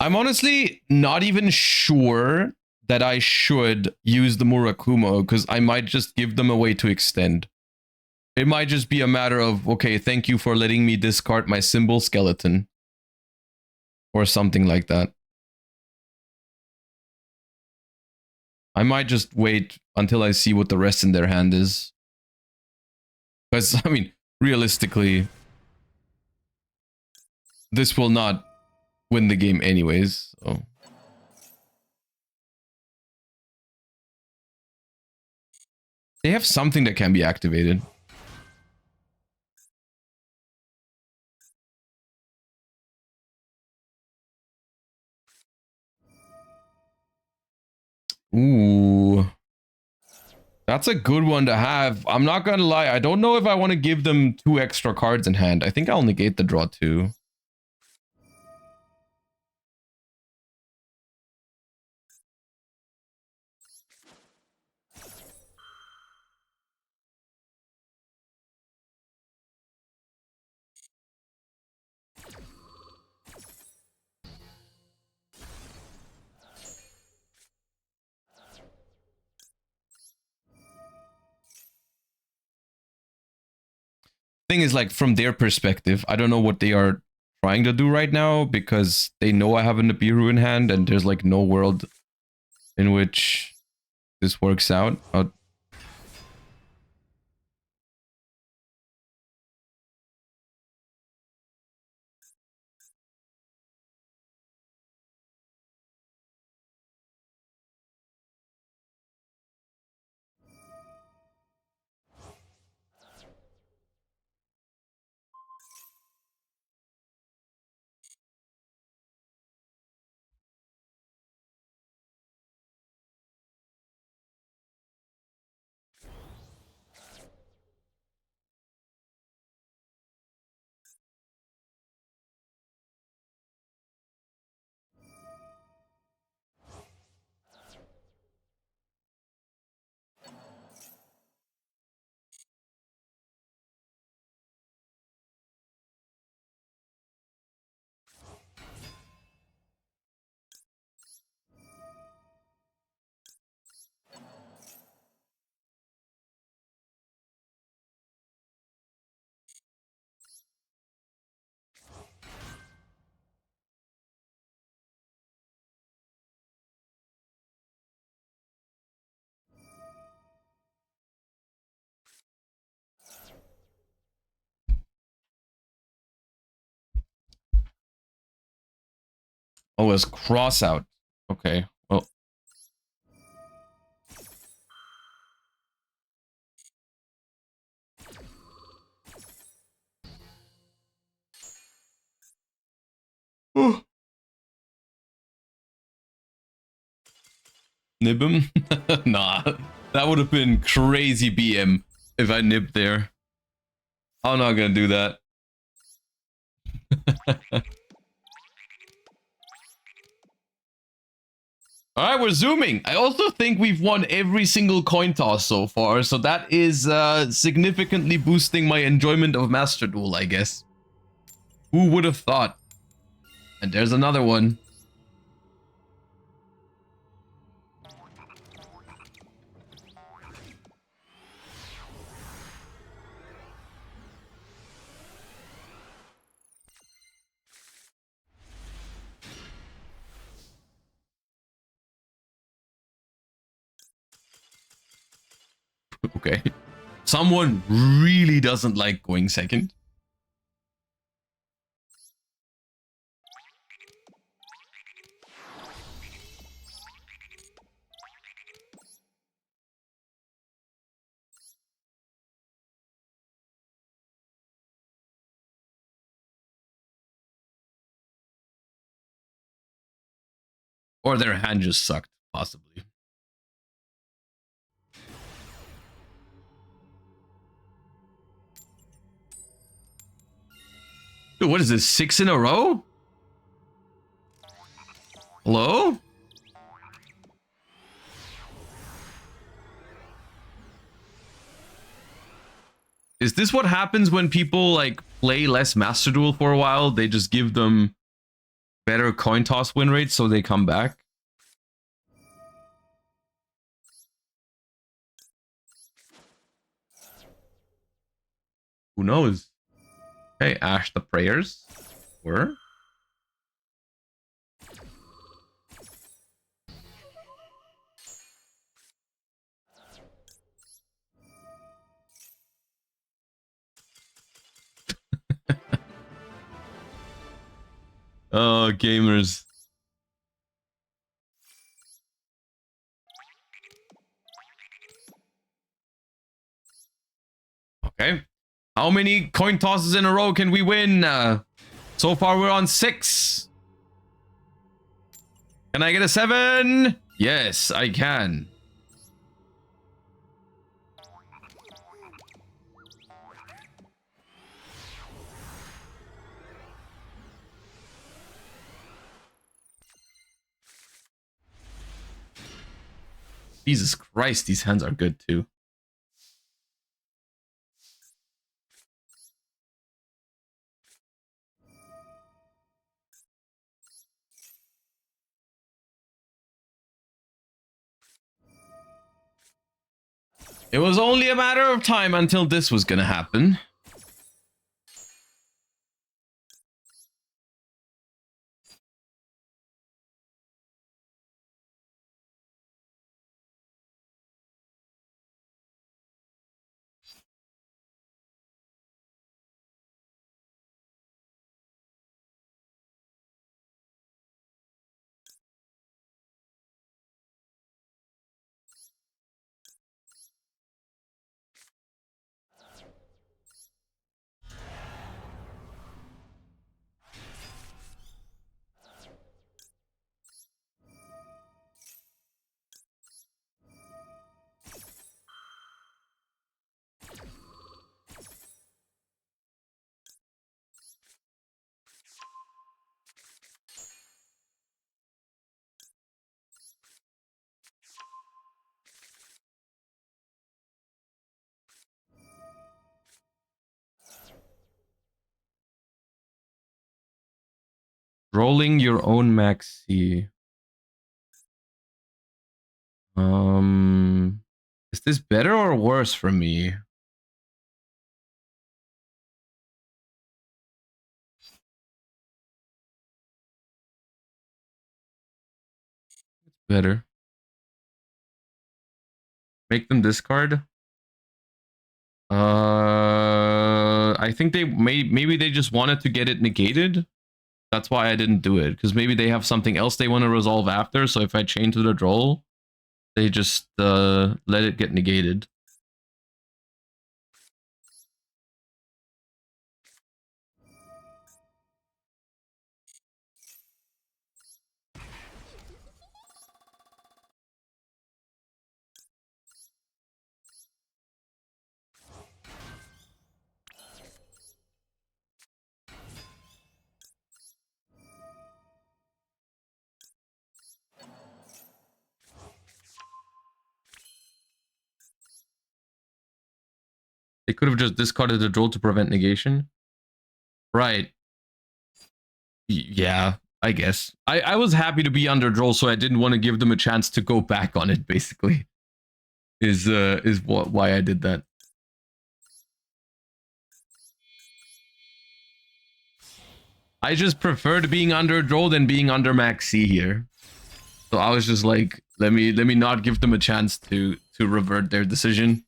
I'm honestly not even sure that I should use the Murakumo, because I might just give them a way to extend. It might just be a matter of, okay, thank you for letting me discard my symbol skeleton. Or something like that. I might just wait until I see what the rest in their hand is. Because, I mean, realistically, this will not win the game anyways. So. They have something that can be activated. Ooh. That's a good one to have. I'm not gonna lie. I don't know if I want to give them 2 extra cards in hand. I think I'll negate the draw 2. Thing is, like, from their perspective, I don't know what they are trying to do right now, because they know I have a Nibiru in hand and there's like no world in which this works out. Oh, it's cross out. Okay. Well. Nib him? Nah. That would have been crazy BM if I nibbed there. I'm not gonna do that. Alright, we're zooming. I also think we've won every single coin toss so far, so that is significantly boosting my enjoyment of Master Duel, I guess. Who would have thought? And there's another one. Okay. Someone really doesn't like going second. Or their hand just sucked, possibly. Dude, what is this? 6 in a row? Hello? Is this what happens when people like play less Master Duel for a while? They just give them better coin toss win rates so they come back? Who knows? Hey, Ash the prayers were. Oh, gamers. Okay. How many coin tosses in a row can we win? So far, we're on 6. Can I get a 7? Yes, I can. Jesus Christ, these hands are good too. It was only a matter of time until this was gonna happen. Rolling your own maxi. Is this better or worse for me? It's better. Make them discard. I think they maybe they just wanted to get it negated. That's why I didn't do it, because maybe they have something else they want to resolve after, so if I chain to the droll, they just let it get negated. They could have just discarded the droll to prevent negation. Right. Yeah, I guess. I was happy to be under droll, so I didn't want to give them a chance to go back on it, basically. Is why I did that. I just preferred being under droll than being under max C here. So I was just like, let me not give them a chance to revert their decision.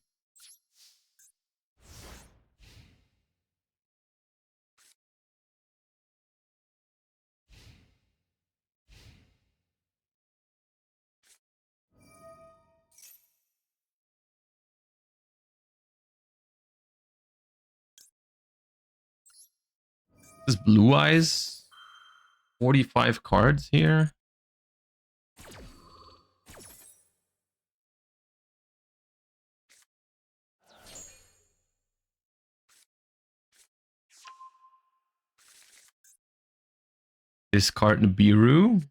This blue eyes, 45 cards here. Discard Nibiru.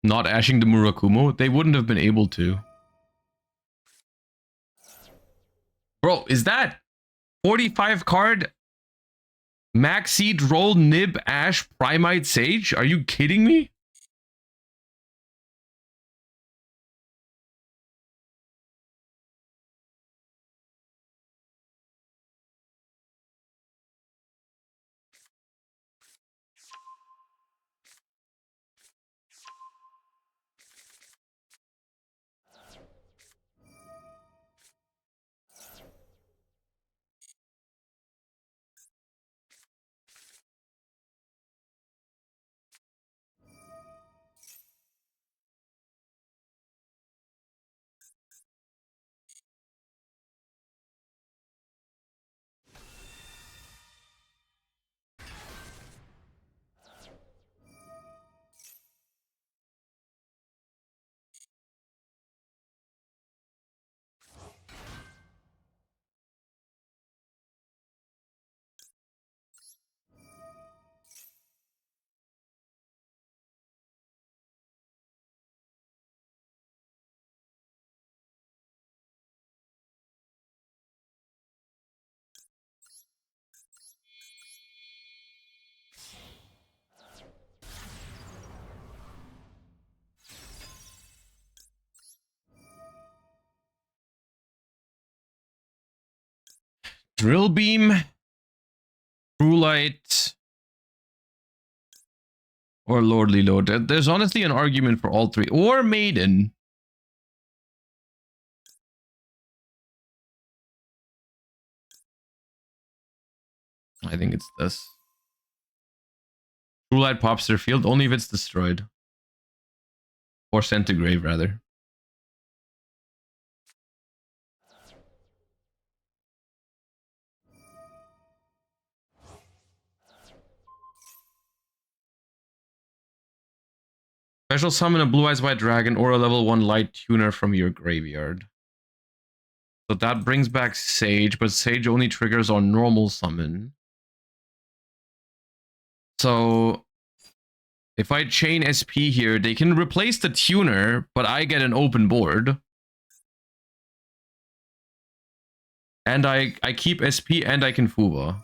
Not ashing the Murakumo. They wouldn't have been able to. Bro, is that 45 card Max Seed Roll Nib Ash Primite Sage? Are you kidding me? Drill Beam, True Light, or Lordly Lord. There's honestly an argument for all three. Or Maiden. I think it's this. True Light pops their field only if it's destroyed. Or sent to grave, rather. Special summon a Blue Eyes White Dragon or a level 1 Light Tuner from your graveyard. So that brings back Sage, but Sage only triggers on normal summon. So if I chain SP here, they can replace the tuner, but I get an open board. And I keep SP and I can Fuba.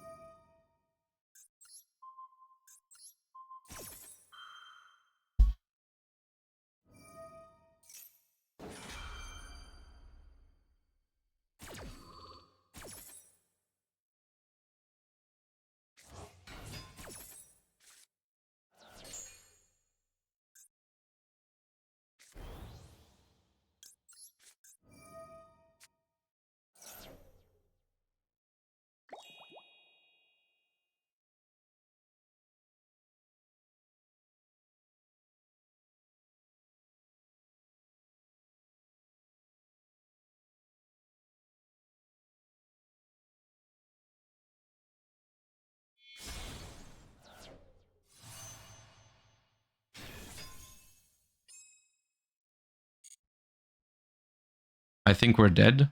I think we're dead.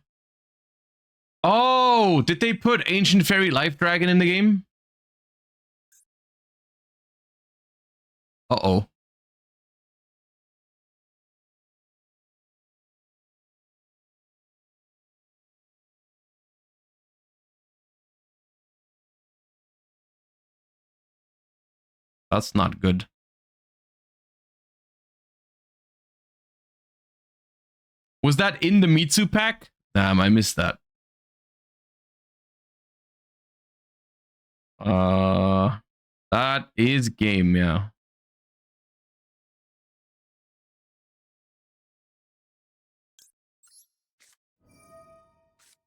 Oh, did they put Ancient Fairy Life Dragon in the game? Uh-oh. That's not good. Was that in the Mitsu pack? Damn, I missed that. That is game, yeah.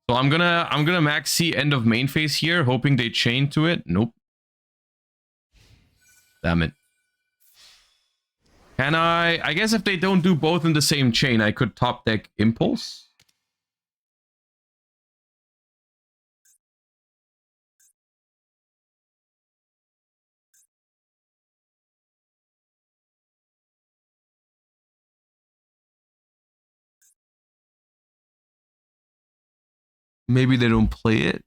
So I'm gonna max C end of main phase here, hoping they chain to it. Nope. Damn it. Can I guess if they don't do both in the same chain, I could top deck Impulse. Maybe they don't play it.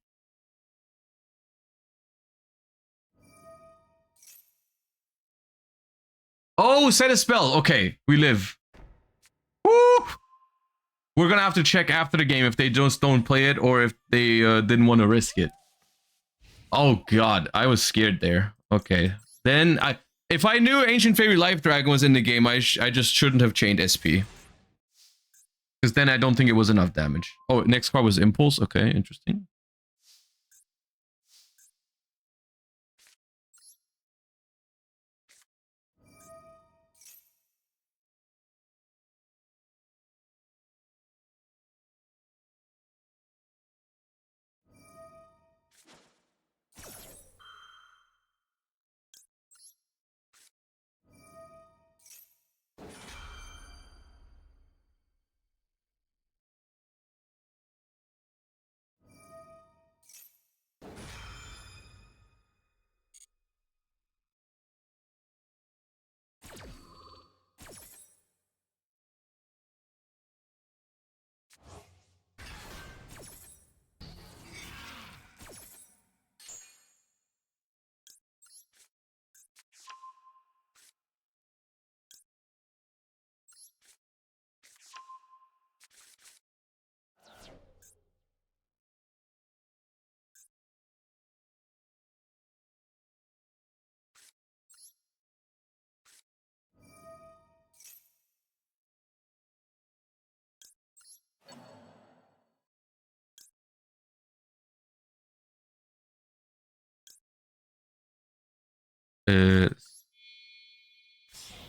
Oh, set a spell. Okay, we live. Woo! We're gonna have to check after the game if they just don't play it or if they didn't want to risk it. Oh god, I was scared there. Okay, then if I knew Ancient Fairy Life Dragon was in the game, I just shouldn't have chained SP. Because then I don't think it was enough damage. Oh, next card was Impulse. Okay, interesting.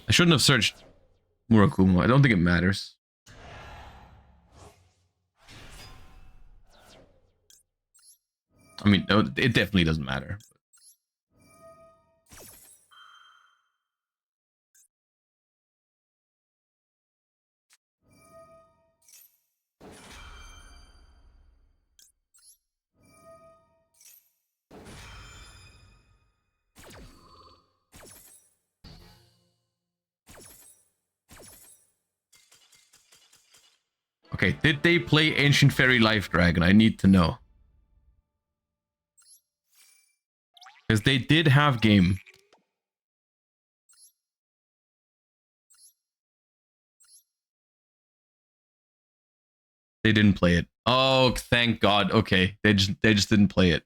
I shouldn't have searched Murakumo. I don't think it matters. I mean, no, it definitely doesn't matter. Okay, did they play Ancient Fairy Life Dragon? I need to know. Because they did have game. They didn't play it. Oh, thank God. Okay, they just didn't play it.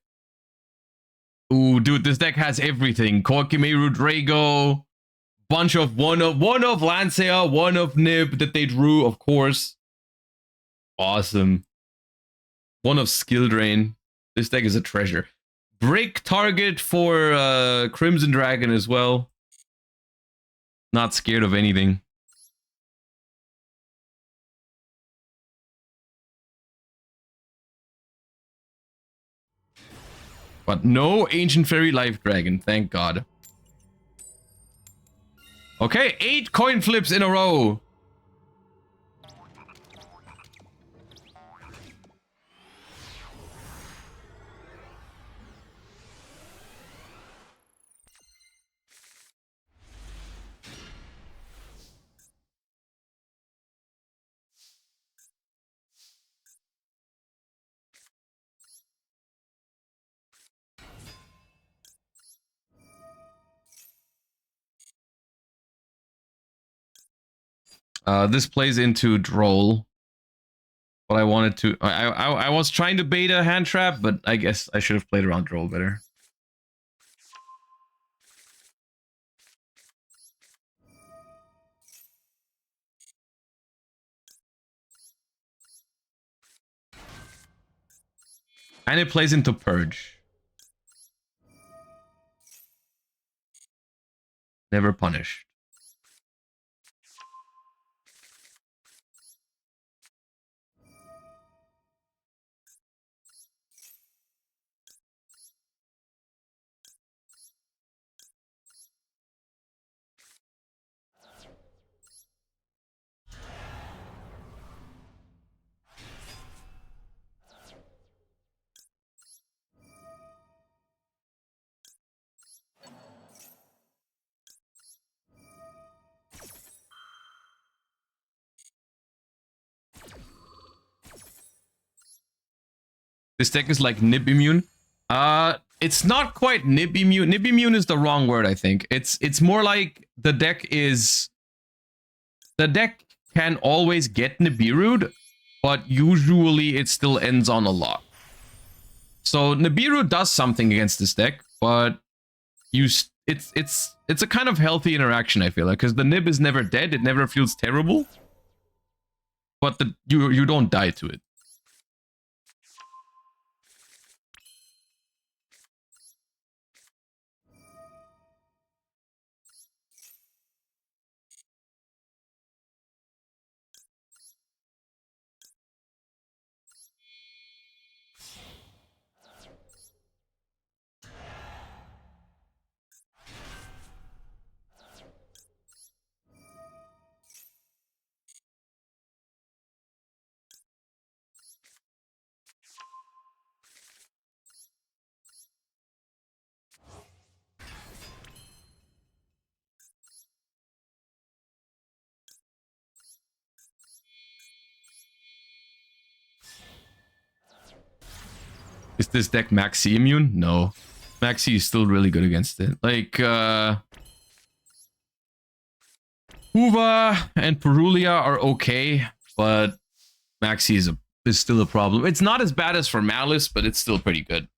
Ooh, dude, this deck has everything. Kokimeru Drago, bunch of one of Lancea, one of Nib that they drew, of course. Awesome. One of Skill Drain. This deck is a treasure. Break target for Crimson Dragon as well. Not scared of anything. But no Ancient Fairy Life Dragon, thank God. Okay, 8 coin flips in a row. This plays into Droll. But I wanted to... I was trying to bait a hand trap, but I guess I should have played around Droll better. And it plays into Purge. Never punished. This deck is like Nib immune. It's not quite Nib immune. Nib immune is the wrong word, I think. It's more like the deck can always get Nibiru'd, but usually it still ends on a lock. So Nibiru does something against this deck, but it's a kind of healthy interaction, I feel like, because the Nib is never dead, it never feels terrible, but you don't die to it. Is this deck Maxi immune? No. Maxi is still really good against it. Like, Huva and Perulia are okay, but Maxi is still a problem. It's not as bad as for Malice, but it's still pretty good.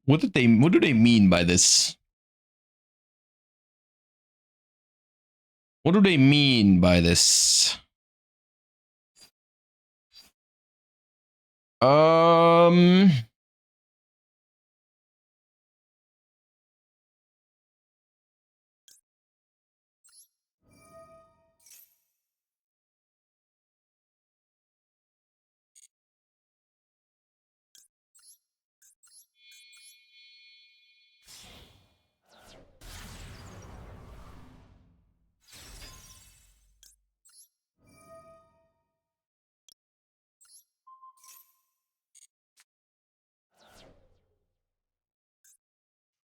What do they mean by this? What do they mean by this?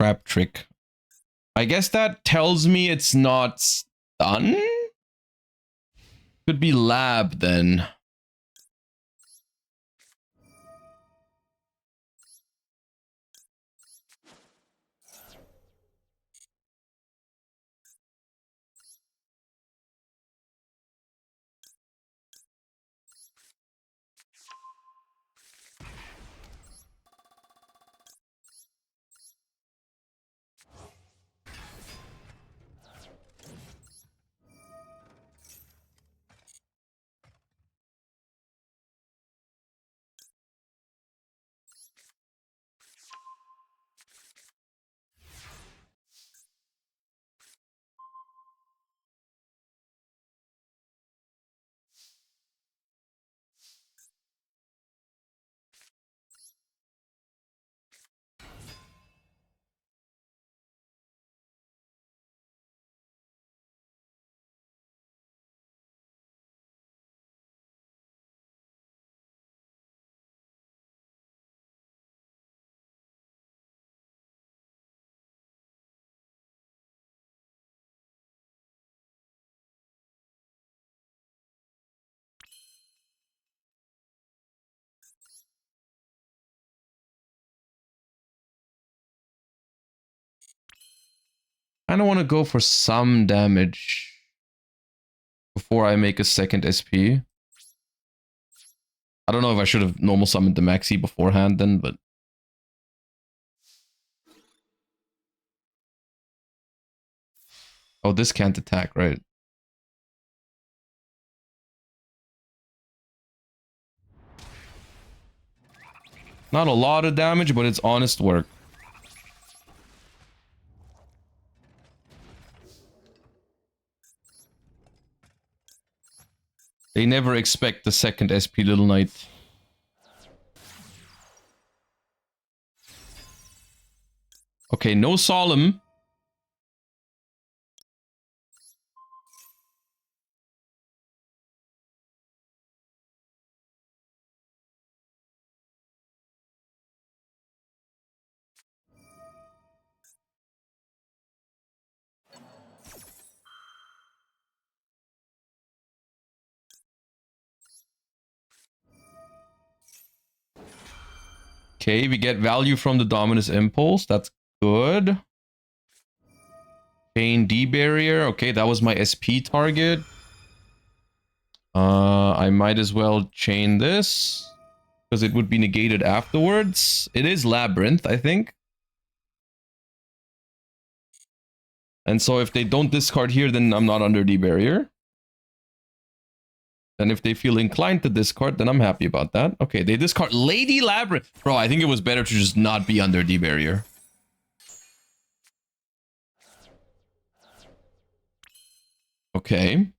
trap trick. I guess that tells me it's not stun? Could be lab then. I don't want to go for some damage before I make a second SP. I don't know if I should have normal summoned the Maxi beforehand then, but... Oh, this can't attack, right? Not a lot of damage, but it's honest work. They never expect the second SP Little Knight. Okay, no Solemn. Okay, we get value from the Dominus Impulse. That's good. Chain D barrier. Okay, that was my SP target. I might as well chain this because it would be negated afterwards. It is Labyrinth, I think. And so if they don't discard here, then I'm not under D barrier. And if they feel inclined to discard, then I'm happy about that. Okay, they discard Lady Labyrinth. Bro, I think it was better to just not be under D barrier. Okay.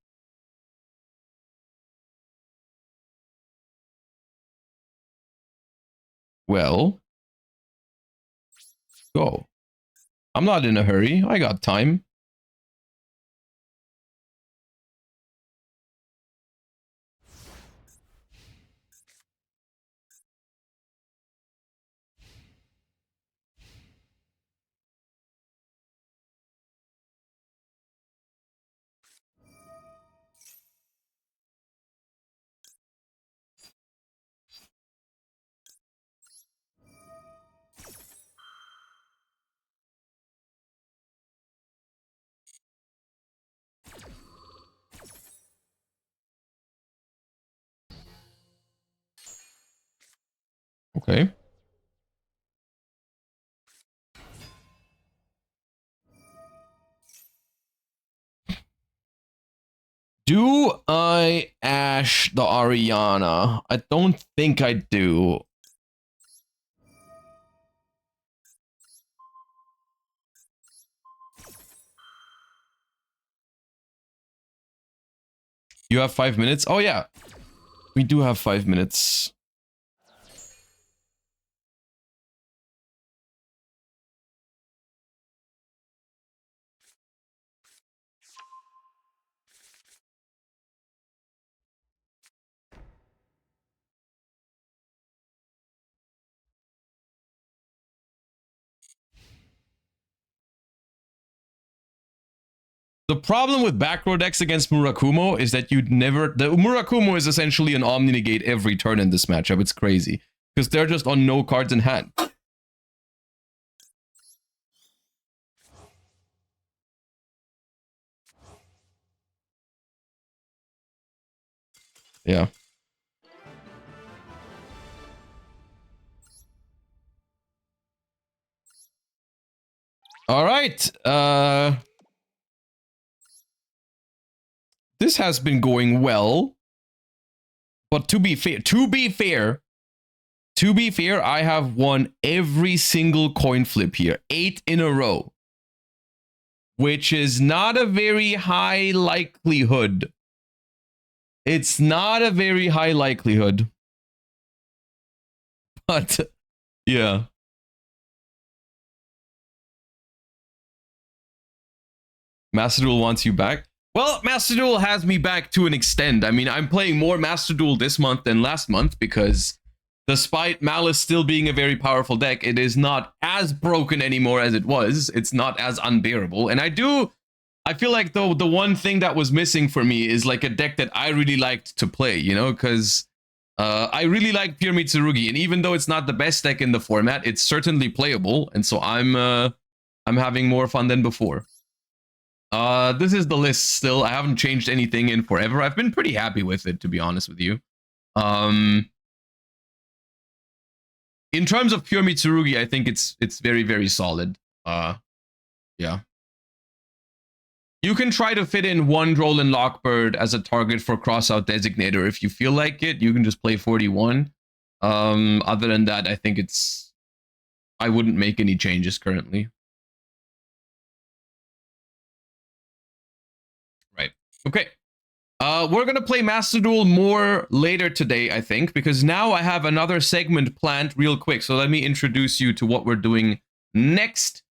Well. Go. I'm not in a hurry. I got time. Okay. Do I Ash the Ariana? I don't think I do. You have 5 minutes? Oh yeah. We do have 5 minutes. The problem with back row decks against Murakumo is that you'd never... The Murakumo is essentially an Omni-Negate every turn in this matchup. It's crazy. Because they're just on no cards in hand. Yeah. All right. This has been going well. But to be fair, I have won every single coin flip here. 8 in a row. Which is not a very high likelihood. It's not a very high likelihood. But, yeah. Master Duel wants you back. Well, Master Duel has me back to an extent. I mean, I'm playing more Master Duel this month than last month because despite Malice still being a very powerful deck, it is not as broken anymore as it was. It's not as unbearable. And I feel like though the one thing that was missing for me is like a deck that I really liked to play, you know, because I really like Pure Mitsurugi, and even though it's not the best deck in the format, it's certainly playable, and so I'm having more fun than before. This is the list still. I haven't changed anything in forever. I've been pretty happy with it, to be honest with you. In terms of Pure Mitsurugi, I think it's very, very solid. Yeah. You can try to fit in one Droll Lockbird as a target for Crossout Designator if you feel like it. You can just play 41. Other than that, I think I wouldn't make any changes currently. Right. Okay. We're going to play Master Duel more later today, I think, because now I have another segment planned real quick. So let me introduce you to what we're doing next.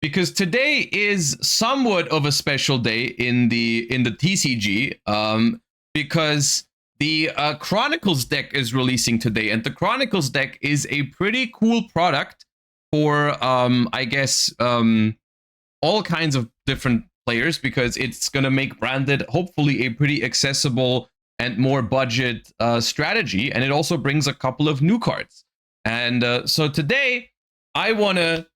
Because today is somewhat of a special day in the TCG, because the Chronicles deck is releasing today, and the Chronicles deck is a pretty cool product for, I guess, all kinds of different players, because it's going to make Branded hopefully a pretty accessible and more budget strategy, and it also brings a couple of new cards. And so today, I want to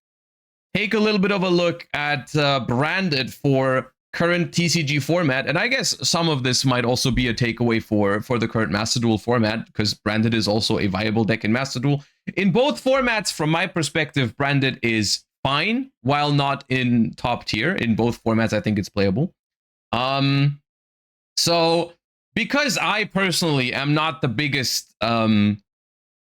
take a little bit of a look at Branded for current TCG format, and I guess some of this might also be a takeaway for the current Master Duel format, because Branded is also a viable deck in Master Duel. In both formats, from my perspective, Branded is fine, while not in top tier. In both formats, I think it's playable. So because I personally am not the biggest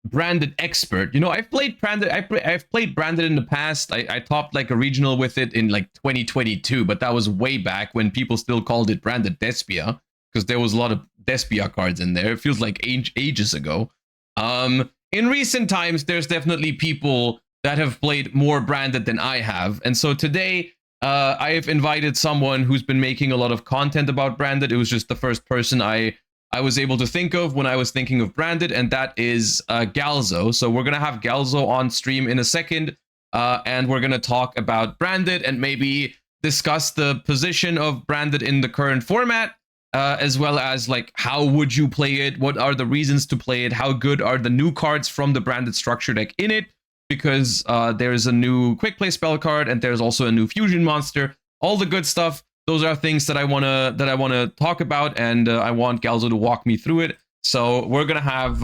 Branded expert, you know, I've played Branded. I've played Branded in the past. I topped like a regional with it in like 2022, but that was way back when people still called it Branded Despia, because there was a lot of Despia cards in there. It feels like ages ago. In recent times, there's definitely people that have played more Branded than I have, and so today I have invited someone who's been making a lot of content about Branded. It was just the first person I was able to think of when I was thinking of Branded, and that is Galzo. So we're going to have Galzo on stream in a second, and we're going to talk about Branded and maybe discuss the position of Branded in the current format, as well as like how would you play it, what are the reasons to play it, how good are the new cards from the Branded structure deck in it, because there's a new quick play spell card and there's also a new fusion monster, all the good stuff. Those are things that I wanna talk about, and I want Galzo to walk me through it. So we're gonna have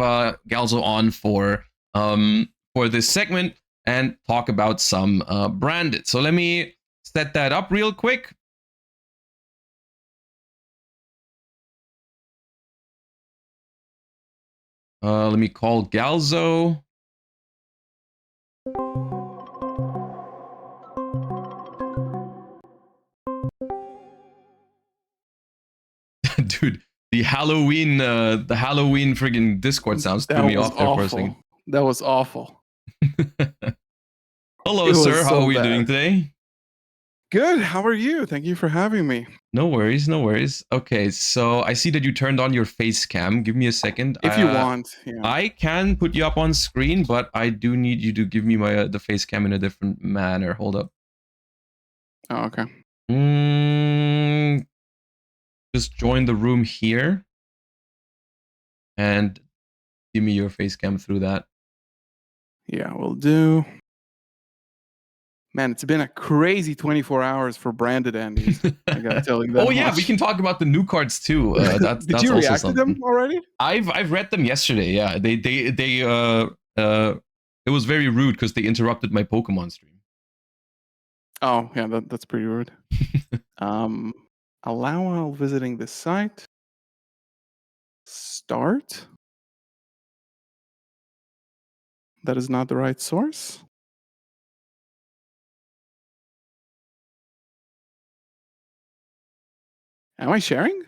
Galzo on for this segment and talk about some Branded. So let me set that up real quick. Let me call Galzo. Dude, the Halloween friggin' Discord sounds threw me off there for a second. That was awful. Hello, sir. How are you doing today? Good. How are you? Thank you for having me. No worries, no worries. Okay, so I see that you turned on your face cam. Give me a second. If you want. Yeah. I can put you up on screen, but I do need you to give me the face cam in a different manner. Hold up. Oh, okay. Mm, just join the room here and give me your face cam through that. Yeah, we'll do. Man, it's been a crazy 24 hours for branded Andes. I gotta tell you that Oh yeah, we much. can talk about the new cards too. That's Did you also react to them something. already? I've read them yesterday. Yeah, it was very rude because they interrupted my Pokemon stream. Oh, yeah, that's pretty rude. Allow while visiting this site. Start. That is not the right source. Am I sharing?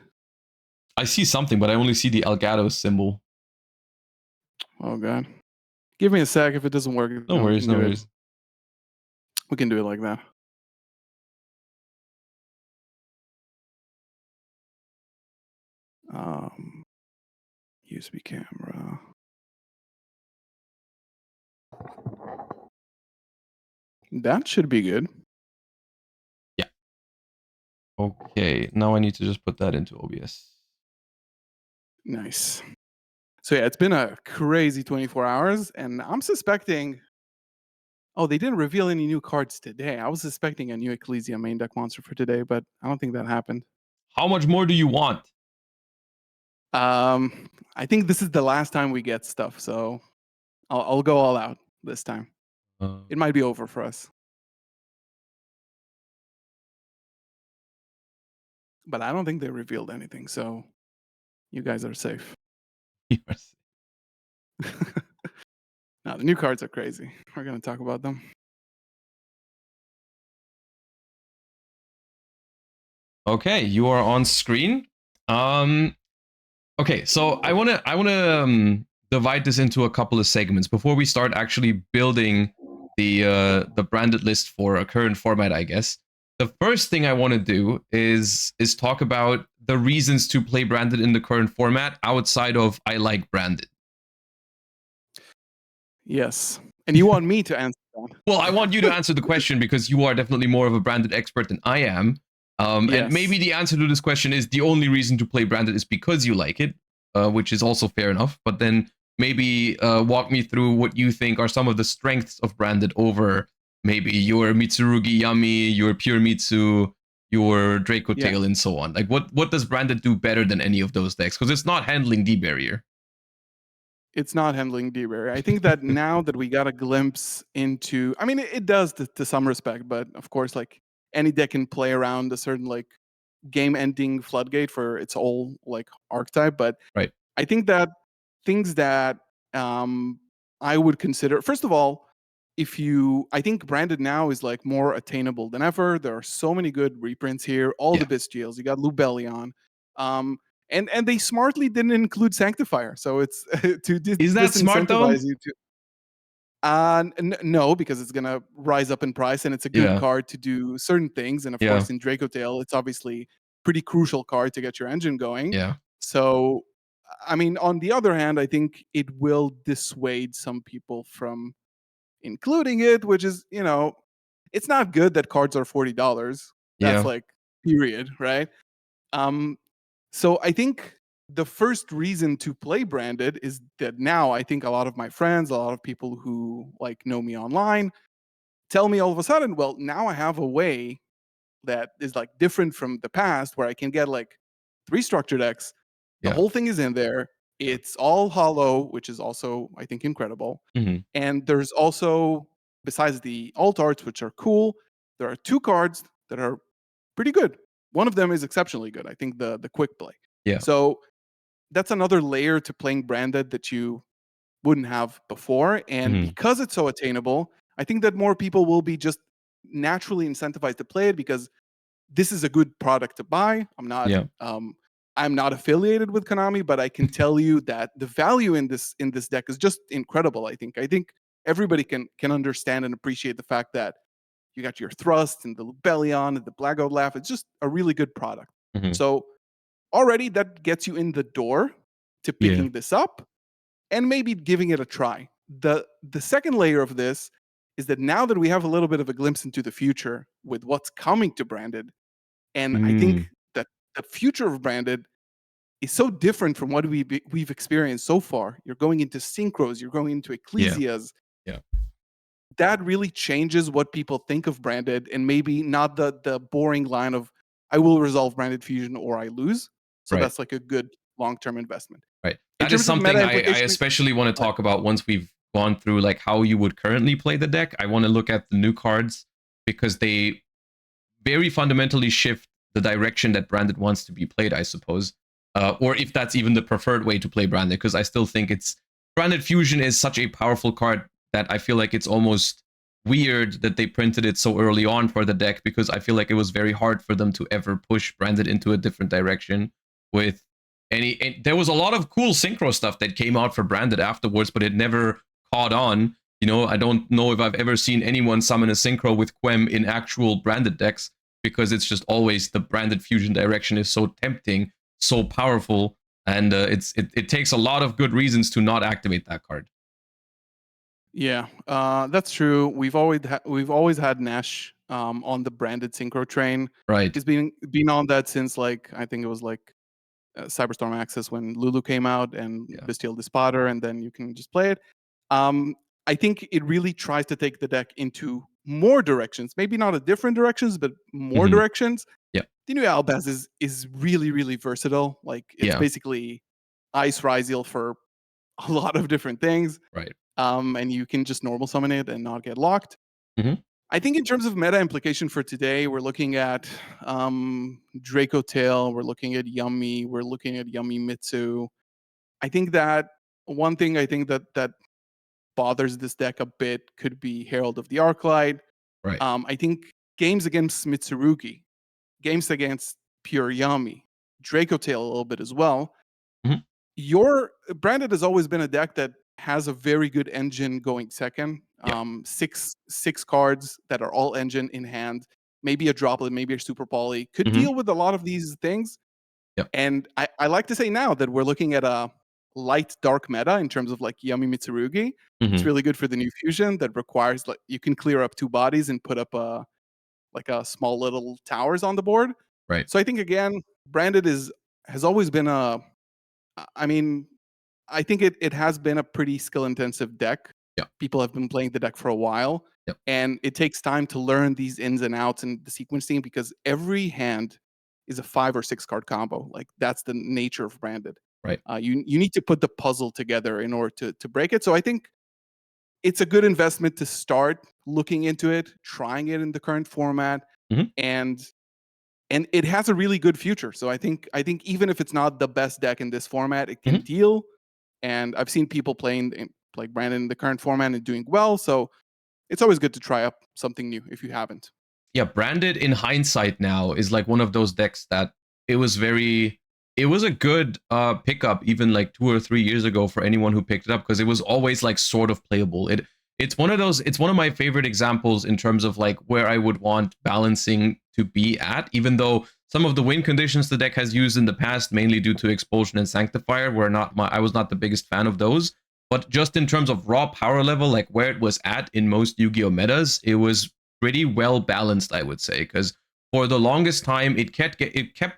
I see something, but I only see the Elgato symbol. Oh god. Give me a sec. If it doesn't work, No then we worries, can no do it. worries. We can do it like that. USB camera. That should be good. Yeah. Okay, now I need to just put that into OBS. Nice. So yeah, it's been a crazy 24 hours, and I'm suspecting. Oh, they didn't reveal any new cards today. I was suspecting a new Ecclesia main deck monster for today, but I don't think that happened. How much more do you want? I think this is the last time we get stuff, so I'll go all out this time. It might be over for us. But I don't think they revealed anything, so you guys are safe. Yes. Now, the new cards are crazy. We're going to talk about them. Okay, you are on screen. Okay, so I wanna divide this into a couple of segments before we start actually building the branded list for a current format, I guess. The first thing I want to do is talk about the reasons to play branded in the current format outside of I like branded. Yes. And you want me to answer that? Well, I want you to answer the question because you are definitely more of a branded expert than I am. And maybe Yes. the answer to this question is the only reason to play branded is because you like it, which is also fair enough. But then maybe walk me through what you think are some of the strengths of branded over maybe your Mitsurugi Yami, your Pure Mitsu, your Draco Yeah. Tail, and so on. Like, what does branded do better than any of those decks? Because it's not handling D barrier. It's not handling D-Rare. I think that now that we got a glimpse into, I mean, it does to some respect, but of course, like any deck can play around a certain like game-ending floodgate for its whole like archetype. But Right. I think that things that I would consider, first of all, I think branded now is like more attainable than ever. There are so many good reprints here. All Yeah. the Bystials. You got Lubellion. And they smartly didn't include Sanctifier, so it's to Is that smart though? disincentivize you to. No, because it's gonna rise up in price, and it's a good Yeah. card to do certain things. And of Yeah. course, in Draco Tail, it's obviously pretty crucial card to get your engine going. Yeah. So, I mean, on the other hand, I think it will dissuade some people from including it, which is, it's not good that cards are $40. That's Yeah. like period, right? Um, so I think the first reason to play branded is that now I think a lot of my friends, a lot of people who like know me online, tell me all of a sudden, well, now I have a way that is like different from the past where I can get like 3 structure decks. The Yeah. whole thing is in there. Yeah. It's all hollow, which is also I think incredible. Mhm. And there's also, besides the alt arts, which are cool, there are 2 cards that are pretty good. One of them is exceptionally good. I think the quick play. Yeah. So that's another layer to playing branded that you wouldn't have before. And Mhm. because it's so attainable, I think that more people will be just naturally incentivized to play it because this is a good product to buy. Yeah. I'm not affiliated with Konami, but I can tell you that the value in this deck is just incredible. I think everybody can understand and appreciate the fact that you got your Thrust and the Lubellion and the Blackout Laugh. It's just a really good product. Mhm. So already that gets you in the door to Yeah. picking this up and maybe giving it a try. The second layer of this is that now that we have a little bit of a glimpse into the future with what's coming to branded, And I think that the future of branded is so different from what we've experienced so far. You're going into synchros, you're going into ecclesias. Yeah. That really changes what people think of branded, and maybe not the boring line of I will resolve branded fusion or I lose. So Right. that's like a good long-term investment. Right. In That is terms of meta something I implication, especially want to talk about once we've gone through like how you would currently play the deck. I want to look at the new cards because they very fundamentally shift the direction that branded wants to be played, I suppose. Or if that's even the preferred way to play branded, because I still think it's branded fusion is such a powerful card that I feel like it's almost weird that they printed it so early on for the deck, because I feel like it was very hard for them to ever push branded into a different direction with and there was a lot of cool synchro stuff that came out for branded afterwards, but it never caught on. You know, I don't know if I've ever seen anyone summon a synchro with Quem in actual branded decks, because it's just always the branded fusion direction is so tempting, so powerful, and it takes a lot of good reasons to not activate that card. Yeah, that's true. We've always had Nash on the branded synchro train. Right. He's been on that since like I think it was like Cyberstorm Access when Lulu came out and Bestial Despotter, and then you can just play it. I think it really tries to take the deck into more directions, maybe not a different directions, but more directions. Yeah. The new Albaz is really, really versatile. Like it's basically Ice Ryzeal for a lot of different things. Right. And you can just normal summon it and not get locked. Mm-hmm. I think in terms of meta implication for today, we're looking at Draco Tail, we're looking at Yummy, we're looking at Yummy Mitsu. I think that one thing I think that bothers this deck a bit could be Herald of the Arclight. Right. I think games against Mitsurugi, games against Pure Yummy, Draco Tail a little bit as well. Mm-hmm. Your Branded has always been a deck that has a very good engine going second. Six cards that are all engine in hand, maybe a droplet, maybe a super poly, could deal with a lot of these things. And I like to say now that we're looking at a light dark meta in terms of like Yummy Mitsurugi. It's really good for the new fusion that requires like you can clear up 2 bodies and put up a small little towers on the board. Right. So I think again, Branded has always been I mean, I think it has been a pretty skill intensive deck. People have been playing the deck for a while, and it takes time to learn these ins and outs and the sequencing, because every hand is a 5 or 6 card combo. Like that's the nature of Branded. Right. You need to put the puzzle together in order to break it. So I think it's a good investment to start looking into it, trying it in the current format, and it has a really good future. So I think even if it's not the best deck in this format, it can deal. And I've seen people playing like Brandon in the current format and doing well. So it's always good to try up something new if you haven't. Yeah, Branded in hindsight now is like one of those decks that it was a good pickup even like 2 or 3 years ago for anyone who picked it up, because it was always like sort of playable. It's one of my favorite examples in terms of like where I would want balancing to be at, even though some of the win conditions the deck has used in the past, mainly due to Expulsion and Sanctifier, I was not the biggest fan of those. But just in terms of raw power level, like where it was at in most Yu-Gi-Oh metas, it was pretty well balanced, I would say, because for the longest time it kept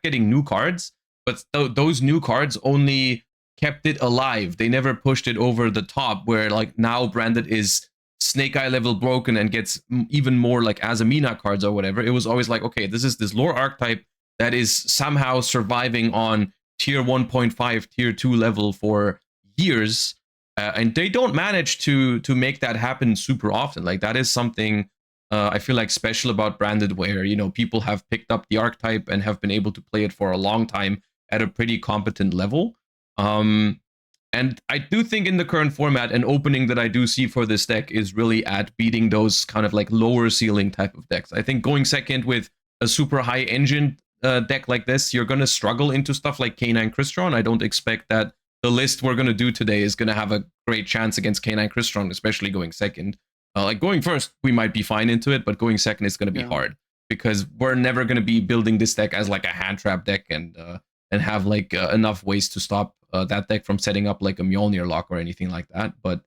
getting new cards, but those new cards only kept it alive. They never pushed it over the top, where like now Branded is Snake Eye level broken and gets even more like Azamina cards or whatever. It was always like, okay, this is this lore archetype that is somehow surviving on tier 1.5, tier 2 level for years. And they don't manage to make that happen super often. Like that is something I feel like special about Branded, where, you know, people have picked up the archetype and have been able to play it for a long time at a pretty competent level. And I do think in the current format, an opening that I do see for this deck is really at beating those kind of like lower ceiling type of decks. I think going second with a super high engine deck like this, you're going to struggle into stuff like K9 Crystron. I don't expect that the list we're going to do today is going to have a great chance against K9 Crystron, especially going second. Like going first, we might be fine into it, but going second is going to be hard, because we're never going to be building this deck as like a hand trap deck and have like enough ways to stop that deck from setting up like a Mjolnir lock or anything like that. But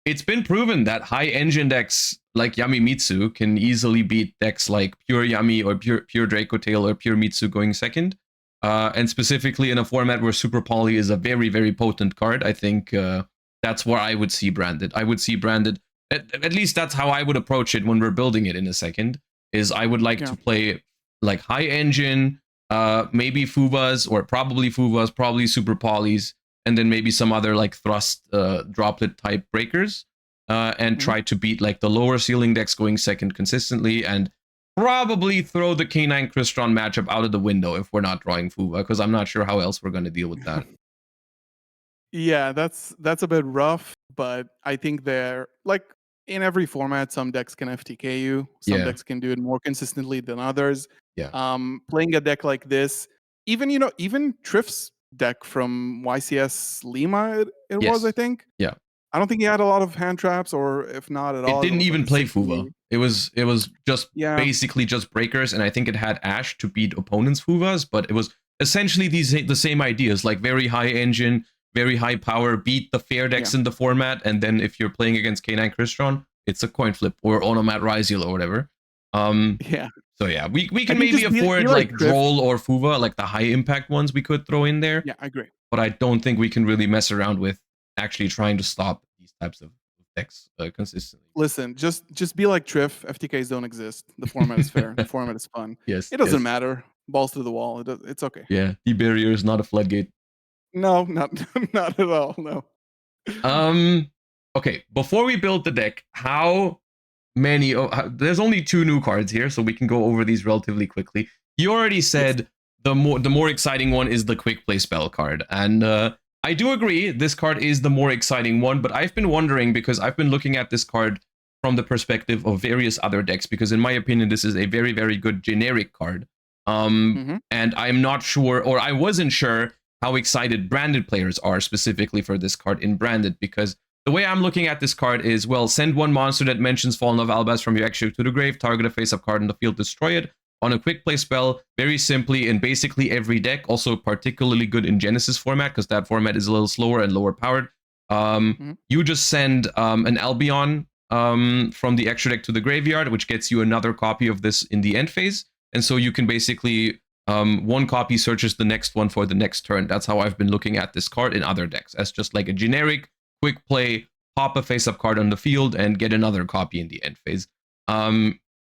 it's been proven that high engine decks like Yami Mitsu can easily beat decks like pure Yami or pure Draco Tail or pure Mitsu going second. And specifically in a format where Super Poly is a very, very potent card, I think that's where I would see branded. I would see branded, at least that's how I would approach it when we're building it in a second, is I would like to play like high engine, maybe Fuvas or probably Fuvas, probably Super Polys, and then maybe some other like thrust droplet type breakers, and try to beat like the lower ceiling decks going second consistently, and probably throw the K9 Crystron matchup out of the window if we're not drawing Fuva, because I'm not sure how else we're going to deal with that. Yeah, that's a bit rough, but I think they're like in every format, some decks can FTK you, some decks can do it more consistently than others. Yeah. Playing a deck like this, even Triff's deck from YCS Lima, it was, I think. Yeah. I don't think he had a lot of hand traps, or if not at all. It didn't even like play Fuva. It was just basically just breakers, and I think it had Ash to beat opponents' Fuvas, but it was essentially the same ideas, like very high engine, very high power, beat the fair decks in the format, and then if you're playing against K9 Crystron, it's a coin flip, or Onomat Ryziel or whatever. So yeah, we can maybe afford like Droll or Fuva, like the high impact ones we could throw in there. Yeah, I agree. But I don't think we can really mess around with actually trying to stop these types of decks consistently. Listen, just be like Triff. FTKs don't exist. The format is fair. The format is fun. Yes, it doesn't matter. Balls to the wall. It's okay. Yeah, the barrier is not a floodgate. No, not at all. No. Okay, before we build the deck, how many? There's only 2 new cards here, so we can go over these relatively quickly. You already said the more exciting one is the quick play spell card, and I do agree this card is the more exciting one. But I've been wondering, because I've been looking at this card from the perspective of various other decks, because in my opinion this is a very, very good generic card. And I'm not sure, or I wasn't sure how excited branded players are specifically for this card in branded, because the way I'm looking at this card is, well, send 1 monster that mentions Fallen of Albaz from your extra to the grave, target a face-up card in the field, destroy it. On a quick play spell, very simply in basically every deck, also particularly good in Genesys format, because that format is a little slower and lower powered. You just send an Albion from the extra deck to the graveyard, which gets you another copy of this in the end phase. And so you can basically, 1 copy searches the next one for the next turn. That's how I've been looking at this card in other decks, as just like a generic quick play, pop a face-up card on the field and get another copy in the end phase.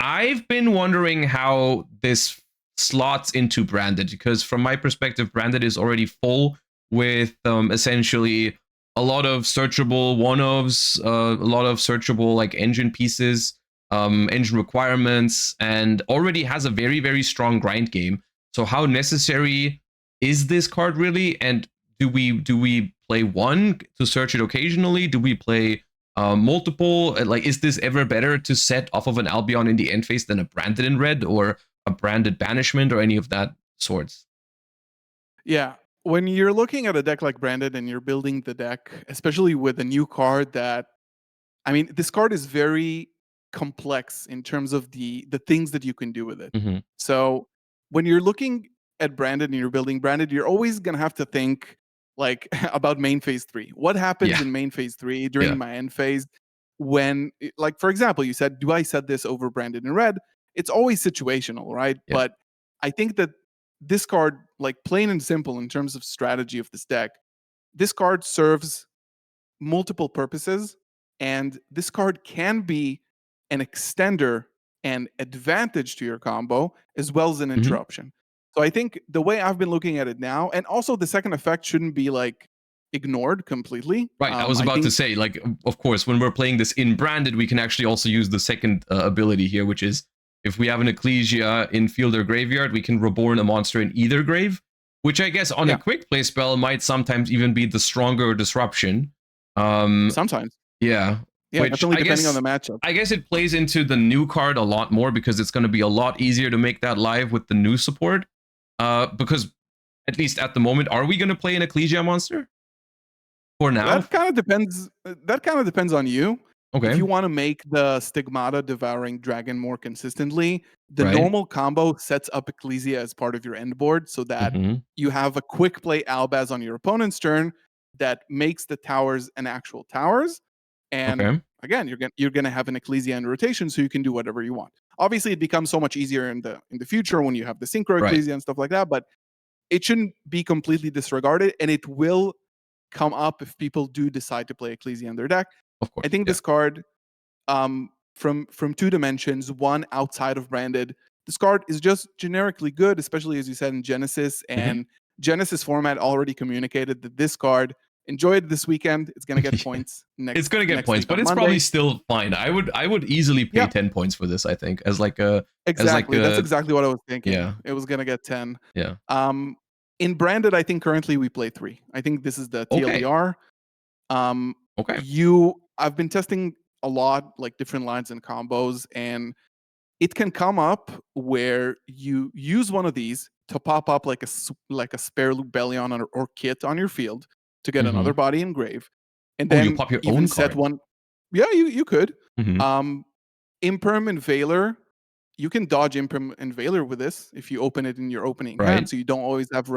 I've been wondering how this slots into branded, because from my perspective, branded is already full with essentially a lot of searchable one-ofs, a lot of searchable like engine pieces, engine requirements, and already has a very, very strong grind game. So how necessary is this card really? And do we play one to search it occasionally? Do we play multiple? Like, is this ever better to set off of an Albion in the end phase than a branded in red, or a branded banishment, or any of that sorts? Yeah, when you're looking at a deck like branded and you're building the deck, especially with a new card that, I mean, this card is very complex in terms of the things that you can do with it. So when you're looking at branded and you're building branded, you're always gonna have to think like about main phase 3. What happens in main phase 3 during my end phase? When, like, for example, you said, do I set this over branded in red? It's always situational, right? But I think that this card, like plain and simple in terms of strategy of this deck, this card serves multiple purposes, and this card can be an extender and advantage to your combo as well as an interruption. So I think the way I've been looking at it now, and also the second effect shouldn't be like ignored completely. Right, I was about to say, like, of course, when we're playing this in branded, we can actually also use the second ability here, which is if we have an Ecclesia in field or graveyard, we can reborn a monster in either grave, which I guess on a quick play spell might sometimes even be the stronger disruption. Sometimes. Yeah. Yeah, definitely depending on the matchup. I guess it plays into the new card a lot more, because it's going to be a lot easier to make that live with the new support. Because at least at the moment, are we going to play an Ecclesia monster? For now? That kind of depends on you. Okay. If you want to make the Stigmata Devouring Dragon more consistently, the normal combo sets up Ecclesia as part of your end board, so that you have a quick play Albaz on your opponent's turn that makes the towers an actual towers. And Okay. again, you're gonna have an Ecclesia in rotation, so you can do whatever you want. Obviously, it becomes so much easier in the future when you have the Synchro Right. Ecclesia and stuff like that, but it shouldn't be completely disregarded, and it will come up if people do decide to play Ecclesia in their deck. Of course. I think Yeah. this card, from two dimensions, one outside of branded, this card is just generically good, especially as you said in Genesis. And Genesis format already communicated that this card, enjoy it this weekend. It's gonna get points It's gonna get next points, week but on it's Monday. probably still fine. I would easily pay Yeah. 10 points for this, I think, as like a Exactly. That's exactly what I was thinking. Yeah. It was gonna get 10. Yeah. In branded, I think currently we play 3. I think this is the Okay. TLDR. Okay. I've been testing a lot, like different lines and combos, and it can come up where you use one of these to pop up like a spare Lubellion or Kit on your field to get another body engrave, and Oh, you then pop your even own set card. one. Yeah, you could. Mhm. Imperm and Veiler, you can dodge Imperm and Veiler with this if you open it in your opening Right. hand, so you don't always have to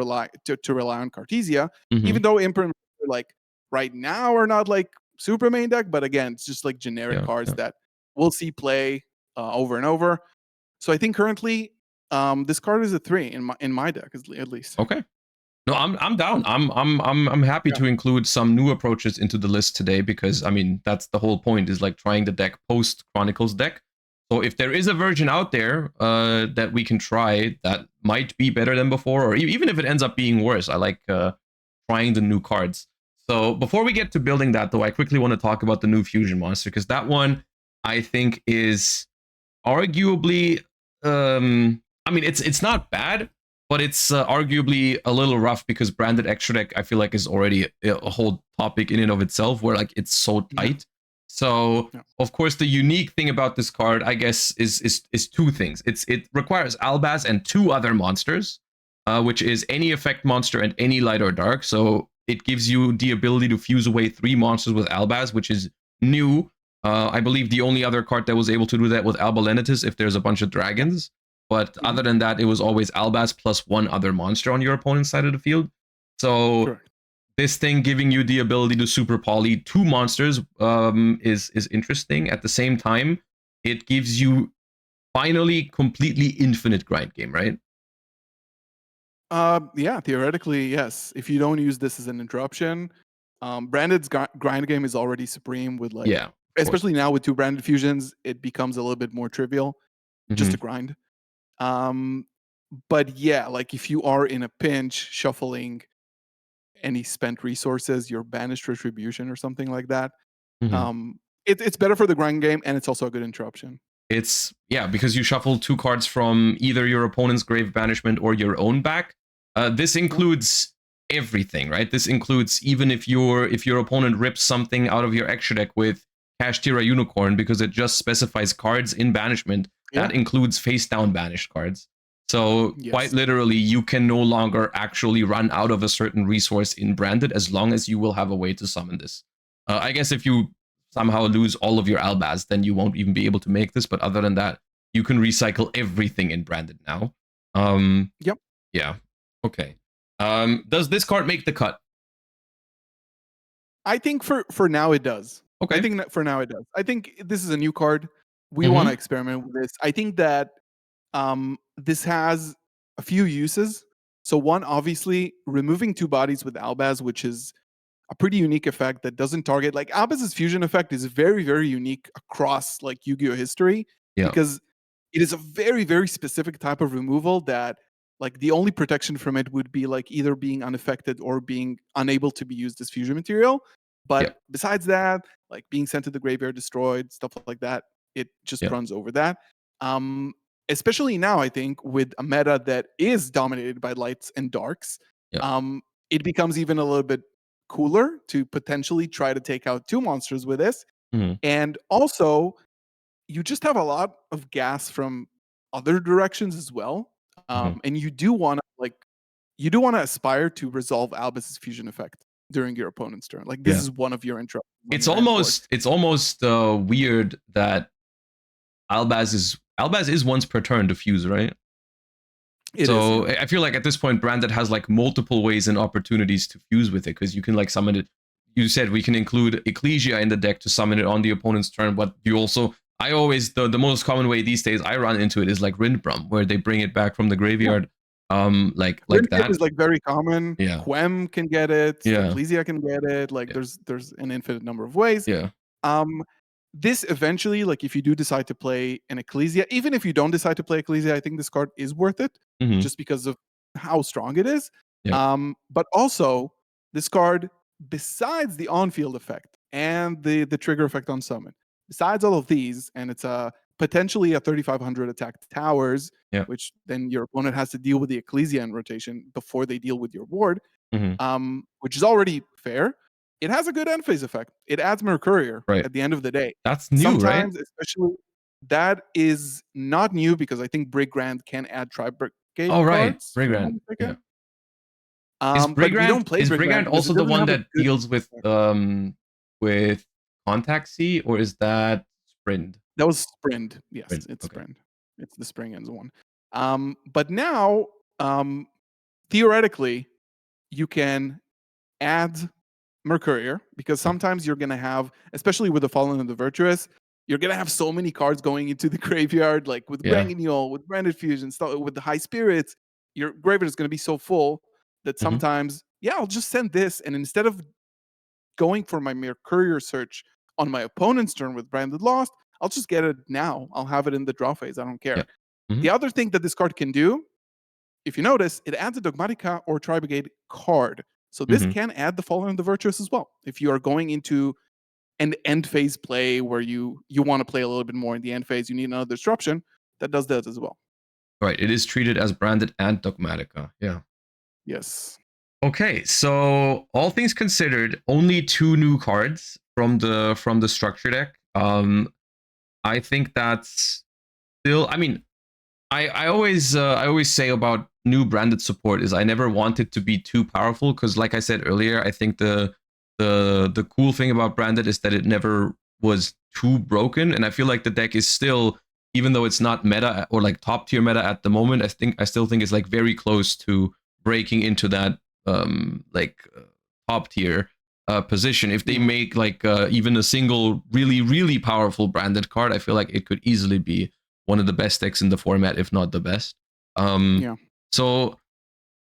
rely on Cartesia. Mhm. Even though Imperm, like right now, are not like super main deck, but again, it's just like generic Yeah, cards yeah. that we'll see play over and over. So I think currently, this card is a 3 in my deck at least. Okay. No, I'm down. I'm happy Yeah. to include some new approaches into the list today because I mean that's the whole point is like trying the deck post Chronicles deck. So if there is a version out there that we can try that might be better than before, or even if it ends up being worse, I like trying the new cards. So before we get to building that, though, I quickly want to talk about the new fusion monster because that one I think is arguably, I mean, it's not bad, but it's arguably a little rough because branded extra deck I feel like is already a whole topic in and of itself where like it's so tight. So of course the unique thing about this card I guess is two things. It requires Albaz and 2 other monsters, which is any effect monster and any light or dark. So it gives you the ability to fuse away 3 monsters with Albaz, which is new. I believe the only other card that was able to do that was Albalenitis if there's a bunch of dragons. But other than that, it was always Albaz plus 1 other monster on your opponent's side of the field. So this thing giving you the ability to super poly 2 monsters is interesting. At the same time, it gives you finally completely infinite grind game, right? Yeah, theoretically, yes. If you don't use this as an interruption, branded's grind game is already supreme with like, especially now with 2 branded fusions, it becomes a little bit more trivial just to grind. But yeah, like if you are in a pinch, shuffling any spent resources, your banished retribution or something like that, it's better for the grind game, and it's also a good interruption. It's because you shuffle 2 cards from either your opponent's grave banishment or your own back. This includes everything, right? This includes even if your opponent rips something out of your extra deck with Kashtira Unicorn because it just specifies cards in banishment. That includes face down banished cards. So quite literally, you can no longer actually run out of a certain resource in branded as long as you will have a way to summon this. I guess if you somehow lose all of your Albaz, then you won't even be able to make this. But other than that, you can recycle everything in branded now. Yeah. Okay. Does this card make the cut? I think for now it does. Okay. I think that for now it does. I think this is a new card. We want to experiment with this. I think that this has a few uses. So one, obviously, removing 2 bodies with Albaz, which is a pretty unique effect that doesn't target, like Albaz's fusion effect is very, very unique across like Yu-Gi-Oh history because it is a very, very specific type of removal that like the only protection from it would be like either being unaffected or being unable to be used as fusion material. But besides that, like being sent to the graveyard, destroyed, stuff like that, it just runs over that. Especially now, I think with a meta that is dominated by lights and darks, it becomes even a little bit cooler to potentially try to take out 2 monsters with this. And also, you just have a lot of gas from other directions as well. And you do want to aspire to resolve Albus's fusion effect during your opponent's turn. Like this is one of your interruptions. It's almost weird that Albaz is once per turn to fuse, right? So I feel like at this point, Branded has like multiple ways and opportunities to fuse with it because you can like summon it. you said we can include Ecclesia in the deck to summon it on the opponent's turn, but you also, I always, the most common way these days I run into it is like Rindbrum, where they bring it back from the graveyard, like that. Is like very common. Yeah. Quem can get it. Yeah. Ecclesia can get it. Like there's an infinite number of ways. Yeah. This eventually, like if you do decide to play an Ecclesia, even if you don't decide to play Ecclesia, I think this card is worth it just because of how strong it is. Yeah. But also, this card, besides the on-field effect and the trigger effect on summon, besides all of these, and it's potentially a 3,500 attack towers, which then your opponent has to deal with the Ecclesia in rotation before they deal with your board, which is already fair. It has a good end phase effect. It adds Mercurier at the end of the day. That's new, sometimes, right? Especially that is not new because I think Brigand can add Tri-Brigade cards. Brigand. Yeah. Is Brigand also the one that deals with Contact Sea, or is that Sprint? That was Sprint. Yes, it's Sprint. It's the Spring Ends one. But now, theoretically, you can add Mercurier because sometimes you're gonna have, especially with the Fallen and the Virtuous, you're gonna have so many cards going into the graveyard, like with Granguignol, with Branded Fusion, stuff with the High Spirits. Your graveyard is gonna be so full that sometimes, I'll just send this, and instead of going for my Mercurier search on my opponent's turn with Branded Lost, I'll just get it now. I'll have it in the draw phase. I don't care. The other thing that this card can do, if you notice, it adds a Dogmatica or Tri-Brigade card. So this can add the Fallen and the Virtuous as well. If you are going into an end phase play where you want to play a little bit more in the end phase, you need another disruption, that does that as well. Right. It is treated as branded and Dogmatica. Yeah. Yes. Okay, so all things considered, only 2 new cards from the structure deck. I think that's still, I mean, I always say about new branded support is I never want it to be too powerful, because like I said earlier, I think the cool thing about branded is that it never was too broken, and I feel like the deck is still, even though it's not meta or like top tier meta at the moment, I still think it's like very close to breaking into that top tier position. If they make like even a single really powerful branded card, I feel like it could easily be one of the best decks in the format, if not the best. So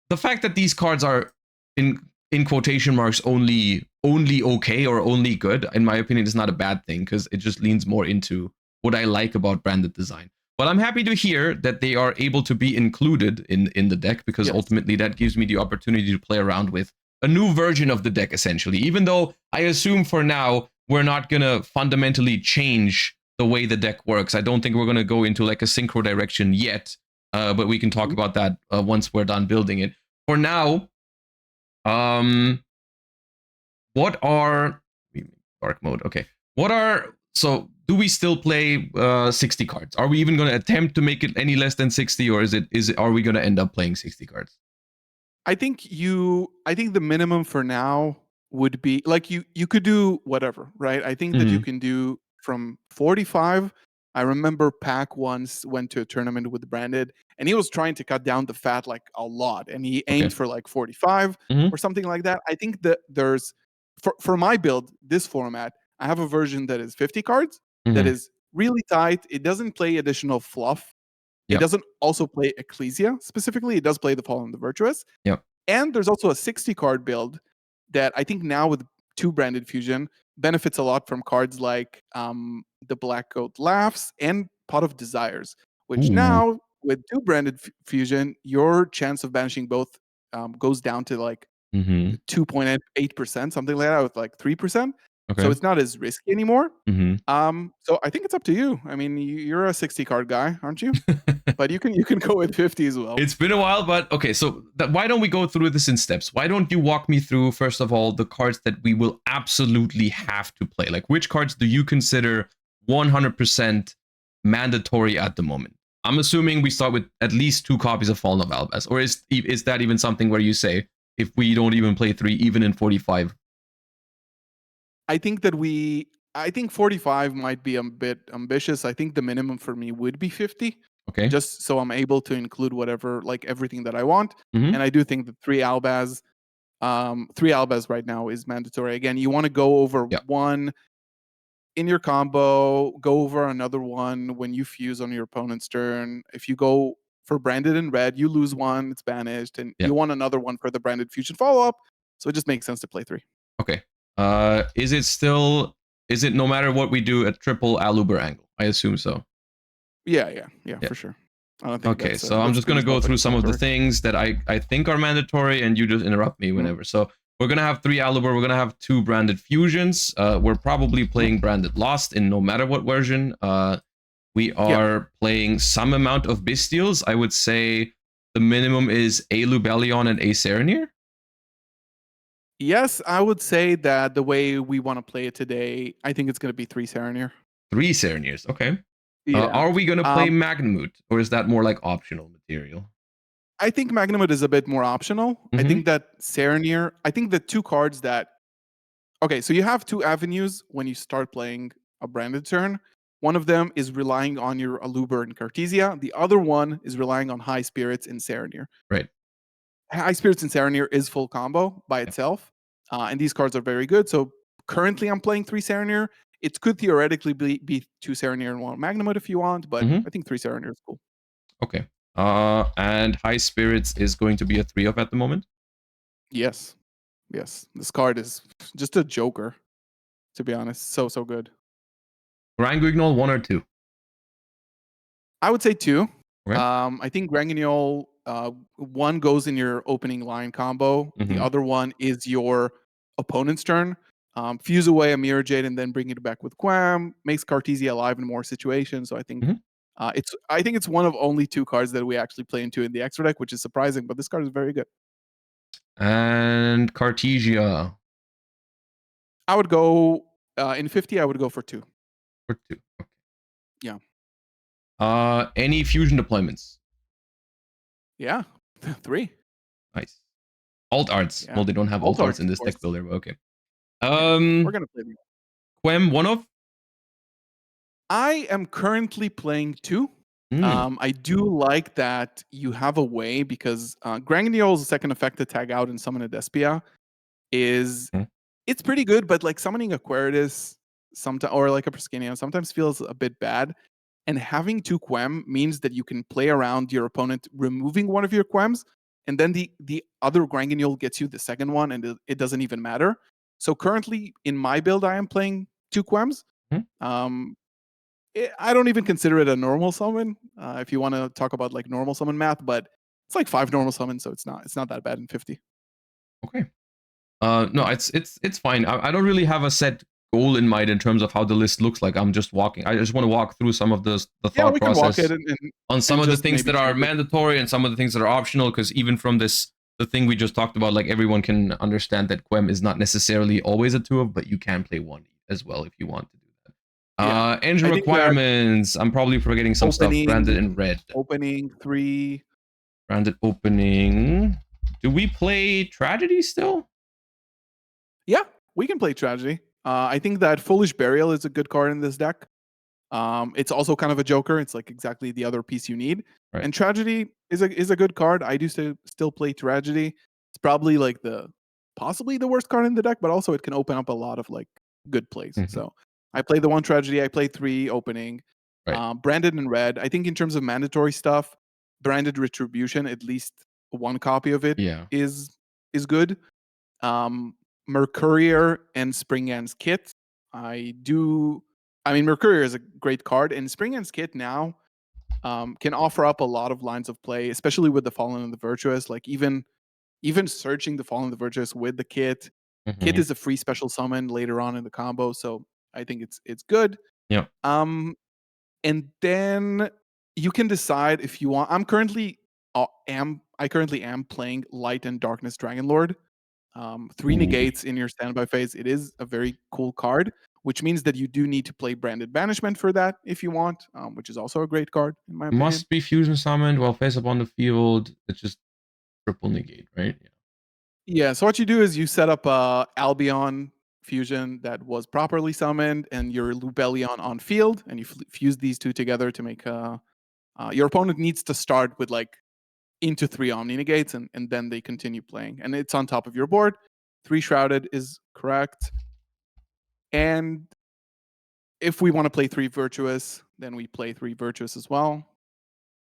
the fact that these cards are in quotation marks only okay or only good, in my opinion, is not a bad thing, because it just leans more into what I like about branded design. But I'm happy to hear that they are able to be included in the deck, because ultimately that gives me the opportunity to play around with a new version of the deck, essentially. Even though I assume for now we're not going to fundamentally change the way the deck works. I don't think we're going to go into like a synchro direction yet, but we can talk about that once we're done building it. For now, what are dark mode? Okay, so do we still play 60 cards? Are we even going to attempt to make it any less than 60, or are we going to end up playing 60 cards? I think the minimum for now would be like you could do whatever, right? I think that you can do from 45. I remember Pac once went to a tournament with Branded, and he was trying to cut down the fat like a lot, and he aimed for like 45 or something like that. I think that there's for my build, this format, I have a version that is 50 cards that is really tight. It doesn't play additional fluff. It doesn't also play Ecclesia specifically. It does play the Fallen and the Virtuous. And there's also a 60 card build that I think now with 2 branded fusion benefits a lot from cards like the Black Coat Laughs and Pot of Desires, which now with 2 branded fusion, your chance of banishing both goes down to like 2.8%, something like that, with like 3%. So it's not as risky anymore. So I think it's up to you. I mean, you're a 60 card guy, aren't you? But you can go with 50 as well. It's been a while, but okay. So why don't we go through this in steps? Why don't you walk me through, first of all, the cards that we will absolutely have to play? Like, which cards do you consider 100% mandatory at the moment? I'm assuming we start with at least 2 copies of Fallen of Albaz, or is that even something where you say, if we don't even play 3, even in 45? I think 45 might be a bit ambitious. I think the minimum for me would be 50. Okay. Just so I'm able to include whatever, like everything that I want. And I do think the 3 Albaz 3 Albaz right now is mandatory. Again, you want to go over Yeah. one in your combo, go over another one when you fuse on your opponent's turn. If you go for branded in red, you lose one, it's banished, and Yeah. you want another one for the branded fusion follow-up. So it just makes sense to play 3. Okay. Is it no matter what we do a triple Aluber angle? I assume so. Yeah, Yeah. for sure. I don't think Okay, that's so I'm just pretty gonna go through some of the self-explanatory. things that I think are mandatory, and you just interrupt me whenever. So we're gonna have 3 Aluber, we're gonna have 2 branded fusions. We're probably playing branded Lost in no matter what version. We are playing some amount of Bestials. I would say the minimum is a Lubellion and a Serenir. Yes, I would say that the way we want to play it today, I think it's going to be 3 Serenir. 3 Serenirs, okay. Yeah. Are we gonna play Magnamut, or is that more like optional material? I think Magnamut is a bit more optional. I think that Serenir, I think the 2 cards that okay, so you have 2 avenues when you start playing a branded turn. One of them is relying on your Aluber and Cartesia. The other one is relying on High Spirits and Serenir. Right. High Spirits and Serenir is full combo by itself, and these cards are very good. So currently, I'm playing 3 Serenir. It could theoretically be 2 Serenir and 1 Magnamut if you want, but I think 3 Serenir is cool. Okay. And High Spirits is going to be a 3 of at the moment? Yes. This card is just a joker, to be honest. So good. Grand Guignol, 1 or 2? I would say 2. Okay. I think Rangignol, one goes in your opening line combo. The other one is your opponent's turn. Fuse away a Mirror Jade and then bring it back with Quam. Makes Cartesia alive in more situations. So I think it's one of only 2 cards that we actually play into in the extra deck, which is surprising. But this card is very good. And Cartesia. I would go in 50. I would go for 2. For 2. Okay. Yeah. Any fusion deployments? Yeah. 3. Nice. Alt arts. Yeah. Well, they don't have alt arts in this deck builder, but okay. We're gonna play them. Quem, 1 of? I am currently playing 2. I do like that you have a way because Grangiol's second effect to tag out and summon a Despia is it's pretty good, but like summoning Aquarius sometimes or like a Priscinian sometimes feels a bit bad. And having 2 Quem means that you can play around your opponent removing one of your Quems, and then the other Grangiol gets you the second one, and it doesn't even matter. So currently in my build, I am playing 2 Quems. I don't even consider it a normal summon. If you want to talk about like normal summon math, but it's like 5 normal summons, so it's not that bad in 50. Okay. No, it's fine. I don't really have a set goal in mind in terms of how the list looks like. I just want to walk through some of the thought we process can walk it on some and of the just things maybe that are change it. mandatory and some of the things that are optional. Because even from the thing we just talked about, like everyone can understand that Quem is not necessarily always a 2 of, but you can play 1 as well if you want to do that. Engine requirements. I'm probably forgetting some stuff. Branded in red. Opening 3. Branded opening. Do we play Tragedy still? Yeah, we can play Tragedy. I think that Foolish Burial is a good card in this deck. It's also kind of a joker. It's like exactly the other piece you need. Right. And Tragedy is a good card. I do still play Tragedy. It's probably like possibly the worst card in the deck, but also it can open up a lot of like good plays. So I play the 1 Tragedy. I play 3 opening. Right. Branded in red. I think in terms of mandatory stuff, Branded Retribution, at least 1 copy of it is good. Mercurier and Springhand's Kit. I mean, Mercurier is a great card, and Springhand's Kit now can offer up a lot of lines of play, especially with the Fallen and the Virtuous. Like even searching the Fallen and the Virtuous with the Kit. Kit is a free special summon later on in the combo, so I think it's good. Yeah. And then you can decide if you want. I currently am playing Light and Darkness Dragonlord. 3 negates in your standby phase. It is a very cool card, which means that you do need to play Branded Banishment for that if you want, which is also a great card in my opinion. Must be fusion summoned while face up on the field. It's just triple negate, right? Yeah. So what you do is you set up a Albion fusion that was properly summoned and your Lubellion on field, and you fuse these 2 together to make your opponent needs to start with like into 3 Omni Negates, and then they continue playing. And it's on top of your board. 3 Shrouded is correct. And if we want to play 3 Virtuous, then we play 3 Virtuous as well.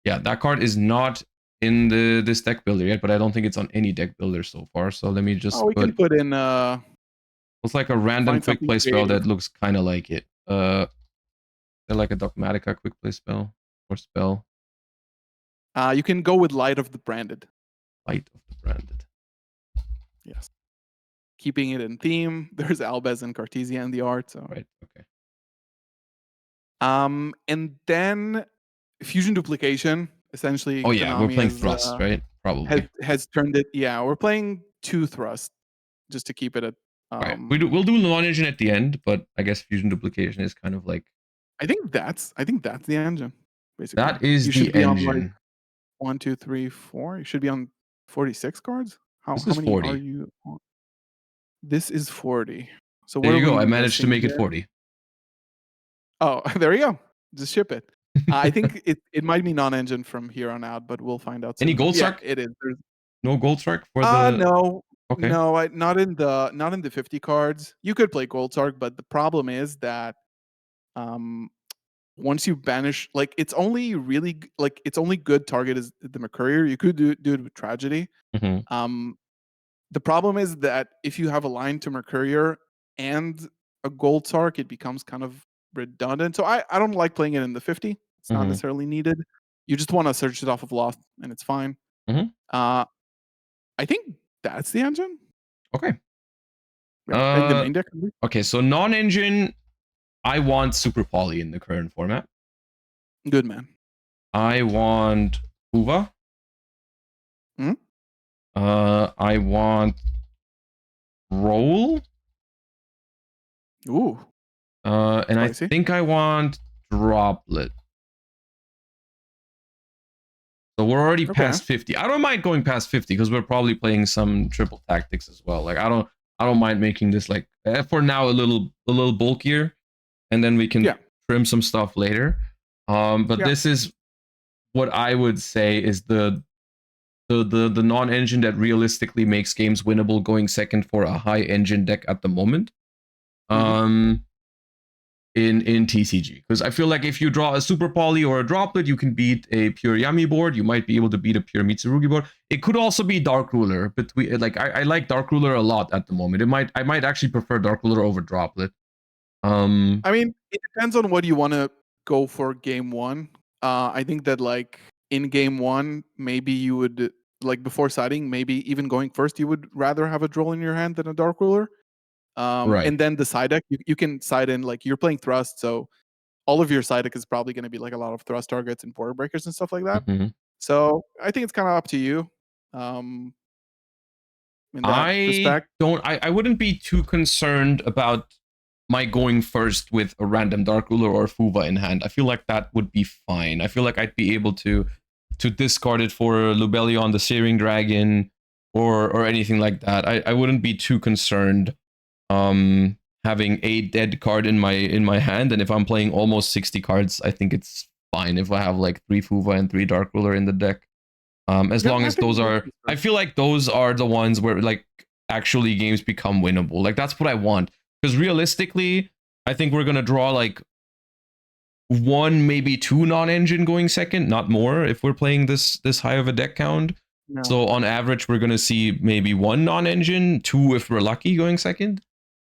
Yeah, that card is not in this deck builder yet, but I don't think it's on any deck builder so far. So let me just we can put in it's like a random find quick something play spell creative. that looks kind of like it. They're like a Dogmatica quick play spell or spell. You can go with Light of the Branded. Light of the Branded. Yes. Keeping it in theme. There's Albaz and Cartesia in the art. So right, okay. And then Fusion Duplication. Essentially, oh yeah, Konami we're playing Thrust, right? Probably. Has turned it. Yeah, we're playing 2 Thrust just to keep it at. Right. We'll do non-engine at the end, but I guess Fusion Duplication is kind of like. I think that's the engine. Basically, that is you the should be engine. on like 1, 2, 3, 4. You should be on 46 cards. How many 40. are you on? This is 40. So there what you are go. we I managed to make there? it 40. Oh, there you go. Just ship it. I think it might be non-engine from here on out, but we'll find out soon. Any gold strike? Yeah, it is. There's no gold strike for the. No. Okay. No, not in the 50 cards. You could play Gold Sark, but the problem is that once you banish, like it's only really like it's only good target is the Mercurier. You could do it with Tragedy. Mm-hmm. The problem is that if you have a line to Mercurier and a Gold Sark, it becomes kind of redundant. So I don't like playing it in the 50. It's not necessarily needed. You just want to search it off of Lost, and it's fine. I think that's the engine. Okay. Yeah, in the main deck. Okay, so non-engine, I want Super Poly in the current format. Good man. I want Uva. I want Roll. Ooh. And spicy. I think I want Droplet. So we're already past 50. I don't mind going past 50 because we're probably playing some triple tactics as well. Like I don't mind making this like for now a little bulkier, and then we can trim some stuff later. But this is what I would say is the non-engine that realistically makes games winnable going second for a high engine deck at the moment. In TCG, because I feel like if you draw a Super Poly or a Droplet, you can beat a pure Yami board. You might be able to beat a pure Mitsurugi board. It could also be Dark Ruler, but I like Dark Ruler a lot at the moment. I might actually prefer Dark Ruler over Droplet. I mean, it depends on what you want to go for game 1. I think that like in game 1, maybe you would like before siding, maybe even going first, you would rather have a Droll in your hand than a Dark Ruler. Right. And then the side deck, you can side in like you're playing Thrust, so all of your side deck is probably going to be like a lot of Thrust targets and Border Breakers and stuff like that. So I think it's kind of up to you. In that respect, I wouldn't be too concerned about my going first with a random Dark Ruler or Fuva in hand. I feel like that would be fine. I feel like I'd be able to discard it for Lubellion, the Searing Dragon, or anything like that. I wouldn't be too concerned having a dead card in my hand, and if I'm playing almost 60 cards, I think it's fine if I have like 3 Fuva and 3 Dark Ruler in the deck. As long as those are, I feel like those are the ones where like actually games become winnable. Like that's what I want, because realistically, I think we're gonna draw like 1, maybe 2 non-engine going second, not more if we're playing this high of a deck count. No. So on average, we're gonna see maybe 1 non-engine, 2 if we're lucky going second.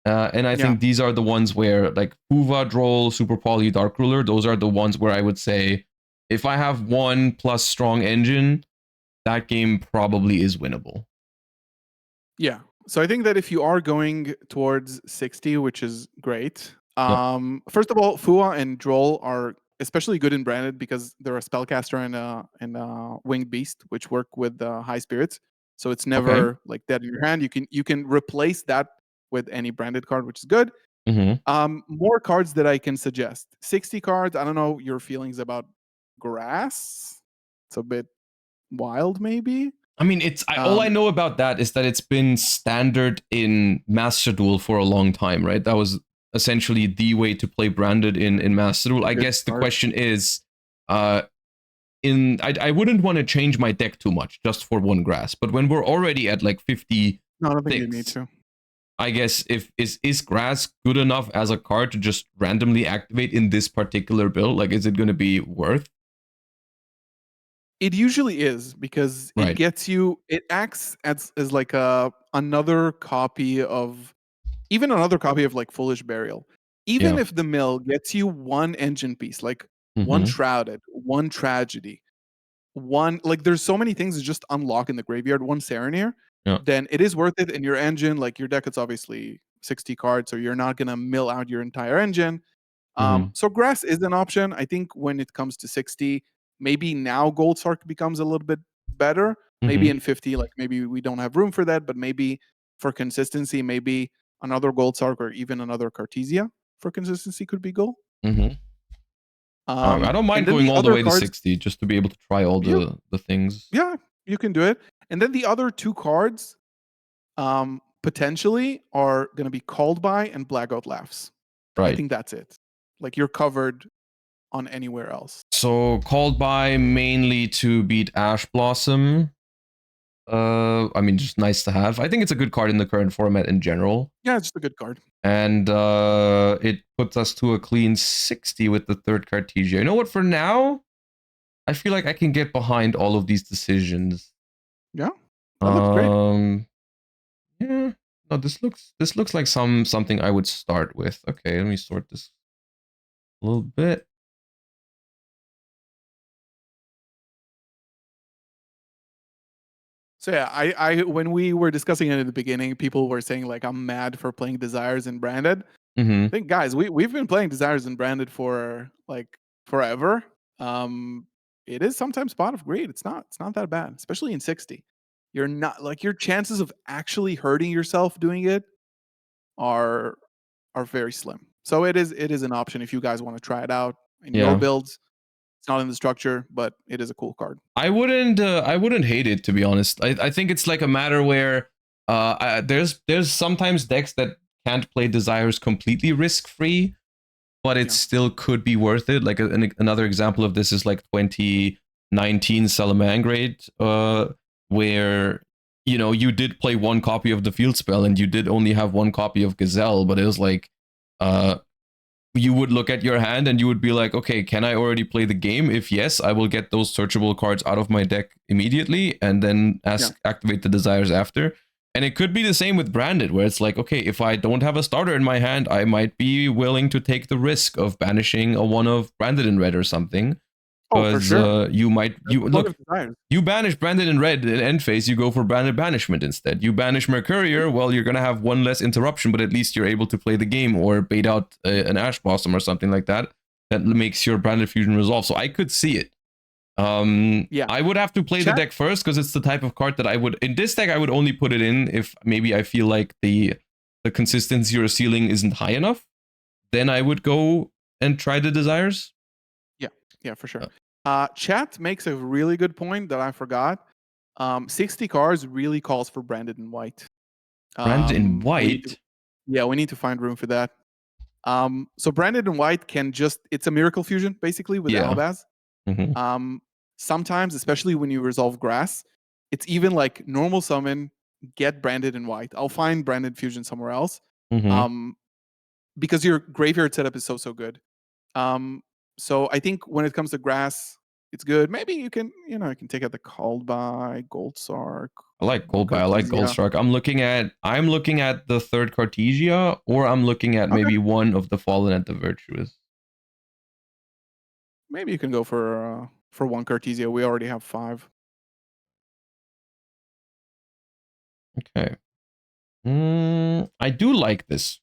And I think these are the ones where like Fuva, Droll, Super Poly, Dark Ruler, those are the ones where I would say if I have 1 plus strong engine, that game probably is winnable. Yeah. So I think that if you are going towards 60, which is great. First of all, Fuva and Droll are especially good in branded because they're a spellcaster and a winged beast, which work with high spirits. So it's never like dead in your hand. You can replace that with any branded card, which is good. More cards that I can suggest. 60 cards. I don't know your feelings about grass. It's a bit wild, maybe. I mean, all I know about that is that it's been standard in Master Duel for a long time, right? That was essentially the way to play branded in Master Duel. I guess the question is, I wouldn't want to change my deck too much just for one grass. But when we're already at like 56, No, I don't think you need to. I guess if is grass good enough as a card to just randomly activate in this particular build? Like, is it going to be worth? It usually is, because Right. it gets you. It acts as like another copy of, even another copy of like Foolish Burial. Even Yeah. if the mill gets you one engine piece, like one Mhm. Shrouded, one Tragedy, one, like there's so many things that just unlock in the graveyard, one Serenir, Yeah. then it is worth it. In your engine, like your deck is obviously 60 cards, so you're not gonna mill out your entire engine. Mhm. So grass is an option. I think when it comes to 60, maybe now Gold Sark becomes a little bit better. Maybe Mhm. in 50, like maybe we don't have room for that, but maybe for consistency, maybe another Gold Sark or even another Cartesia for consistency could be goal. Mhm. I don't And mind then going the all the other way to cards, 60 just to be able to try all you, the things. yeah, you can do it. And then the other two cards, potentially are going to be Called By and Blackout Laughs. I Right. think that's it. Like you're covered on anywhere else. So called by mainly to beat Ash Blossom. I mean, just nice to have. I think it's a good card in the current format in general. Yeah, it's just a good card. And it puts us to a clean 60 with the third Cartesia. You know what? For now, I feel like I can get behind all of these decisions. Yeah, that looks great. Yeah. No, this looks like something I would start with. Okay, let me sort this a little bit. So yeah, I when we were discussing it in the beginning, people were saying like I'm mad for playing Desires and Branded. Mm-hmm. I think guys, we've been playing Desires and Branded for like forever. Um, it is sometimes spot of greed. It's not that bad, especially in 60. You're not, like, your chances of actually hurting yourself doing it are very slim. So it is an option if you guys want to try it out in your Yeah. builds. It's not in the structure, but it is a cool card. I wouldn't hate it, to be honest. I think it's like a matter where there's sometimes decks that can't play Desires completely risk free, but it Yeah. still could be worth it. Like another example of this is like 2019 Salamangrade, where you did play one copy of the field spell and you did only have one copy of Gazelle, but it was like uh you would look at your hand and you would be like, okay, can I already play the game? If yes, I will get those searchable cards out of my deck immediately and then activate the Desires after. And it could be the same with Branded, where it's like, okay, if I don't have a starter in my hand, I might be willing to take the risk of banishing a one of Branded in red or something. Oh, for Because sure. you might That's the point look, of Desires. you banish Branded in red in end phase, you go for Branded Banishment instead. You banish Mercurier, well, you're gonna have one less interruption, but at least you're able to play the game or bait out an Ash Blossom or something like that. That makes your Branded Fusion resolve. So I could see it. Yeah. I would have to play the deck first because it's the type of card that I would, in this deck, I would only put it in if maybe I feel like the consistency or ceiling isn't high enough. Then I would go and try the Desires. Yeah, for sure. Chat makes a really good point that I forgot. 60 cards really calls for Branded in White. Branded in We need to, White. yeah, we need to find room for that. So Branded in White can just, it's a Miracle Fusion basically with Albaz. Mm-hmm. Sometimes, especially when you resolve Grass, it's even like normal summon, get Branded in White. I'll find Branded Fusion somewhere else. Mm-hmm. Because your graveyard setup is so good. So I think when it comes to Grass, it's good. Maybe you can take out the Called By, Gold Sark. I like Gold By, I like Gold Sark. I'm looking at the third Cartesia, or I'm looking at maybe one of the Fallen at the Virtuous. Maybe you can go for one Cartesia. We already have 5. Okay. I do like this.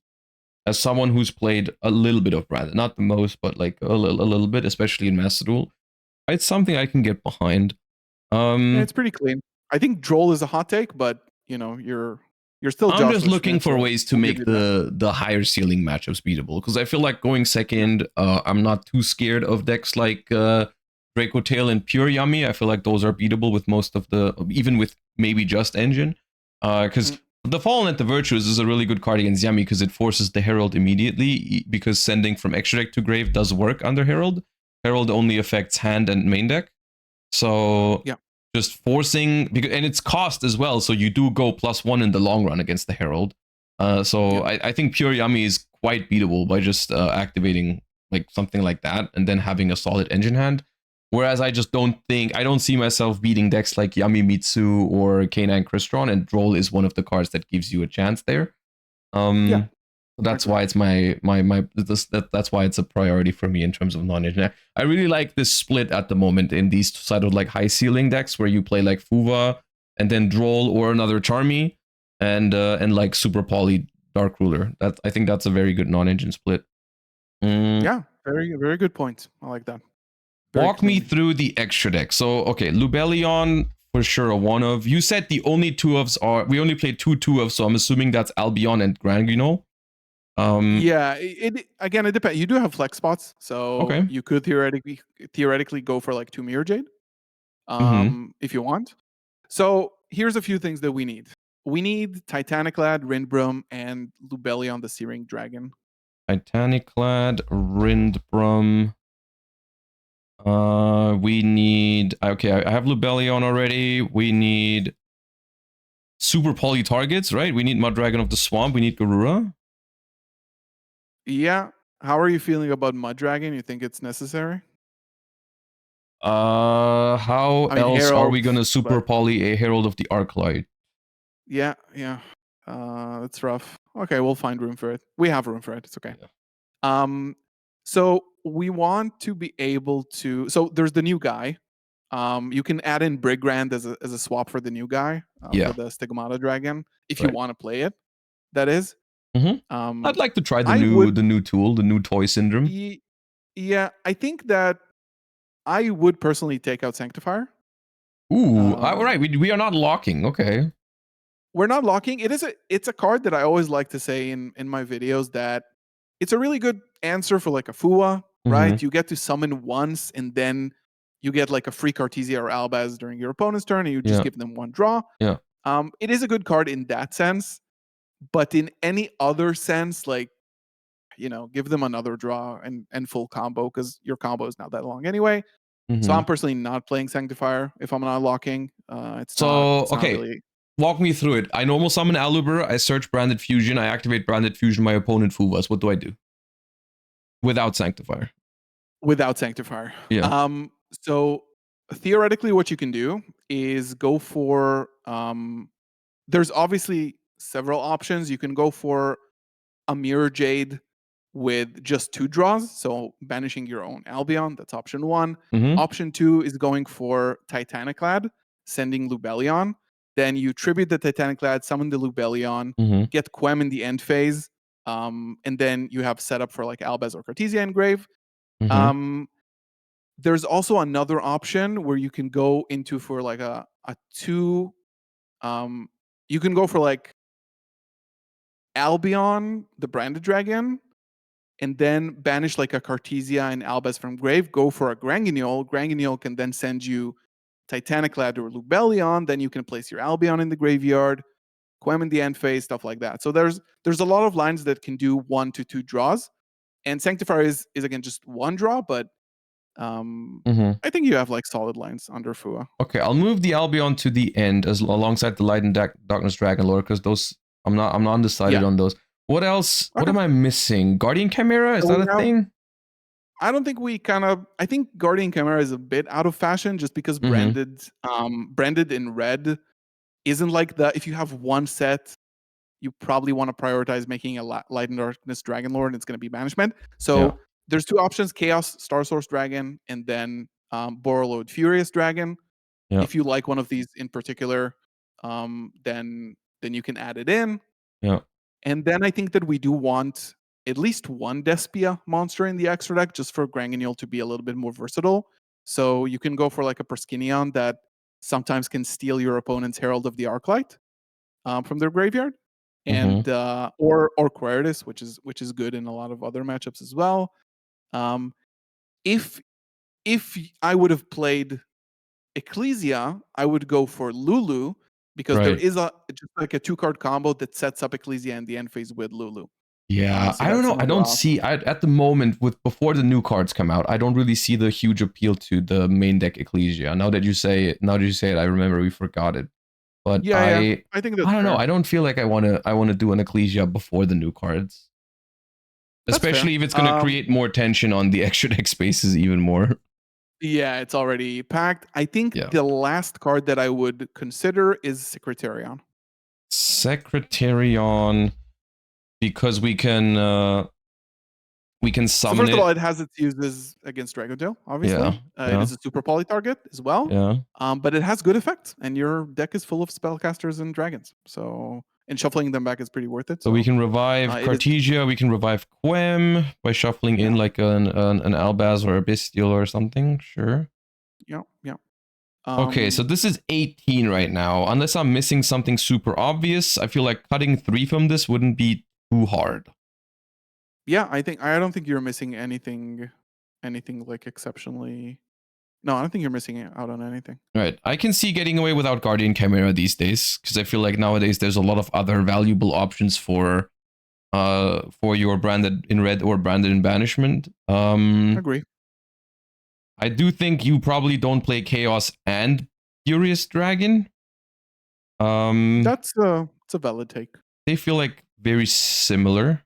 As someone who's played a little bit of Branded, not the most, but like a little bit, especially in Master Duel, it's something I can get behind. Yeah, it's pretty clean. I think Droll is a hot take, but you're still. I'm just Joshua looking Schmidt, for so ways to I'll give make you that. the higher ceiling matchups beatable, because I feel like going second, I'm not too scared of decks like Draco Tail and Pure Yummy. I feel like those are beatable with most of even with maybe just Engine, because the Fallen at the Virtuous is a really good card against Yummy because it forces the Herald immediately, because sending from extra deck to grave does work under Herald. Herald only affects hand and main deck. So Yeah. just forcing, because and it's cost as well. So you do go +1 in the long run against the Herald. So Yeah. I think Pure Yummy is quite beatable by just activating like something like that and then having a solid engine hand. Whereas I just don't see myself beating decks like Yummy Mitsu or K9 Crystron, and Droll is one of the cards that gives you a chance there. Yeah. That's agree. why it's that's why it's a priority for me in terms of non-engine. I really like this split at the moment in these side of like high ceiling decks where you play like Fuva and then Droll or another Charmy and like Super Poly Dark Ruler. That I think that's a very good non-engine split. Yeah. Very, very good point. I like that. Very Walk me clean. through the extra deck. So okay, Lubellion for sure a one of. You said the only two ofs are we only played two ofs, so I'm assuming that's Albion and Granguino. Yeah, it again, it depends. You do have flex spots, so Okay. you could theoretically go for like 2 Mirror Jade, if you want. So here's a few things that we need. We need Titaniclad, Rindbrum, and Lubellion the Searing Dragon. Titaniclad, Rindbrum. We need. Okay, I have Lubellion already. We need super poly targets, right? We need Mud Dragon of the Swamp. We need Garura. Yeah. How are you feeling about Mud Dragon? You think it's necessary? How I mean, else are we Herald, gonna super but poly a Herald of the Arclight? yeah, yeah. That's rough. Okay, we'll find room for it. We have room for it. It's okay. Yeah. So we want to be able to. So there's the new guy. You can add in Brigrand as a swap for the new guy, Yeah. for the Stigmata Dragon, if you Right. want to play it. That is. I'd like to try the I would. new tool, the new toy syndrome. Yeah, I think that I would personally take out Sanctifier. Ooh, all right. We are not locking. Okay. We're not locking. It's a card that I always like to say in my videos that it's a really good answer for like a Fua, right? You get to summon once and then you get like a free Cartesia or Albaz during your opponent's turn and you just Yeah. give them one draw. Yeah. It is a good card in that sense, but in any other sense, like, give them another draw and full combo because your combo is not that long anyway. So I'm personally not playing Sanctifier if I'm not locking. It's not So it's not okay, really walk me through it. I normal summon Aluber. I search Branded Fusion. I activate Branded Fusion. My opponent Fuvas. What do I do? Without Sanctifier. without Sanctifier. Yeah. So theoretically, what you can do is go for. There's obviously several options. You can go for a Mirror Jade with just 2 draws, so banishing your own Albion. That's option 1. Option 2 is going for Titaniclad, sending Lubellion. Then you tribute the Titaniclad, summon the Lubellion, get Quem in the end phase, and then you have setup for like Albaz or Cartesia Engrave. There's also another option where you can go into for like a 2. You can go for like Albion, the Branded Dragon, and then banish like a Cartesia and Albaz from grave. Go for a Granguignol. Granguignol can then send you Titaniclad or Lubellion. Then you can place your Albion in the graveyard, Quem in the end phase, stuff like that. So there's a lot of lines that can do 1 to 2 draws, and Sanctifier is again just 1 draw, but I think you have like solid lines under Fua. Okay, I'll move the Albion to the end alongside the Light and Darkness Dragon Lord because those I'm not undecided Yeah. on those. What else? What Okay. am I missing? Guardian Chimera, is So that a thing? I don't think I think Guardian Chimera is a bit out of fashion just because branded in red isn't like if you have one set, you probably want to prioritize making a Light and Darkness Dragon Lord, and it's going to be banishment. So there's 2 options: Chaos Star Source Dragon, and then Borreload Furious Dragon. Yeah. If you like one of these in particular, then you can add it in. Yeah. And then I think that we do want at least one Despia monster in the extra deck just for Granguignol to be a little bit more versatile. So you can go for like a Perskinion that sometimes can steal your opponent's Herald of the Arclight from their graveyard, and or Queritus, which is good in a lot of other matchups as well. If I would have played Ecclesia, I would go for Lulu because there is just like a 2-card combo that sets up Ecclesia in the end phase with Lulu. Yeah, So I don't that's know. I another don't option. see at the moment with before the new cards come out. I don't really see the huge appeal to the main deck Ecclesia. Now that you say it, I remember we forgot it. But Yeah. I think that's I don't know. fair. I don't feel like I wanna do an Ecclesia before the new cards, That's fair. especially if it's gonna create more tension on the extra deck spaces even more. Yeah, it's already packed. I think Yeah. the last card that I would consider is Secretarion. Secretarion, because we can So summon first of all, it. it has its uses against Dragontail, Yeah. obviously. It Yeah. is a super poly target as well. Yeah. But it has good effects, and your deck is full of spellcasters and dragons. So and shuffling them back is pretty worth it. So we So can revive it is Cartesia, we can revive Quem by shuffling in like an Albaz or a Bestial or something. Sure. yeah. Okay, so this is 18 right now. Unless I'm missing something super obvious, I feel like cutting 3 from this wouldn't be too hard. Yeah, I don't think you're missing anything like exceptionally. No, I don't think you're missing out on anything. Right. I can see getting away without Guardian Chimera these days, because I feel like nowadays there's a lot of other valuable options for your branded in red or branded in banishment. Agree. I do think you probably don't play Chaos and Furious Dragon. That's it's a valid take. They feel like very similar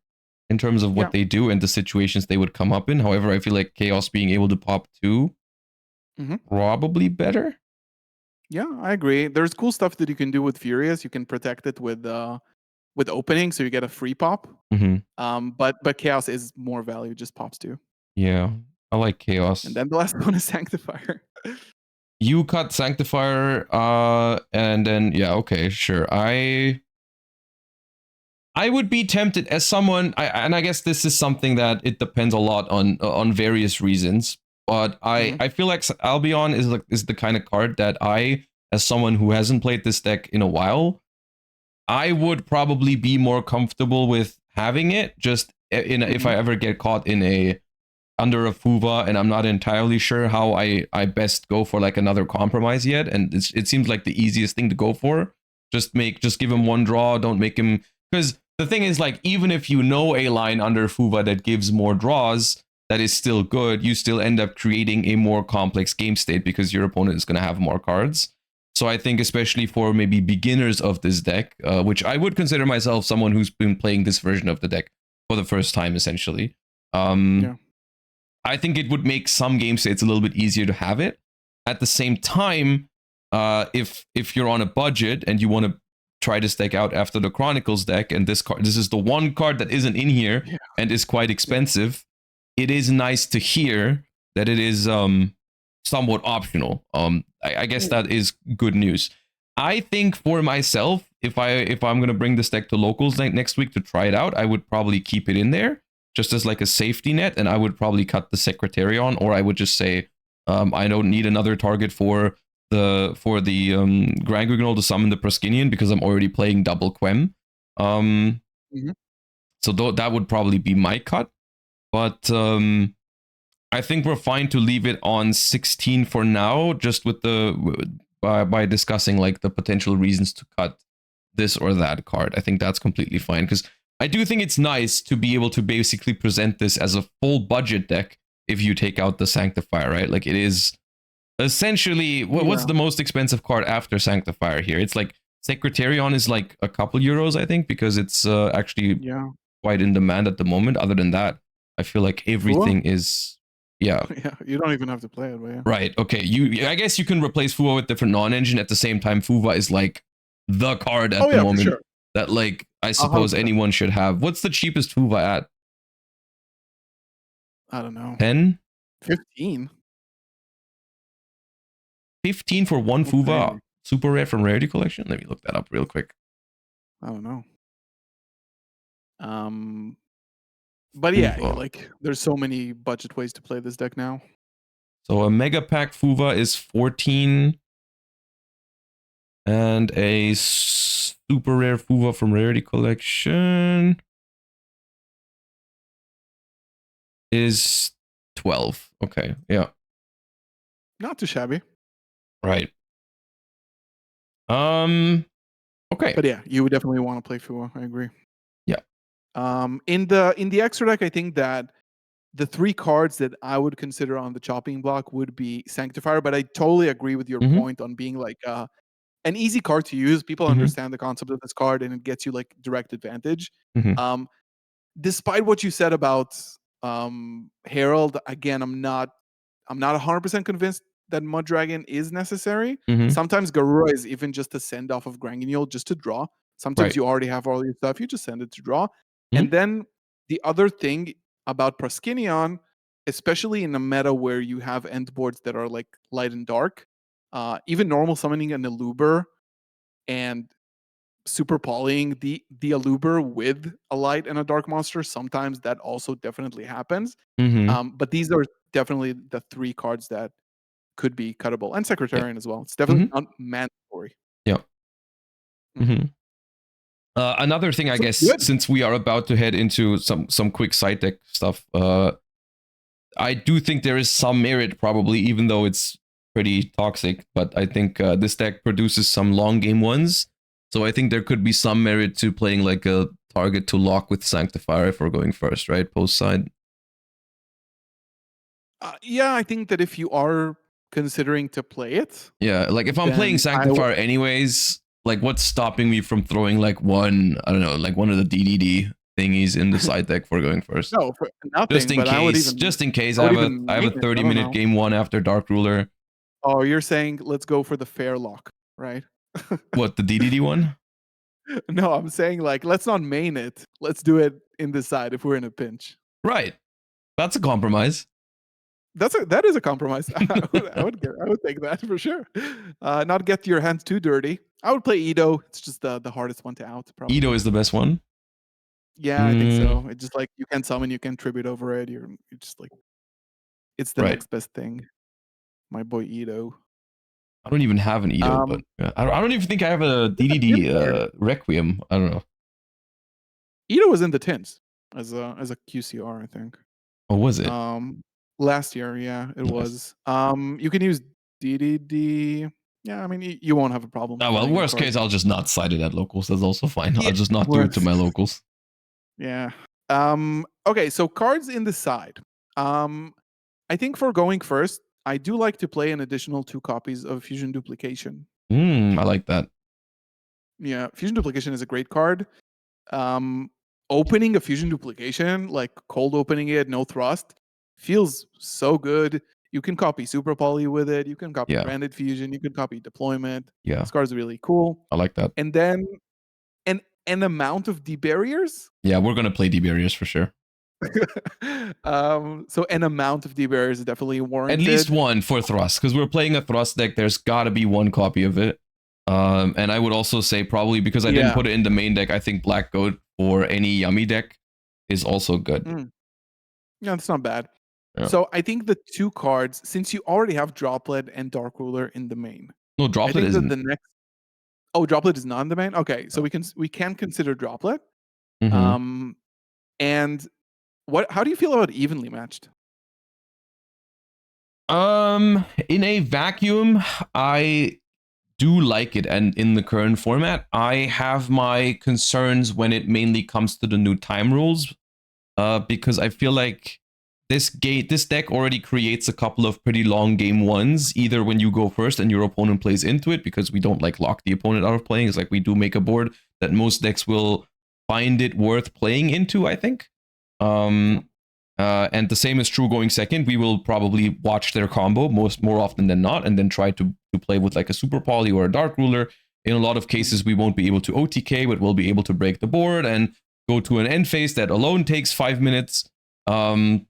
in terms of what Yeah. they do and the situations they would come up in. However, I feel like Chaos being able to pop 2 probably better. Yeah, I agree. There's cool stuff that you can do with Furious. You can protect it with opening, so you get a free pop. But Chaos is more value, just pops 2. Yeah, I like Chaos. And then the last one is Sanctifier. You cut Sanctifier, and then yeah, okay, sure. I would be tempted as someone, and I guess this is something that it depends a lot on various reasons. But I feel like Albion is the kind of card that I, as someone who hasn't played this deck in a while, I would probably be more comfortable with having it. Just if I ever get caught in under a Fuva and I'm not entirely sure how I best go for like another compromise yet, and it seems like the easiest thing to go for. Just give him 1 draw, don't make him, because the thing is, like, even if you know a line under Fuva that gives more draws, that is still good, you still end up creating a more complex game state because your opponent is going to have more cards. So I think especially for maybe beginners of this deck, which I would consider myself someone who's been playing this version of the deck for the first time, essentially. I think it would make some game states a little bit easier to have it. At the same time, if you're on a budget and you want to try this deck out after the Chronicles deck, and this is the one card that isn't in here and is quite expensive, it is nice to hear that it is somewhat optional. I guess that is good news. I think for myself, if I'm gonna bring this deck to locals next week to try it out, I would probably keep it in there just as like a safety net, and I would probably cut the Secretarion, or I would just say I don't need another target for the Grand Guignol to summon the Proskinian because I'm already playing double Quem. So that would probably be my cut, but I think we're fine to leave it on 16 for now, just with by discussing like the potential reasons to cut this or that card. I think that's completely fine, because I do think it's nice to be able to basically present this as a full budget deck if you take out the Sanctifier, right? Like, it is essentially, what's the most expensive card after Sanctifier here? It's like Secretarion is like a couple euros, I think, because it's actually quite in demand at the moment. Other than that, I feel like everything is... Yeah, you don't even have to play it, but yeah. Right, okay. I guess you can replace Fuva with different non-engine. At the same time, Fuva is like the card at the moment. For sure. That, like, I suppose anyone should have. What's the cheapest Fuva at? I don't know. 10? 15. 15 for one Fuva super rare from Rarity Collection? Let me look that up real quick. I don't know. But yeah, like, there's so many budget ways to play this deck now. So a Mega Pack Fuva is 14. And a super rare Fuva from Rarity Collection is 12. Okay, yeah. Not too shabby. Right. Okay. But yeah, you would definitely want to play Fuva. I agree. Yeah. In the extra deck, I think that the 3 cards that I would consider on the chopping block would be Sanctifier, but I totally agree with your Mm-hmm. point on being like an easy card to use. People Mm-hmm. understand the concept of this card, and it gets you like direct advantage. Mm-hmm. Despite what you said about Herald, again, I'm not 100% convinced that Mud Dragon is necessary. Mm-hmm. Sometimes Garura is even just a send off of Granguignol just to draw. Sometimes Right. you already have all your stuff, you just send it to draw. Mhm. And then the other thing about Proskinion, especially in a meta where you have end boards that are like light and dark, even normal summoning an Eluber and super polying the Eluber with a light and a dark monster, sometimes that also definitely happens. Mm-hmm. But these are definitely the 3 cards that could be cuttable, and Yeah. Secretarian as well. It's definitely Mm-hmm. not mandatory. Yeah. Mhm. Mm-hmm. Another thing, I So guess, good. since we are about to head into some quick side deck stuff, I do think there is some merit, probably, even though it's pretty toxic. But I think this deck produces some long game ones, so I think there could be some merit to playing like a target to lock with Sanctifier if we're going first, right? Post side. Yeah, I think that if you are considering to play it, Yeah, like if I'm playing then Sanctifier anyways, like what's stopping me from throwing like one, I don't know, like one of the DDD thingies in the side deck for going first? no, for Just nothing, in but I would case, even just in case I I would have a even I have a main it. I 30 don't minute know. game one after Dark Ruler. Oh, you're saying let's go for the fair lock, right? What, the DDD one? No, I'm saying like let's not main it. Let's do it in the side if we're in a pinch. Right. That's a compromise. That is a compromise. I would take that for sure. Not get your hands too dirty. I would play Edo. It's just the hardest one to out, probably. Edo is the best one. Yeah, I think so. It's just like you can summon, you can tribute over it. You're just like it's the Right. next best thing. My boy Edo. I don't even have an Edo, but I don't even think I have a DDD Requiem. I don't know. Edo was in the tins as a QCR, I think. Oh, was it? Last year, yeah, it Nice. was. You can use DDD. Yeah, I mean you won't have a problem. Oh, well, finding a worst card. case, I'll just not side it at locals. That's also fine. Yeah, I'll just not do it to worst. my locals. Yeah. Okay, so cards in the side. I think for going first, I do like to play an additional 2 copies of Fusion Duplication. I like that. Yeah, Fusion Duplication is a great card. Opening a Fusion Duplication, like cold opening it, no thrust, feels so good. You can copy Super Poly with it. You can copy Yeah. Branded Fusion. You can copy Deployment. Yeah. This card's really cool. I like that. And then an amount of debarriers. Yeah, we're gonna play D-Barriers for sure. So an amount of debarriers is definitely warranted. At least one for thrust, because we're playing a thrust deck. There's got to be one copy of it. And I would also say probably because I didn't put it in the main deck, I think Black Goat or any Yummy deck is also good. Yeah, that's not bad. Yeah. So I think the 2 cards, since you already have Droplet and Dark Ruler in the main. No, Droplet isn't. The next. Oh, Droplet is not in the main. Okay, so we can consider Droplet. Mm-hmm. And how do you feel about evenly matched? In a vacuum, I do like it, and in the current format, I have my concerns when it mainly comes to the new time rules, because I feel like this deck already creates a couple of pretty long game ones, either when you go first and your opponent plays into it, because we don't like lock the opponent out of playing. It's like we do make a board that most decks will find it worth playing into, I think. And the same is true going second. We will probably watch their combo more often than not, and then try to play with like a Super Poly or a Dark Ruler. In a lot of cases, we won't be able to OTK, but we'll be able to break the board and go to an end phase that alone takes 5 minutes. And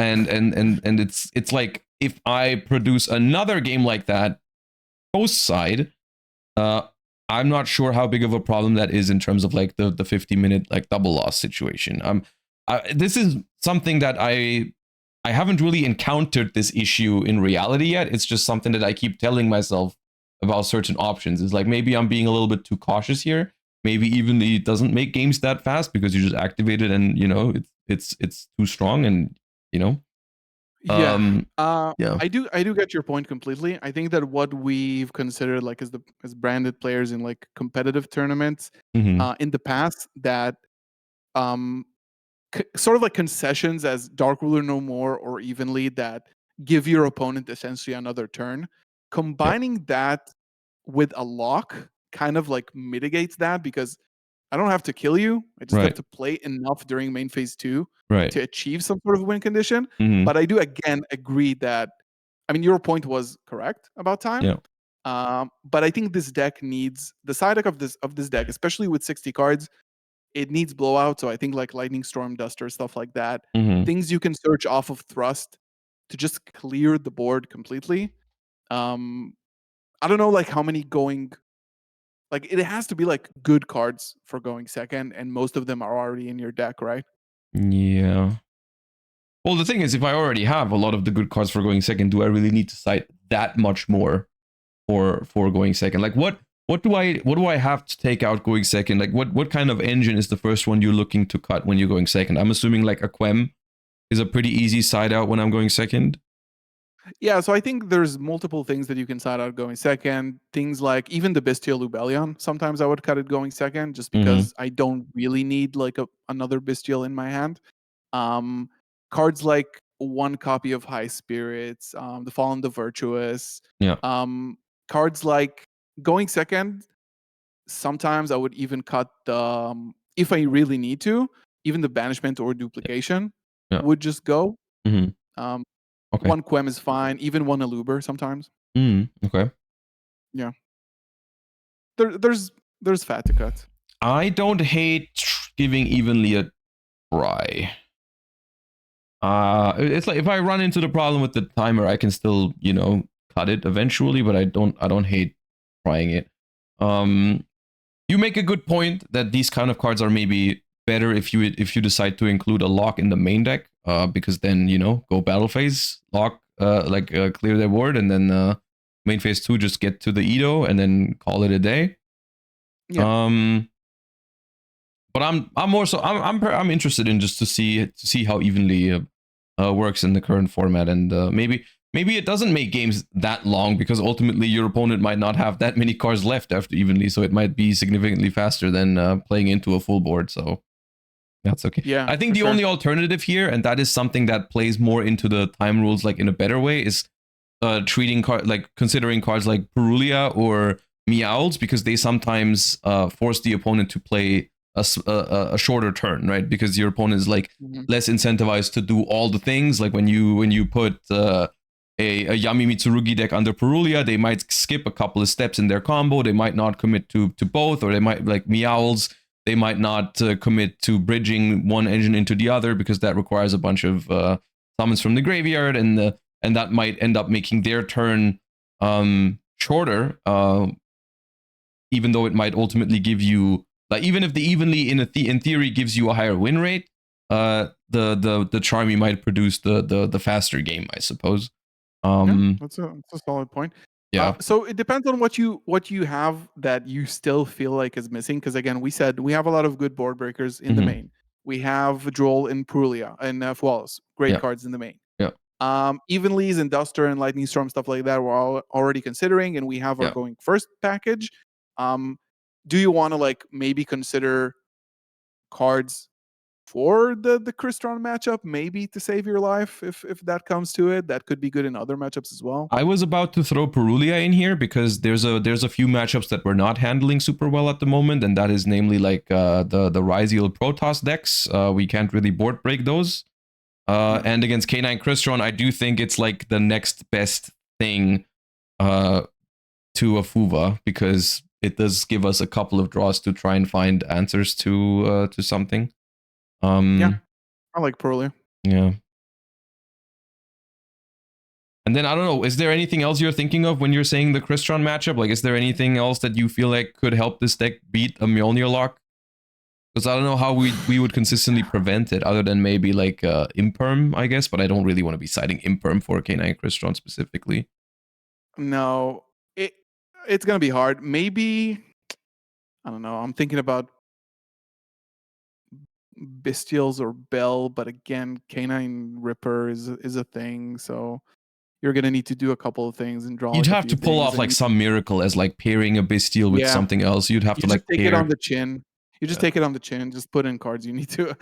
it's like if I produce another game like that post side, I'm not sure how big of a problem that is in terms of like the 50-minute like double loss situation. This is something that I haven't really encountered this issue in reality yet. It's just something that I keep telling myself about certain options. It's like maybe I'm being a little bit too cautious here. Maybe even it doesn't make games that fast because you just activate it and you know it's too strong and you know. Yeah. Yeah. I do get your point completely. I think that what we've considered like as branded players in like competitive tournaments Mm-hmm. in the past, that sort of like concessions as Dark Ruler No More or Evenly that give your opponent essentially another turn. Combining that with a lock kind of like mitigates that because I don't have to kill you. I just have Right. to play enough during main phase 2 Right. to achieve some sort of win condition. Mm-hmm. But I do again agree that, I mean, your point was correct about time. Yeah. But I think this deck needs the side deck of this deck, especially with 60 cards. It needs blowout. So I think like Lightning Storm, Duster, stuff like that, Mm-hmm. things you can search off of Thrust to just clear the board completely. I don't know like how many going. Like it has to be like good cards for going second, and most of them are already in your deck, right? Yeah. Well, the thing is, if I already have a lot of the good cards for going second, do I really need to cite that much more for going second? Like what do I have to take out going second? Like what kind of engine is the first one you're looking to cut when you're going second? I'm assuming like a Quem is a pretty easy side out when I'm going second. Yeah, so I think there's multiple things that you can side out going second. Things like even the Bestial Lubellion. Sometimes I would cut it going second just because I don't really need like another Bestial in my hand. Cards like one copy of High Spirits, the Fallen, the Virtuous. Yeah. Cards like going second. Sometimes I would even cut the if I really need to, even the Banishment or Duplication Yeah. would just go. Mm-hmm. Okay. One Quem is fine, even one Aluber sometimes. Okay. Yeah. There's fat to cut. I don't hate giving Evenly a try. It's like if I run into the problem with the timer, I can still, cut it eventually, but I don't hate trying it. You make a good point that these kind of cards are maybe better if you decide to include a lock in the main deck, because then go battle phase, lock, clear their board, and then main phase 2 just get to the Edo and then call it a day. Yeah. But I'm interested in just to see how evenly works in the current format, and maybe it doesn't make games that long because ultimately your opponent might not have that many cards left after evenly, so it might be significantly faster than playing into a full board. So that's okay. Yeah, I think the only alternative here, and that is something that plays more into the time rules like in a better way, is treating considering cards like Perulia or Meowls, because they sometimes force the opponent to play a shorter turn, right? Because your opponent is like less incentivized to do all the things. Like when you put a Yami Mitsurugi deck under Perulia, they might skip a couple of steps in their combo. They might not commit to both, or they might, like Meowls, they might not commit to bridging one engine into the other because that requires a bunch of summons from the graveyard, and that might end up making their turn shorter, even though it might ultimately give you, like, even if the evenly in theory gives you a higher win rate, the Charmy might produce the faster game, I suppose. That's a solid point. Yeah. So it depends on what you have that you still feel like is missing. Because again, we said we have a lot of good board breakers in the main. We have Droll and Perulia and Fualos, great cards in the main. Yeah. Evenly's and Duster and Lightning Storm, stuff like that, we're all already considering, and we have our going first package. Do you want to like maybe consider cards for the Crystron matchup, maybe to save your life if that comes to it? That could be good in other matchups as well. I was about to throw Perulia in here because there's a few matchups that we're not handling super well at the moment, and that is namely like the Ryziel Protoss decks. We can't really board break those. And against K9 Crystron, I do think it's like the next best thing to a Fuva, because it does give us a couple of draws to try and find answers to something. Yeah, I like Perulia. Yeah. And then I don't know, is there anything else you're thinking of when you're saying the Crystron matchup? Like, is there anything else that you feel like could help this deck beat a Mjolnir lock? Because I don't know how we would consistently prevent it, other than maybe like Imperm, I guess. But I don't really want to be citing Imperm for K9 Crystron specifically. No, it's gonna be hard. Maybe, I don't know. I'm thinking about Bestials or Bell, but again, K9 Ripper is a thing, so you're gonna need to do a couple of things and draw. You'd like, have to pull off like some miracle as like pairing a Bestial with something else. You'd have to like take it on the chin. You just take it on the chin, just put in cards you need to.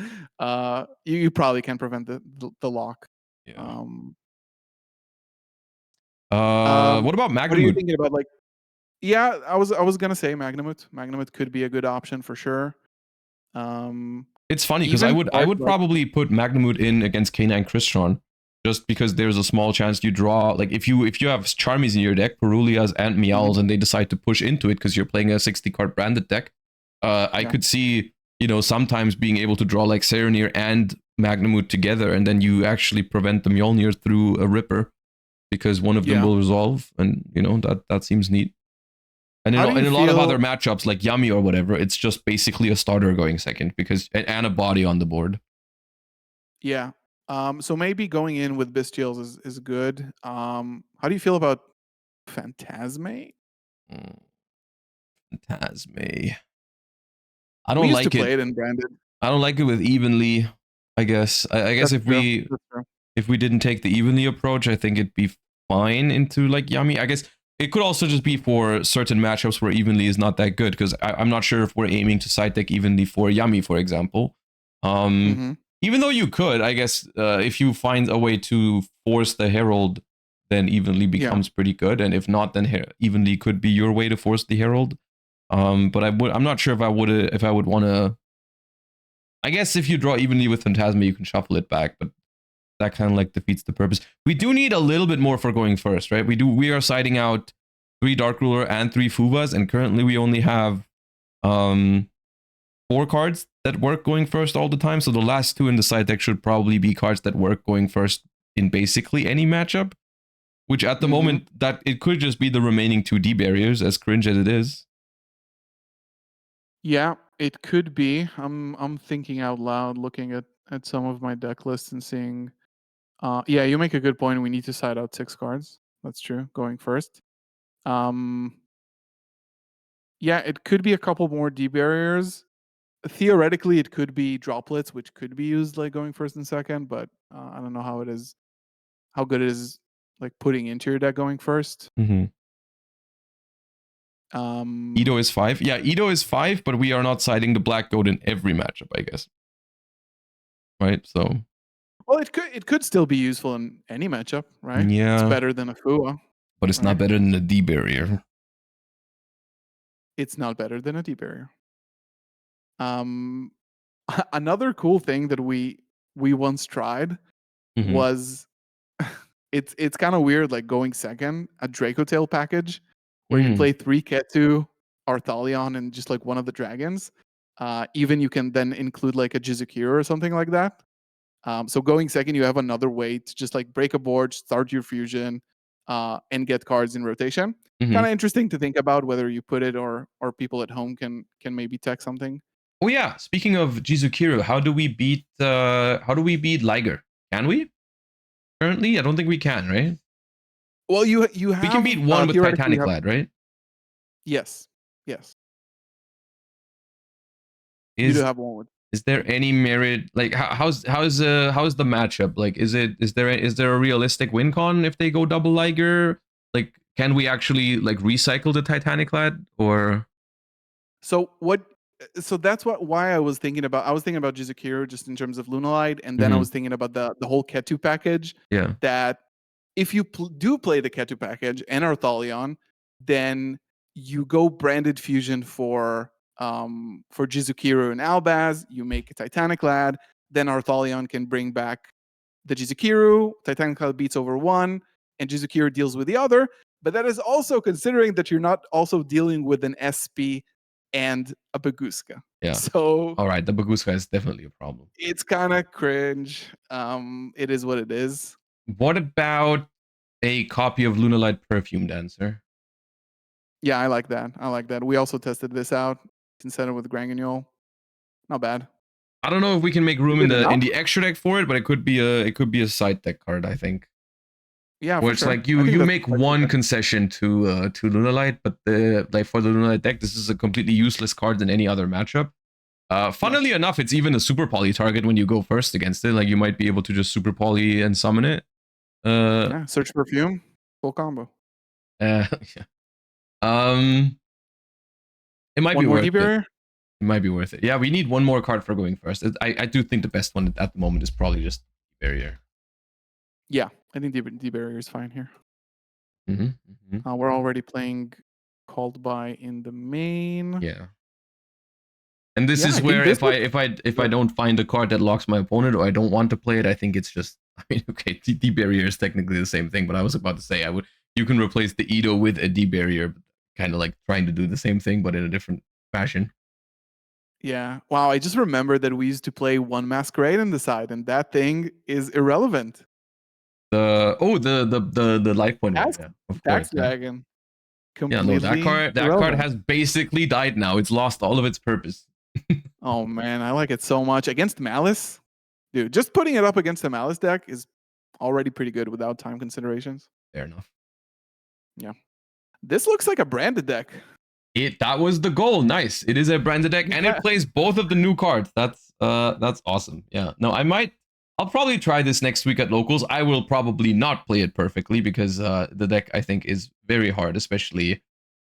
You probably can prevent the lock. Yeah. Um, What about what are you Magnamut? thinking about? Like, yeah, I was gonna say Magnamut. Magnamut could be a good option for sure. It's funny because I Even would cards like probably put Magnamut in against K9 Crystron, just because there's a small chance you draw. Like if you have Charmies in your deck, Perulias and Meowls, and they decide to push into it because you're playing a 60 card branded deck, I Yeah. could see, you know, sometimes being able to draw like Serenir and Magnamut together, and then you actually prevent the Mjolnir through a Ripper because one of them Yeah. will resolve, and you know that seems neat. And How do in you a lot of feel? other matchups like Yummy or whatever, it's just basically a starter going second because and a body on the board. Yeah. So maybe going in with Bestials is good. How do you feel about Phantasme? Phantasme. I We don't used to like play it. it in branded. I don't like it with evenly. I guess. I guess That's if true. we That's true. didn't take the evenly approach, I think it'd be fine into like Yummy. I guess it could also just be for certain matchups where evenly is not that good because I'm not sure if we're aiming to side deck evenly for Yummy, for example. Mm-hmm. Even though you could, I guess, if you find a way to force the Herald, then evenly Yeah. becomes pretty good, and if not, then evenly could be your way to force the Herald. But I'm not sure if I would want to. I guess if you draw evenly with Phantasma, you can shuffle it back, but that kind of like defeats the purpose. We do need a little bit more for going first, right? We are siding out 3 Dark Ruler and 3 Fuvas, and currently we only have 4 cards that work going first all the time. So the last 2 in the side deck should probably be cards that work going first in basically any matchup. Which at the Mm-hmm. moment that it could just be the remaining 2 D barriers, as cringe as it is. Yeah, it could be. I'm thinking out loud, looking at some of my deck lists and seeing. Yeah, you make a good point. We need to side out 6 cards. That's true. Going first. Yeah, it could be a couple more D barriers. Theoretically, it could be droplets, which could be used like going first and second, but I don't know how it is, how good it is like putting into your deck going first. Mm-hmm. Edo Yeah, is 5. Yeah, Edo is 5, but we are not siding the black goat in every matchup, I guess. Right? So. well, it could still be useful in any matchup, right? It's Yeah. better than a Fua, But it's right? not better than the D barrier. It's not better than a D barrier. Um, another cool thing that we once tried Mm-hmm. was it's kind of weird, like going second, a Draco Tail package where you play 3 Ketu, Arthalion, and just like one of the dragons. Even you can then include like a Jizukiro or something like that. So going second, you have another way to just like break a board, start your fusion, and get cards in rotation. Mm-hmm. Kind of interesting to think about whether you put it or people at home can maybe tech something. Oh yeah, speaking of Jizukiro, how do we beat Liger? Can we? Currently, I don't think we can, right? Well, you have We can beat one with theoretically Titanic Lad, right? yes. You do have one with. Is there any merit? Like, how's the matchup? Like, is there a realistic win con if they go double Liger? Like, can we actually like recycle the Titanic Lad or? So what? So that's why I was thinking about. I was thinking about Jizukiro just in terms of Lunalite, and then I was thinking about the whole Ketu package. Yeah. That if you do play the Ketu package and Arthalion, then you go branded fusion for Jizukiro and Albaz. You make a Titanic Lad. Then Arthalion can bring back the Jizukiro. Titanic Lad beats over one, and Jizukiro deals with the other. But that is also considering that you're not also dealing with an SP and a Baguska. Yeah. So all right, the Baguska is definitely a problem. it's kind of cringe. It is what it is. What about a copy of Lunalite Perfume Dancer? Yeah, I like that. We also tested this out instead of with Granguignol. Not bad. I don't know if we can make room Is in it enough? the extra deck for it, but it could be a side deck card, I think. Yeah, Where for it's sure. like I think you that's make quite one good. concession to Lunalite, but like for the Lunalite deck, this is a completely useless card in any other matchup. Funnily enough, it's even a super poly target when you go first against it. Like you might be able to just super poly and summon it. Yeah, search perfume, full combo. Yeah. It might One be more worth D it. barrier? It might be worth it. Yeah, we need one more card for going first. I do think the best one at the moment is probably just barrier. Yeah, I think the barrier is fine here. Mm-hmm. We're already playing called by in the main. Yeah. And this Yeah, is I think where this if I don't find a card that locks my opponent or I don't want to play it, I think it's just I mean okay, D barrier is technically the same thing, but I was about to say you can replace the Edo with a D barrier, kind of like trying to do the same thing but in a different fashion. Yeah. Wow, I just remembered that we used to play one masquerade on the side, and that thing is irrelevant. The life point one, Tax yeah, of Tax course, yeah. Dragon. Yeah, no, Completely that card irrelevant. has basically died now. It's lost all of its purpose. Oh man, I like it so much. Against Malice, dude, just putting it up against the Malice deck is already pretty good without time considerations. Fair enough. Yeah. This looks like a branded deck. That was the goal. Nice. It is a branded deck and it plays both of the new cards. That's awesome. Yeah. No, I'll probably try this next week at locals. I will probably not play it perfectly because the deck I think is very hard, especially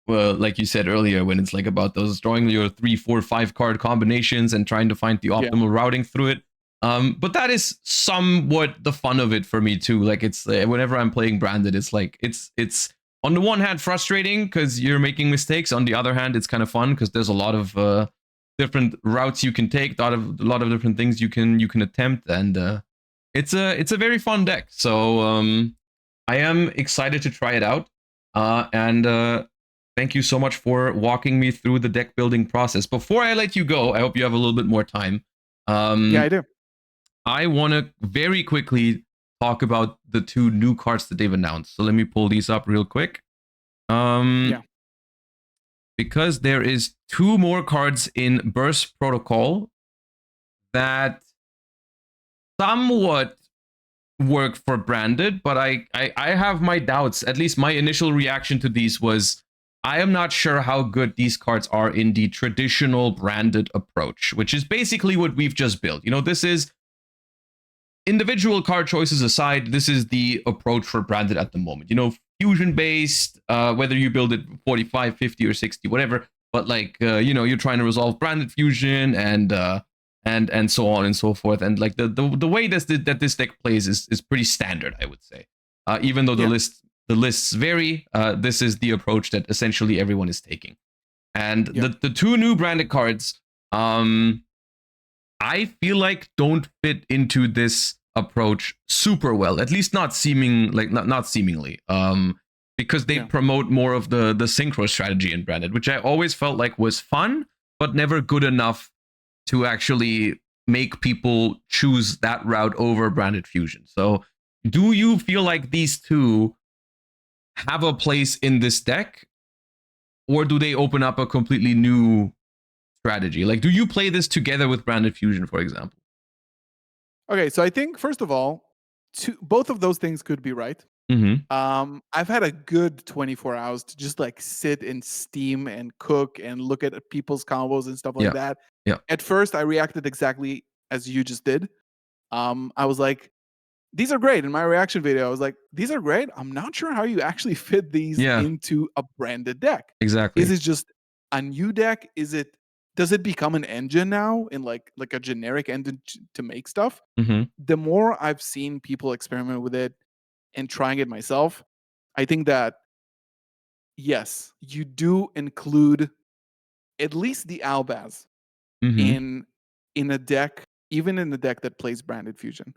like you said earlier, when it's like about those drawing your 3, 4, 5 card combinations and trying to find the optimal routing through it. But that is somewhat the fun of it for me too. Like it's whenever I'm playing branded, it's like it's on the one hand frustrating because you're making mistakes. On the other hand, it's kind of fun because there's a lot of different routes you can take, a lot of different things you can attempt, and it's a very fun deck. So I am excited to try it out. And thank you so much for walking me through the deck building process. Before I let you go, I hope you have a little bit more time. Yeah, I do. I want to very quickly talk about the 2 new cards that they've announced. So let me pull these up real quick. Yeah. Because there is 2 more cards in Burst Protocol that somewhat work for branded, but I have my doubts. At least my initial reaction to these was I am not sure how good these cards are in the traditional branded approach, which is basically what we've just built. You know, this is individual card choices aside, this is the approach for branded at the moment. You know, fusion based, whether you build it 45, 50, or 60, whatever. But like, you know, you're trying to resolve branded fusion and so on and so forth. And like the way that this deck plays is pretty standard, I would say. Even though the lists vary, this is the approach that essentially everyone is taking. And the 2 new branded cards, I feel like don't fit into this approach super well, at least not seemingly, because they promote more of the synchro strategy in branded, which I always felt like was fun, but never good enough to actually make people choose that route over branded fusion. So do you feel like these 2 have a place in this deck, or do they open up a completely new strategy? Like, do you play this together with branded fusion, for example? Okay, so I think first of all, both of those things could be right. I've had a good 24 hours to just like sit and steam and cook and look at people's combos and stuff like that. Yeah. At first, I reacted exactly as you just did. I was like, these are great. In my reaction video, I was like, these are great. I'm not sure how you actually fit these into a branded deck. Exactly. Is it just a new deck? Does it become an engine now in like a generic engine to make stuff? The more I've seen people experiment with it and trying it myself, I think that yes, you do include at least the Albaz in a deck, even in a deck that plays branded fusion.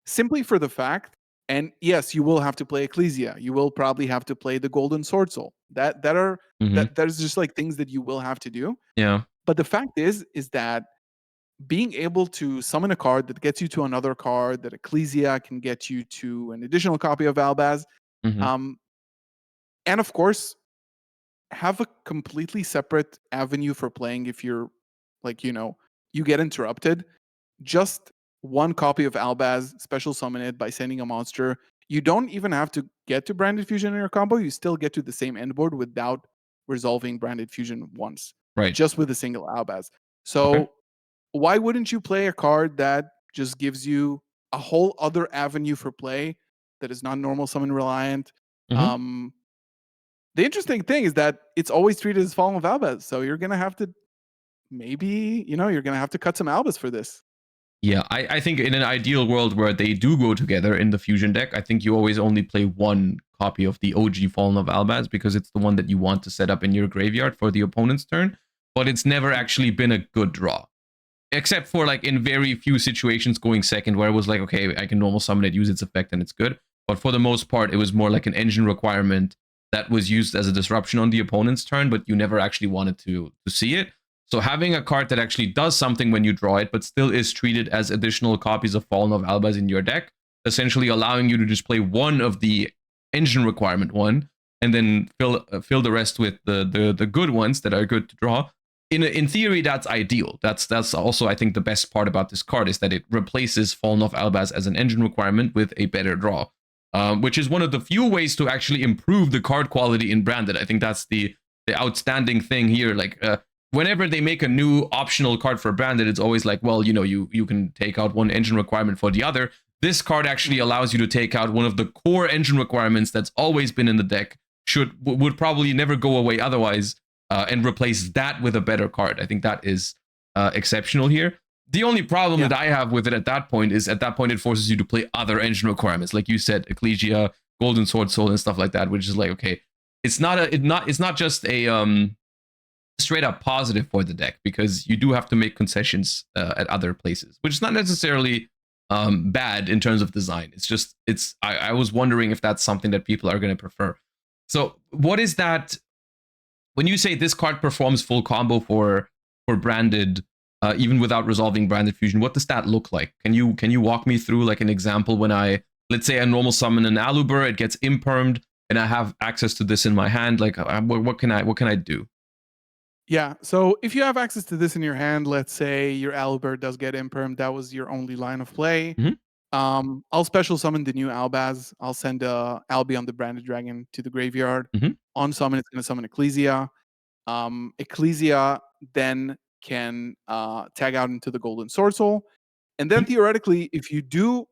Simply for the fact, and yes, you will have to play Ecclesia. You will probably have to play the Golden Sword Soul. There's just like things that you will have to do. Yeah. But the fact is that being able to summon a card that gets you to another card, that Ecclesia can get you to an additional copy of Albaz, and of course, have a completely separate avenue for playing if you're like, you know, you get interrupted. Just one copy of Albaz, special summon it by sending a monster. You don't even have to get to Branded Fusion in your combo. You still get to the same end board without resolving Branded Fusion once. Right. Just with a single Albaz. So why wouldn't you play a card that just gives you a whole other avenue for play that is not normal summon reliant? The interesting thing is that it's always treated as Fallen of Albaz, so you're gonna have to maybe, you're going to have to cut some Albas for this. Yeah, I think in an ideal world where they do go together in the fusion deck, I think you always only play one copy of the OG Fallen of Albaz because it's the one that you want to set up in your graveyard for the opponent's turn. But it's never actually been a good draw. Except for like in very few situations going second where it was like, okay, I can normal summon it, use its effect, and it's good. But for the most part, it was more like an engine requirement that was used as a disruption on the opponent's turn, but you never actually wanted to see it. So having a card that actually does something when you draw it, but still is treated as additional copies of Fallen of Albaz in your deck, essentially allowing you to just play one of the engine requirement one, and then fill the rest with the good ones that are good to draw. In theory, that's ideal. That's also, I think, the best part about this card is that it replaces Fallen of Albaz as an engine requirement with a better draw, which is one of the few ways to actually improve the card quality in Branded. I think that's the outstanding thing here. Like, whenever they make a new optional card for Branded, it's always like, well, you can take out one engine requirement for the other. This card actually allows you to take out one of the core engine requirements that's always been in the deck, would probably never go away otherwise, and replace that with a better card. I think that is exceptional here. The only problem that I have with it at that point is it forces you to play other engine requirements, like you said, Ecclesia, Golden Sword Soul, and stuff like that, which is like, okay, it's not just a straight up positive for the deck, because you do have to make concessions at other places, which is not necessarily bad in terms of design. It's just I was wondering if that's something that people are going to prefer. So what is that? When you say this card performs full combo for Branded, even without resolving Branded Fusion, what does that look like? Can you walk me through like an example when let's say I normal summon an Aluber, it gets impermed, and I have access to this in my hand? Like, what can I do? Yeah, so if you have access to this in your hand, let's say your Aluber does get impermed, that was your only line of play. I'll special summon the new Albaz. I'll send Albion the Branded Dragon to the graveyard. On summon, it's going to summon Ecclesia. Ecclesia then can tag out into the Golden Sword Soul. And then theoretically, if you do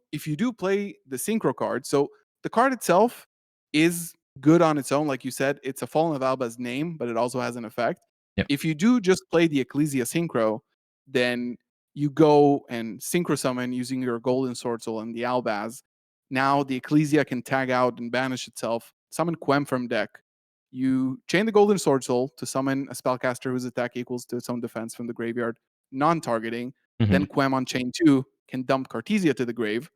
play the Synchro card, so the card itself is good on its own, like you said, it's a Fallen of Alba's name, but it also has an effect. Yep. If you do just play the Ecclesia Synchro, then you go and Synchro summon using your Golden Sword Soul and the Albaz. Now the Ecclesia can tag out and banish itself, summon Quem from deck. You chain the Golden Sword Soul to summon a spellcaster whose attack equals to its own defense from the graveyard, non-targeting. Then Quem on chain 2 can dump Cartesia to the grave.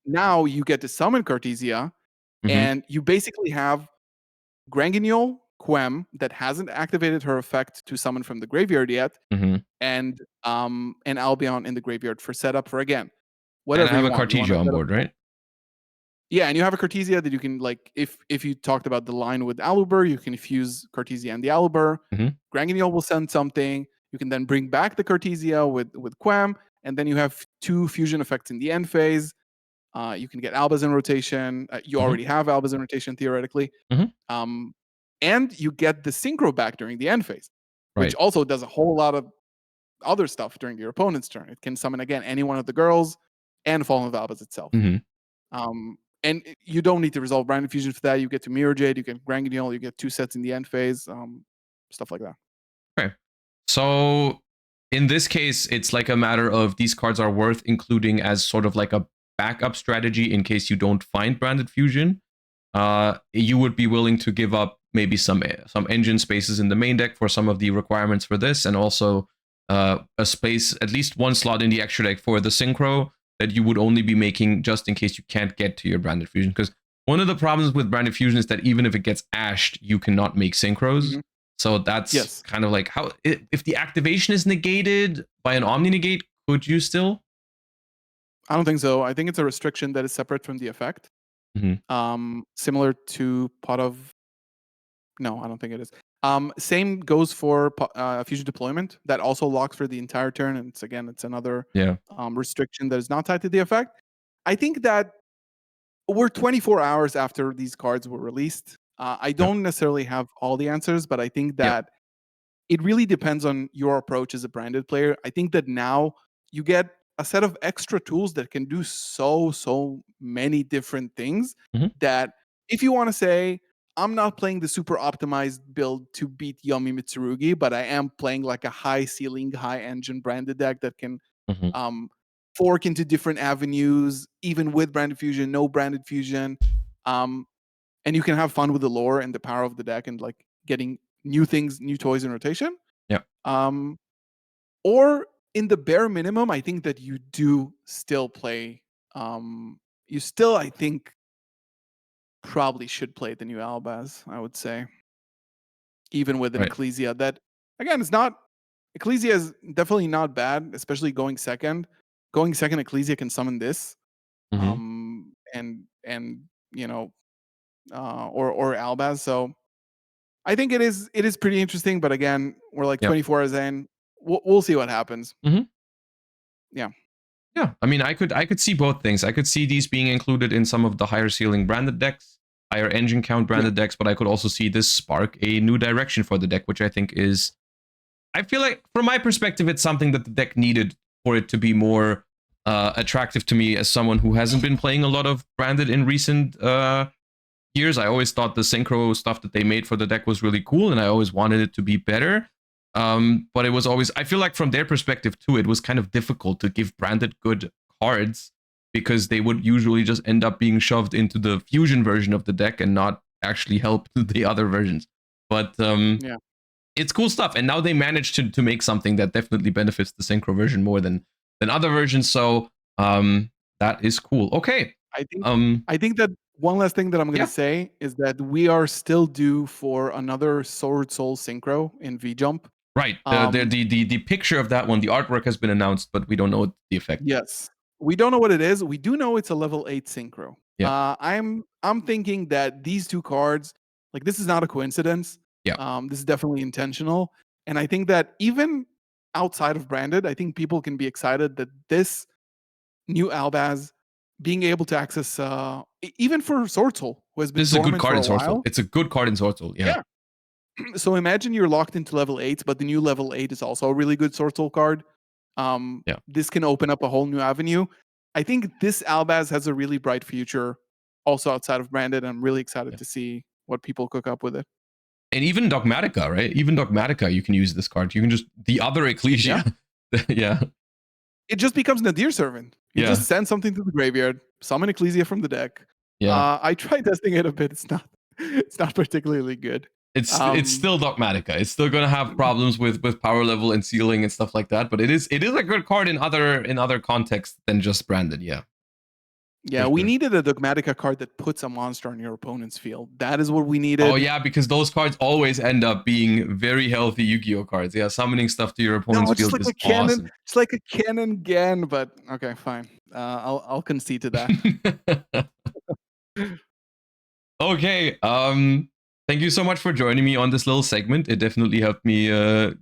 Now you get to summon Cartesia, and you basically have Granguignol, Quem, that hasn't activated her effect to summon from the graveyard yet, and Albion in the graveyard for setup for, again, whatever and I have you a want. Cartesia on board, right? Yeah, and you have a Cartesia that you can, like, if you talked about the line with Aluber, you can fuse Cartesia and the Aluber. Granguignol will send something. You can then bring back the Cartesia with Quem, and then you have 2 fusion effects in the end phase. You can get Albaz in rotation. You already have Albaz in rotation, theoretically. And you get the Synchro back during the end phase, which also does a whole lot of other stuff during your opponent's turn. It can summon, again, any one of the girls and Fallen of Albaz itself. And you don't need to resolve Branded Fusion for that. You get to Mirror Jade, you get Granguignol, you get 2 sets in the end phase, stuff like that. Okay. So in this case, it's like a matter of these cards are worth including as sort of like a backup strategy in case you don't find Branded Fusion. You would be willing to give up maybe some engine spaces in the main deck for some of the requirements for this, and also a space, at least one slot in the extra deck for the Synchro that you would only be making just in case you can't get to your Branded Fusion. Because one of the problems with Branded Fusion is that even if it gets ashed, you cannot make Synchros. So that's kind of like how, if the activation is negated by an Omni Negate, could you still? I don't think so. I think it's a restriction that is separate from the effect. Similar to Pot of... No, I don't think it is. Same goes for Fusion Deployment. That also locks for the entire turn. And it's another restriction that is not tied to the effect. I think that we're 24 hours after these cards were released. I don't necessarily have all the answers, but I think that it really depends on your approach as a Branded player. I think that now you get a set of extra tools that can do so many different things that if you want to say, I'm not playing the super optimized build to beat Yomi Mitsurugi, but I am playing like a high ceiling, high engine branded deck that can Mhm. fork into different avenues, even with branded fusion, no branded fusion. And you can have fun with the lore and the power of the deck and like getting new things, new toys in rotation. Yeah. Or in the bare minimum, I think that you do still play. You still, I think, probably should play the new Albaz. I would say, even with an Right. Ecclesia, that again is not. Ecclesia is definitely not bad, especially going second. Going second, Ecclesia can summon this, Mhm. and you know, or Albaz. So I think it is pretty interesting. But again, we're like Yep. 24 hours in. We'll see what happens. Mhm. Yeah. Yeah, I mean, I could see both things. I could see these being included in some of the higher ceiling branded decks, higher engine count Yeah. branded decks, but I could also see this spark a new direction for the deck, which I think is, I feel like from my perspective, it's something that the deck needed for it to be more attractive to me as someone who hasn't been playing a lot of branded in recent years. I always thought the synchro stuff that they made for the deck was really cool, and I always wanted it to be better. But it was always, I feel like from their perspective too, it was kind of difficult to give branded good cards because they would usually just end up being shoved into the fusion version of the deck and not actually help the other versions. But Yeah. it's cool stuff, and now they managed to make something that definitely benefits the synchro version more than other versions. So that is cool. Okay. I think Um, I think that one last thing that I'm gonna yeah. say is that we are still due for another Sword Soul synchro in V Jump. Right. Um, The picture of that one, the artwork has been announced, but we don't know the effect. yes, we don't know what it is. We do know it's a level 8 synchro. Yeah. I'm thinking that these two cards, like this is not a coincidence. Yeah. This is definitely intentional, and I think that even outside of branded, I think people can be excited that this new Albaz being able to access even for Sword Soul, who has been This is a good dormant card for in a Sorcel. while. It's a good card in Sorcel. Yeah. Yeah. So imagine you're locked into level 8, but the new level 8 is also a really good Sword Soul card. Yeah. This can open up a whole new avenue. I think this Albaz has a really bright future also outside of branded. I'm really excited Yeah. to see what people cook up with it. And even Dogmatica, right? Even Dogmatica, you can use this card. You can just the other Yeah. Ecclesia. Yeah. It just becomes Nadir Servant. You Yeah. just send something to the graveyard, summon Ecclesia from the deck. Yeah. I tried testing it a bit. It's not particularly good. It's still Dogmatica. It's still gonna have problems with power level and ceiling and stuff like that. But it is a good card in other contexts than just branded. Yeah. Yeah, For we sure. needed a Dogmatica card that puts a monster on your opponent's field. That is what we Oh needed. yeah, because those cards always end up being very healthy Yu-Gi-Oh cards. Yeah, summoning stuff to your opponent's No, just field like a is cannon, awesome. just like a cannon again. But okay, fine. I'll concede to that. Okay. Thank you so much for joining me on this little segment. It definitely helped me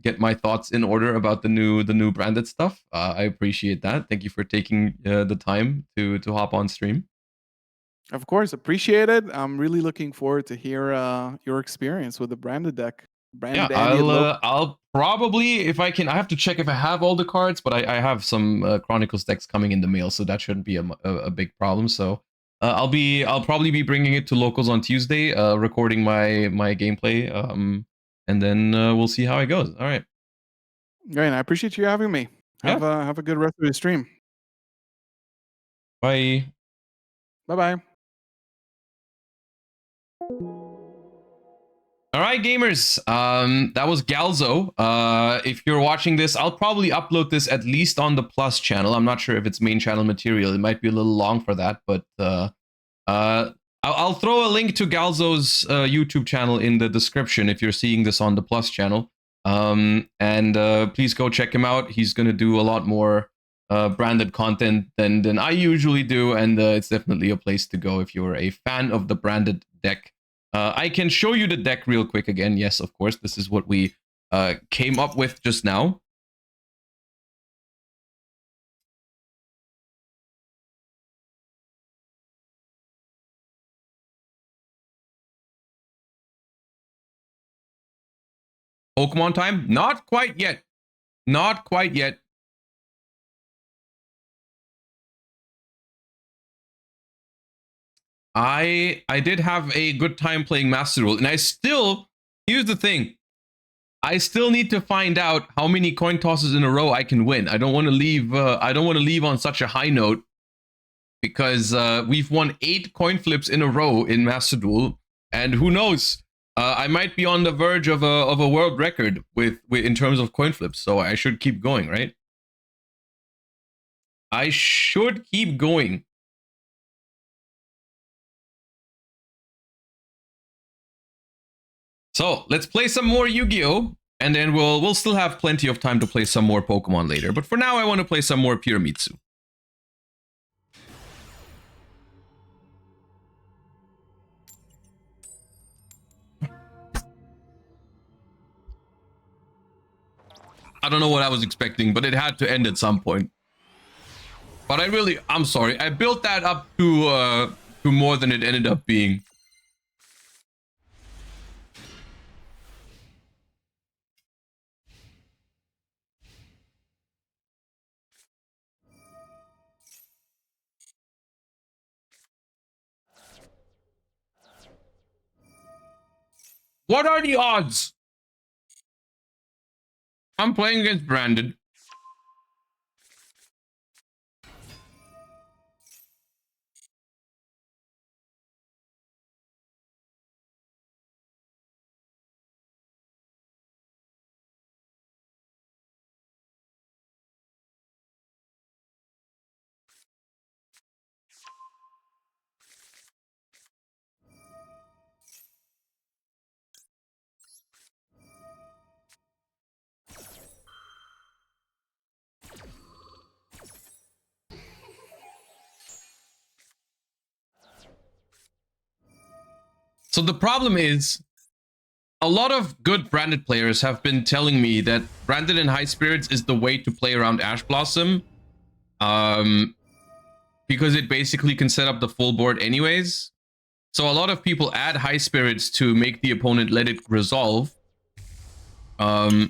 get my thoughts in order about the new branded stuff. I appreciate that. Thank you for taking the time to hop on stream. Of course, appreciate it. I'm really looking forward to hear your experience with the branded deck, Yeah, branded Andy and local. I'll probably, if I can, I have to check if I have all the cards, but I have some Chronicles decks coming in the mail, so that shouldn't be a big problem. So I'll probably be bringing it to locals on Tuesday, recording my gameplay, and then we'll see how it goes. All right. Great, I appreciate you having me. Yeah. Have a good rest of the stream. Bye. Bye bye. All right, gamers. That was Galzo. If you're watching this, I'll probably upload this at least on the Plus channel. I'm not sure if it's main channel material. It might be a little long for that, but I'll throw a link to Galzo's YouTube channel in the description if you're seeing this on the Plus channel. And please go check him out. He's gonna do a lot more branded content than I usually do, and it's definitely a place to go if you're a fan of the branded deck. I can show you the deck real quick again. Yes, of course. This is what we came up with just now. Pokemon time? Not quite yet. Not quite yet. I did have a good time playing Master Duel, and here's the thing. I still need to find out how many coin tosses in a row I can win. I don't want to leave. I don't want to leave on such a high note because we've won 8 coin flips in a row in Master Duel, and who knows? I might be on the verge of a world record with in terms of coin flips. So I should keep going, right? I should keep going. So let's play some more Yu-Gi-Oh! And then we'll still have plenty of time to play some more Pokemon later. But for now, I want to play some more pure Mitsu. I don't know what I was expecting, but it had to end at some point. But I'm sorry. I built that up to more than it ended up being. What are the odds? I'm playing against Brandon. So the problem is, a lot of good Branded players have been telling me that Branded in High Spirits is the way to play around Ash Blossom. Because it basically can set up the full board anyways. So a lot of people add High Spirits to make the opponent let it resolve. Yeah.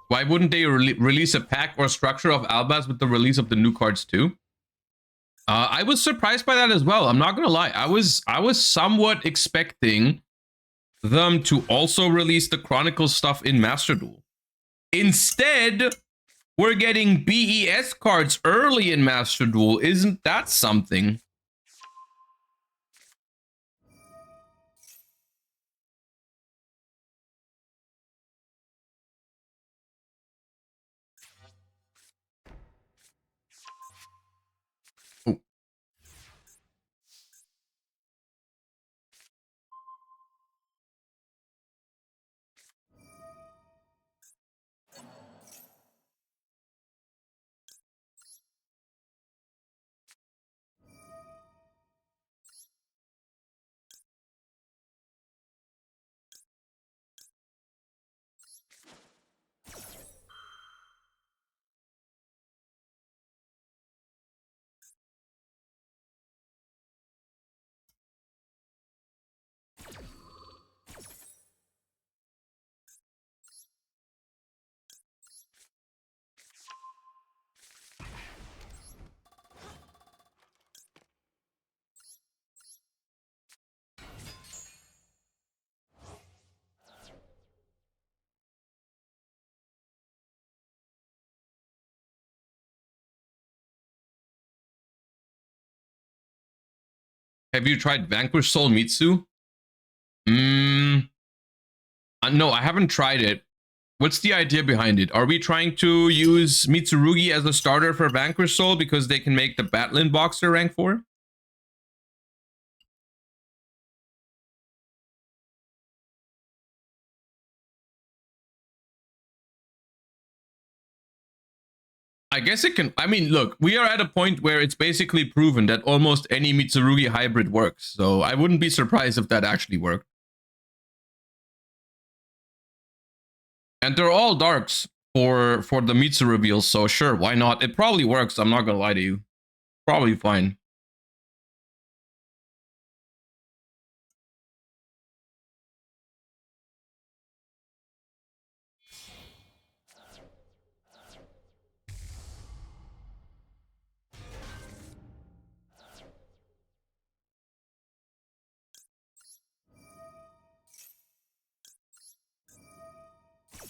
Why wouldn't they release a pack or structure of Albaz with the release of the new cards too? I was surprised by that as well. I'm not gonna lie. I was somewhat expecting them to also release the Chronicles stuff in Master Duel. Instead, we're getting BES cards early in Master Duel. Isn't that something? Have you tried Vanquish Soul Mitsu? No, I haven't tried it. What's the idea behind it? Are we trying to use Mitsurugi as a starter for Vanquish Soul because they can make the Batlin Boxer rank 4? I guess it can. I mean, look, we are at a point where it's basically proven that almost any Mitsurugi hybrid works. So I wouldn't be surprised if that actually worked. And they're all darks for the Mitsu reveals. So sure, why not? It probably works. I'm not gonna lie to you. Probably fine.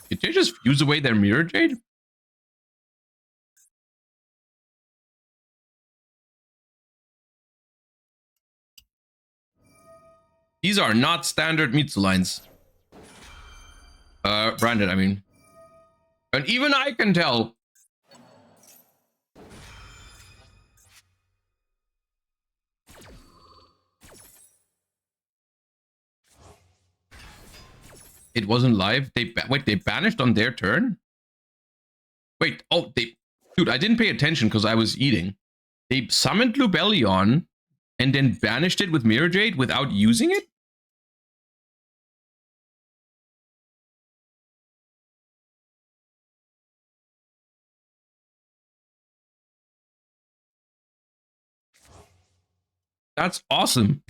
Did they just fuse away their mirror jade? These are not standard Mitsu lines. Branded, I mean. And even I can tell. It wasn't live. Wait, they banished on their turn? Wait, oh, dude, I didn't pay attention because I was eating. They summoned Lubellion and then banished it with Mirror Jade without using it? That's awesome.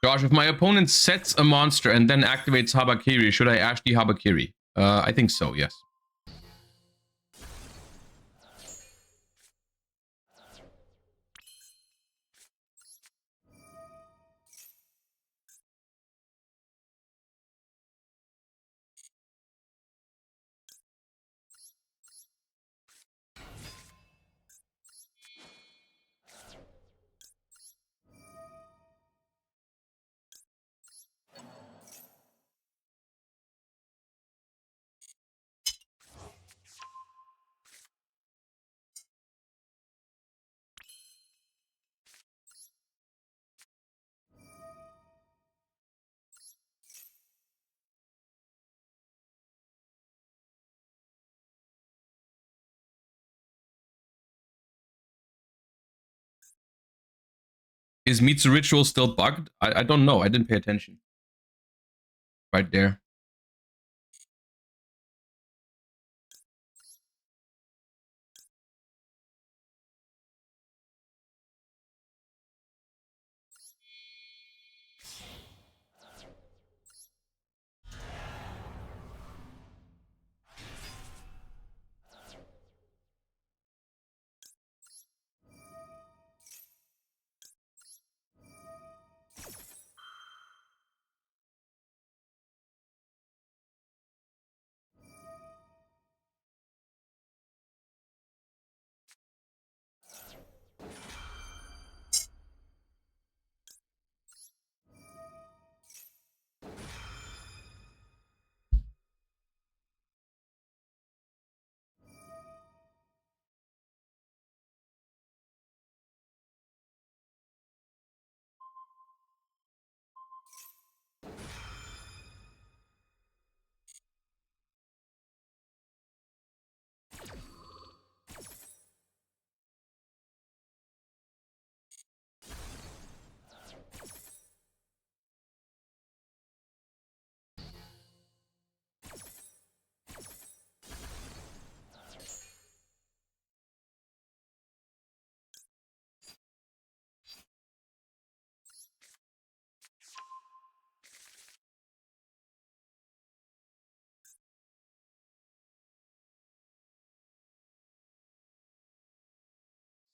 Josh, if my opponent sets a monster and then activates Habakiri, should I actually Habakiri? I think so, yes. Is Mitsu Ritual still bugged? I don't know. I didn't pay attention. Right there.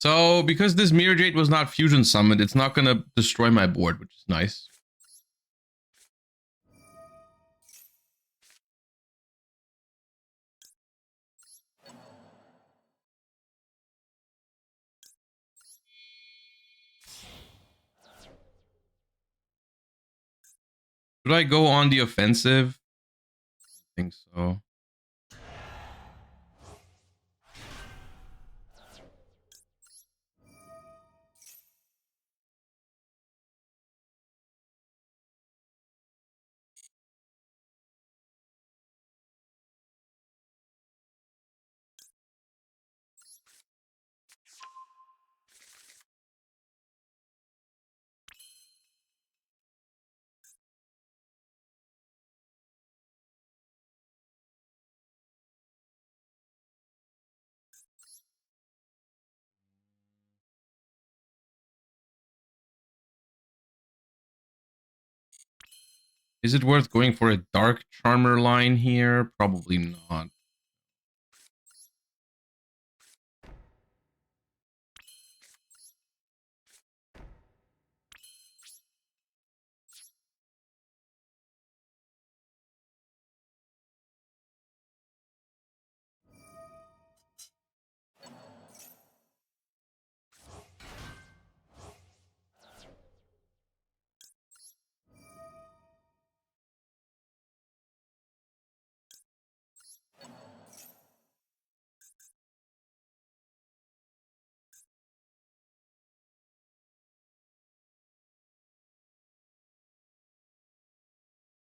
So because this Mirror Jade was not fusion summoned, it's not gonna destroy my board, which is nice. Should I go on the offensive? I think so. Is it worth going for a Dark Charmer line here? Probably not.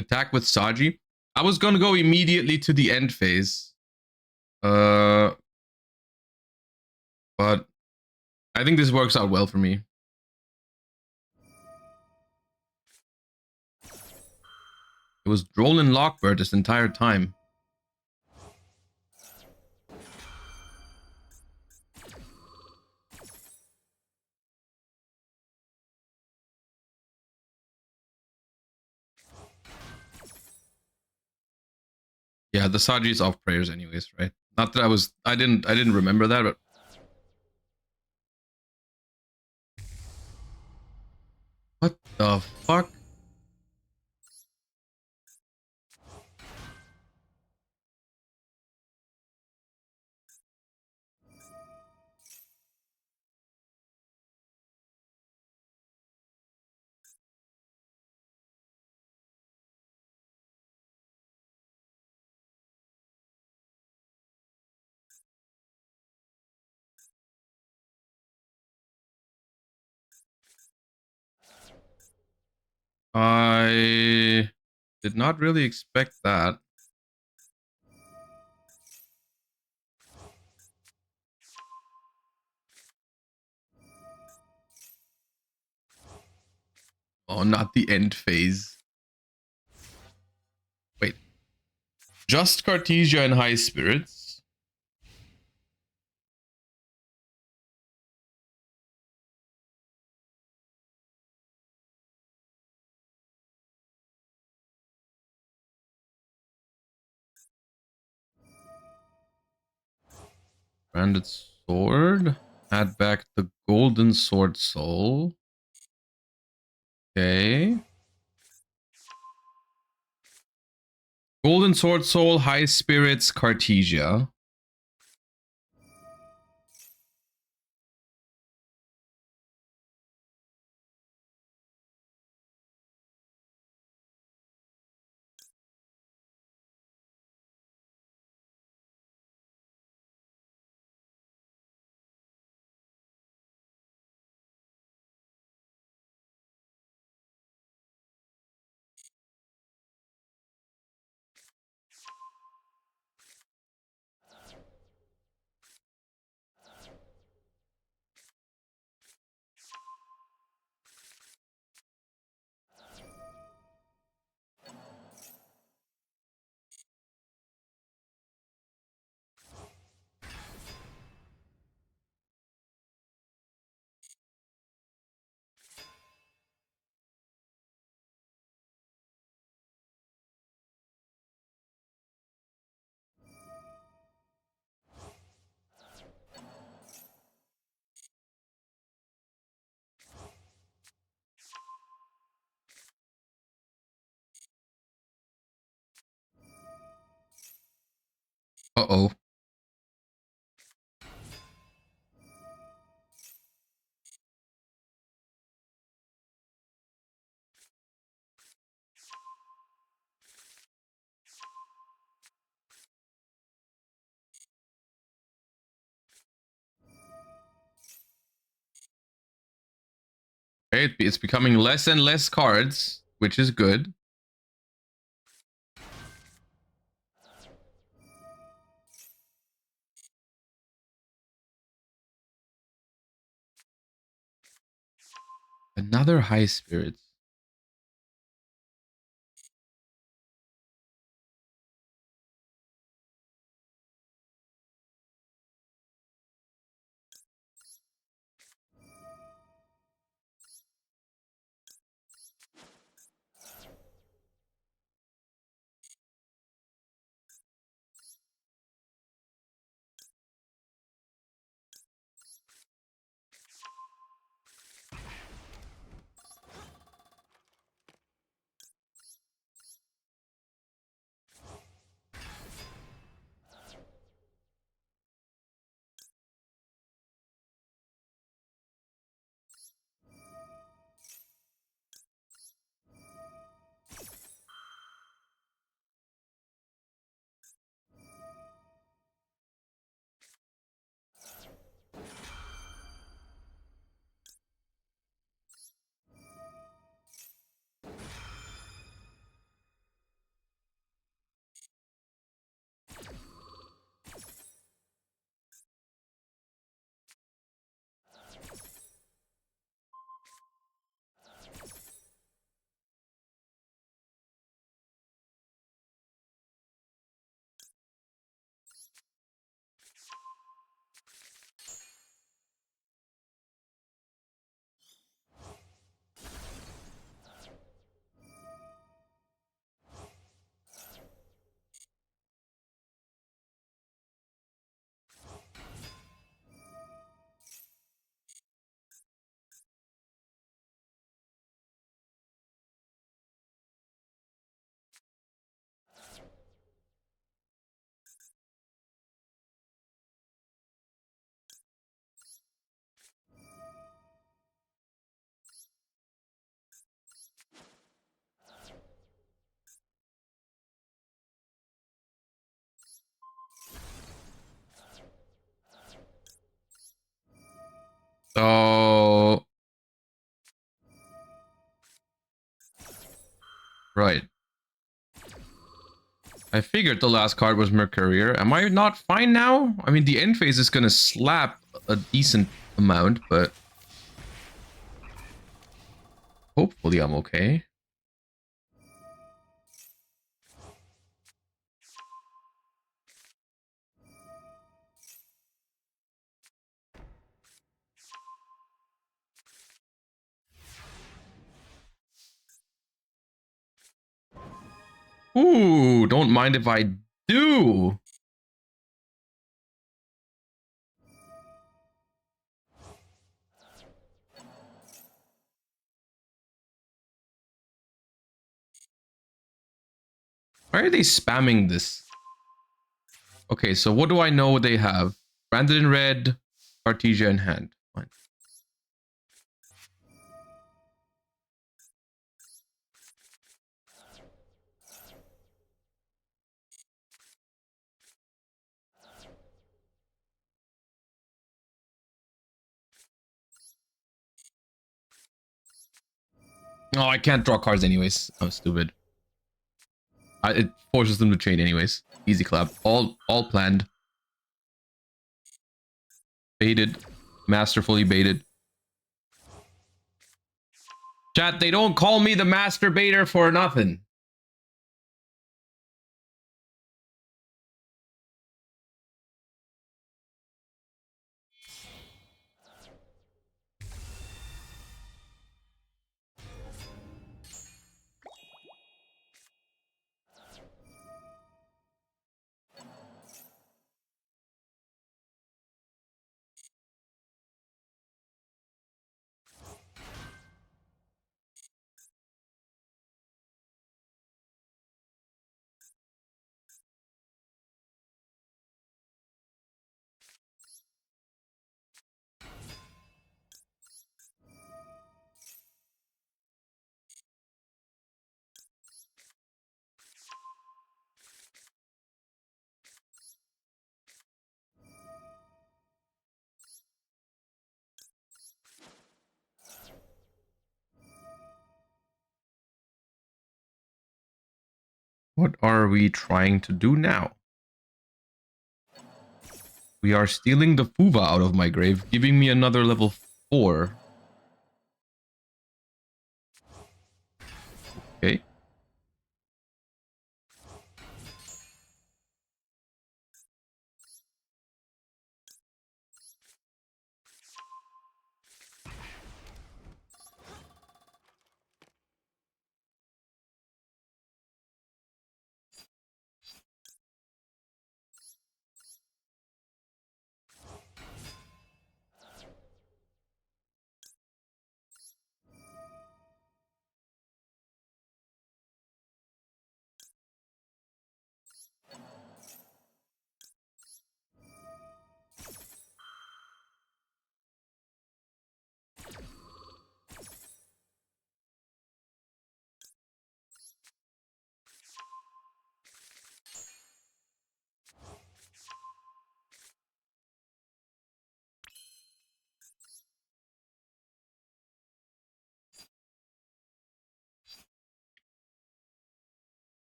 Attack with Saji. I was gonna go immediately to the end phase. But I think this works out well for me. It was Droll and Lockbird this entire time. Yeah, the Saji is off prayers anyways, right? Not that I didn't remember that, but what the fuck? I did not really expect that. Oh, not the end phase. Wait. Just Cartesia and High Spirits. Branded Sword. Add back the Golden Sword Soul. Okay. Golden Sword Soul, High Spirits, Cartesia. Uh-oh. Okay, it's becoming less and less cards, which is good. Another high spirits. So, right. I figured the last card was Mercurier. Am I not fine now? I mean, the end phase is gonna slap a decent amount, but hopefully I'm okay. Ooh, don't mind if I do. Why are they spamming this? Okay, so what do I know they have? Branded in red, Cartesia in hand. Fine. Oh, I can't draw cards anyways. I'm stupid. It forces them to trade anyways. Easy clap. All planned. Baited. Masterfully baited. Chat, they don't call me the master baiter for nothing. What are we trying to do now? We are stealing the Fuva out of my grave, giving me another level 4. Okay.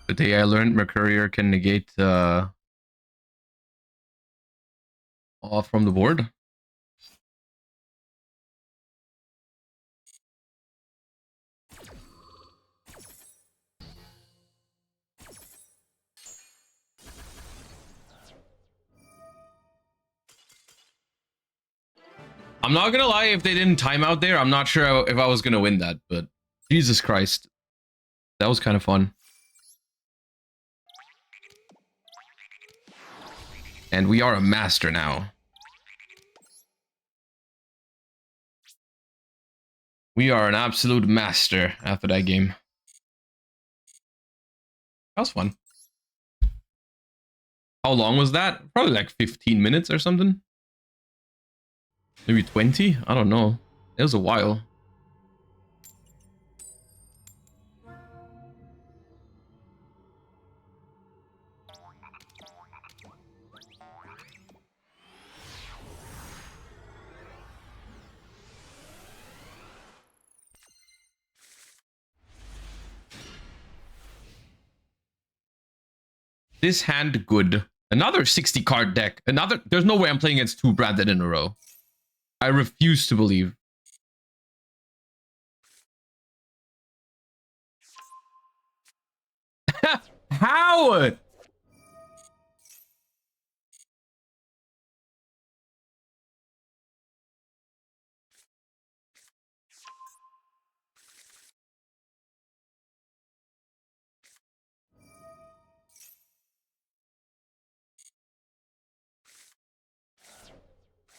The day I learned Mercurier can negate off from the board. I'm not gonna lie, if they didn't time out there, I'm not sure if I was gonna win that, but Jesus Christ. That was kind of fun. And we are a master now. We are an absolute master after that game. That was fun. How long was that? Probably like 15 minutes or something. Maybe 20? I don't know. It was a while. This hand good. Another 60 card deck. Another. There's no way I'm playing against 2 branded in a row. I refuse to believe. How?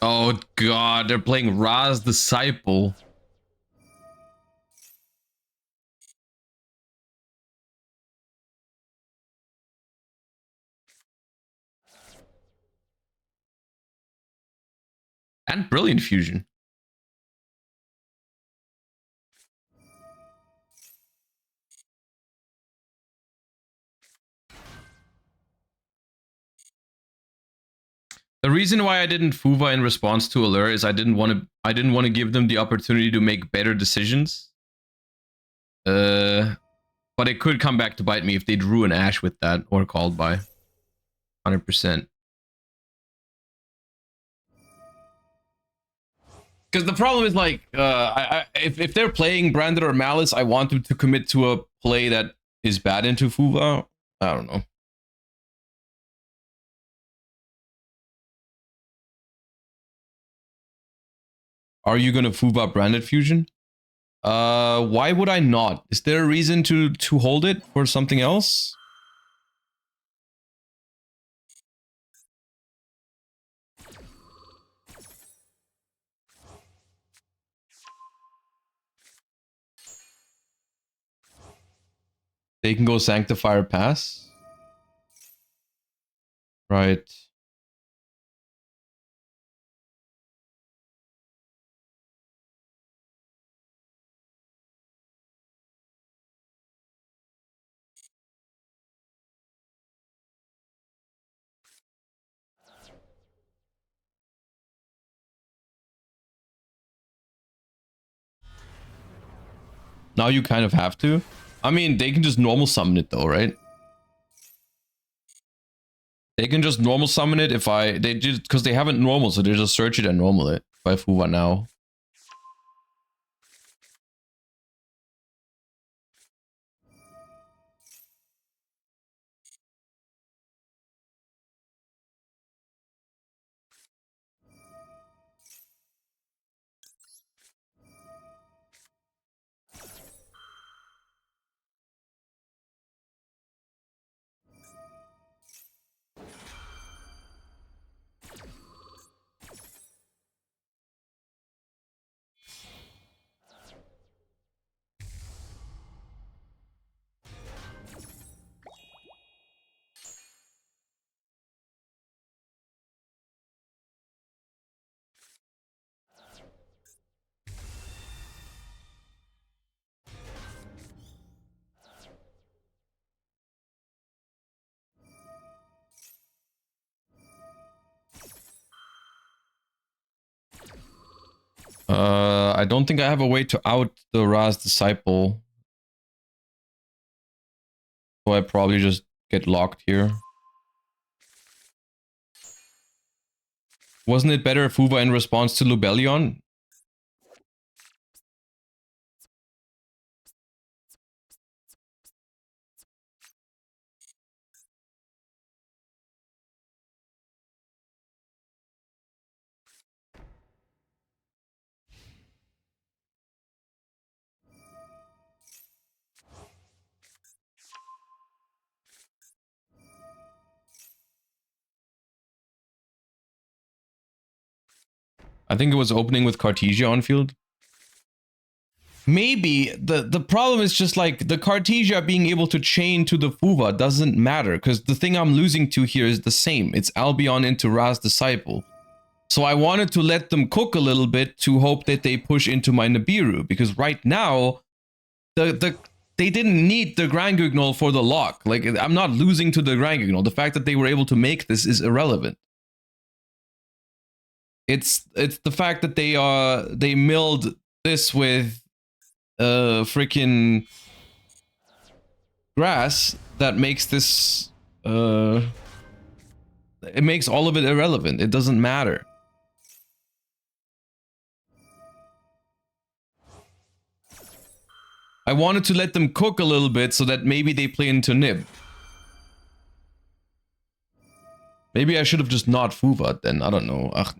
Oh god, they're playing Ra's Disciple. And Brilliant Fusion. The reason why I didn't Fuva in response to Allure is I didn't want to give them the opportunity to make better decisions. But it could come back to bite me if they drew an Ash with that or called by 100%. Because the problem is like, if they're playing Branded or Malice, I want them to commit to a play that is bad into Fuva. I don't know. Are you gonna Fuva Branded Fusion? Why would I not? Is there a reason to hold it for something else? They can go Sanctifier pass. Right. Now you kind of have to. I mean, they can just normal summon it though, right? They can just normal summon it if they did, because they haven't normal, so they just search it and normal it. If I Fuwa now. I don't think I have a way to out the Ra's Disciple. So I probably just get locked here. Wasn't it better if Fuwa in response to Lubellion? I think it was opening with Cartesia on field. Maybe the problem is just like the Cartesia being able to chain to the Fuwa doesn't matter, because the thing I'm losing to here is the same. It's Albion into Ra's Disciple. So I wanted to let them cook a little bit to hope that they push into my Nibiru, because right now they didn't need the Grand Guignol for the lock. Like, I'm not losing to the Grand Guignol. The fact that they were able to make this is irrelevant. It's the fact that they milled this with freaking grass that makes this it makes all of it irrelevant. It doesn't matter. I wanted to let them cook a little bit so that maybe they play into Nib. Maybe I should have just not Fuwa'd then. I don't know. Ugh.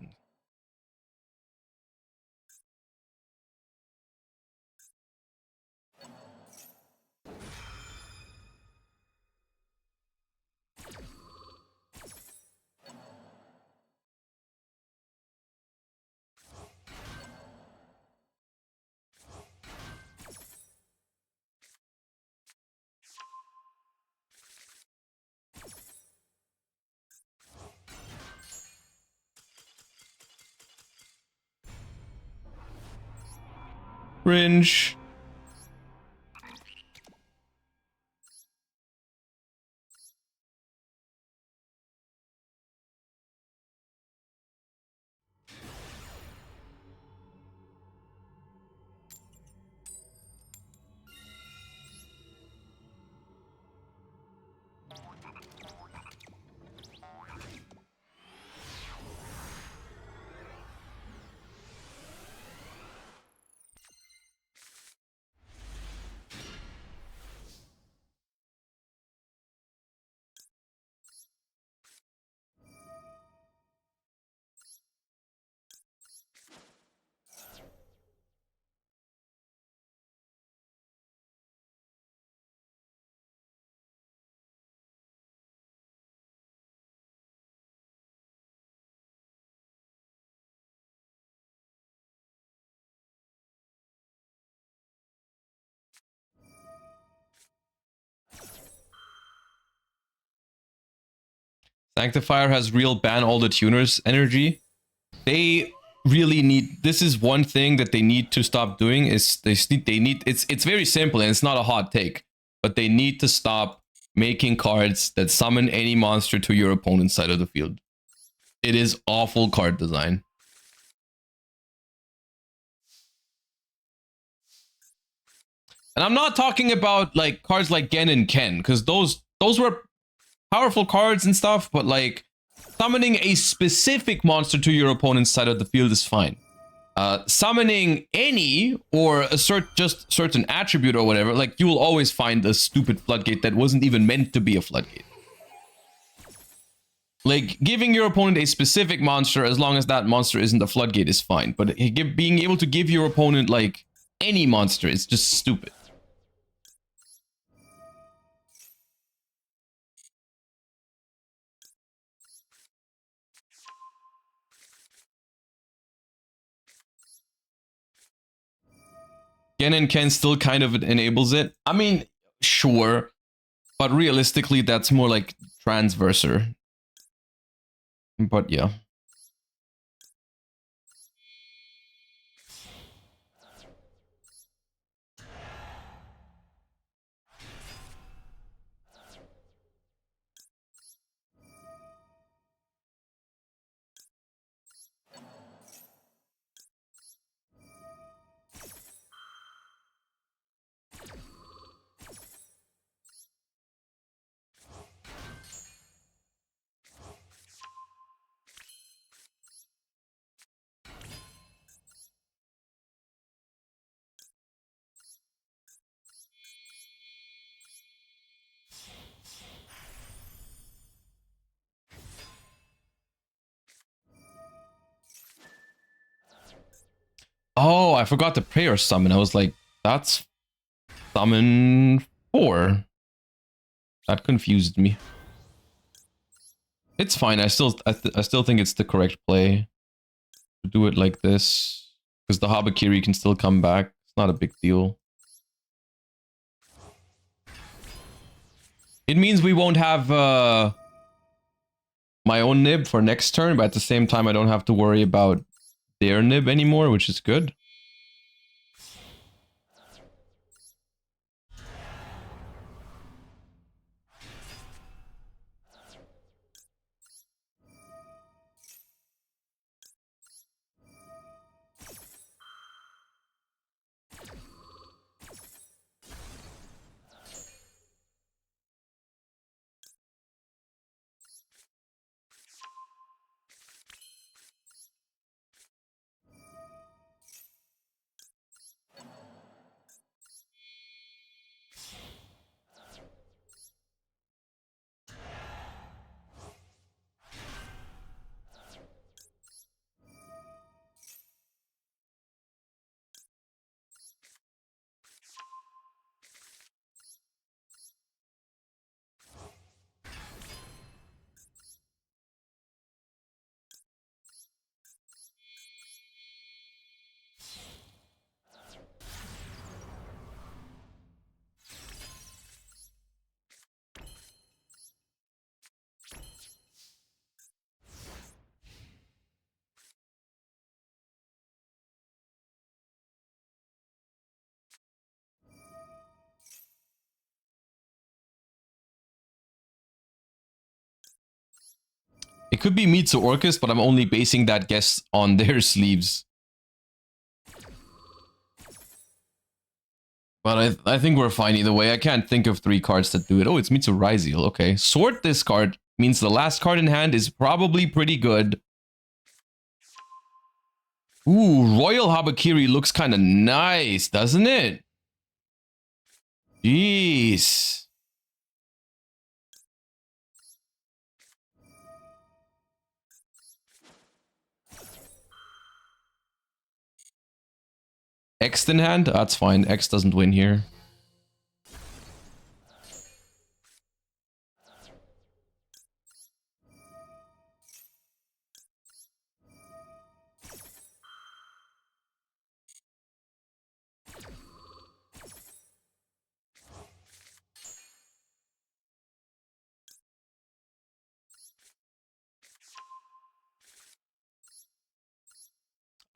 Cringe. Sanctifier has real ban all the tuners energy. They really need, this is one thing that they need to stop doing is they need it's very simple and it's not a hot take, but they need to stop making cards that summon any monster to your opponent's side of the field. It is awful card design. And I'm not talking about like cards like Gen and Ken, because those were powerful cards and stuff, but like summoning a specific monster to your opponent's side of the field is fine. Summoning any or a just certain attribute or whatever, like you will always find a stupid floodgate that wasn't even meant to be a floodgate. Like giving your opponent a specific monster, as long as that monster isn't a floodgate, is fine. But being able to give your opponent like any monster is just stupid. Gen and Ken still kind of enables it. I mean, sure, but realistically, that's more like transverser. But yeah. Oh, I forgot the prayer summon. I was like, that's summon 4. That confused me. It's fine. I still think it's the correct play to do it like this, because the Habakiri can still come back. It's not a big deal. It means we won't have my own nib for next turn, but at the same time, I don't have to worry about their nib anymore, which is good. It could be Mitsu Orcus, but I'm only basing that guess on their sleeves. But I think we're fine either way. I can't think of 3 cards that do it. Oh, it's Mitsu Ryziel. Okay. Sort this card means the last card in hand is probably pretty good. Ooh, Royal Habakiri looks kind of nice, doesn't it? Jeez. X in hand? That's fine. X doesn't win here.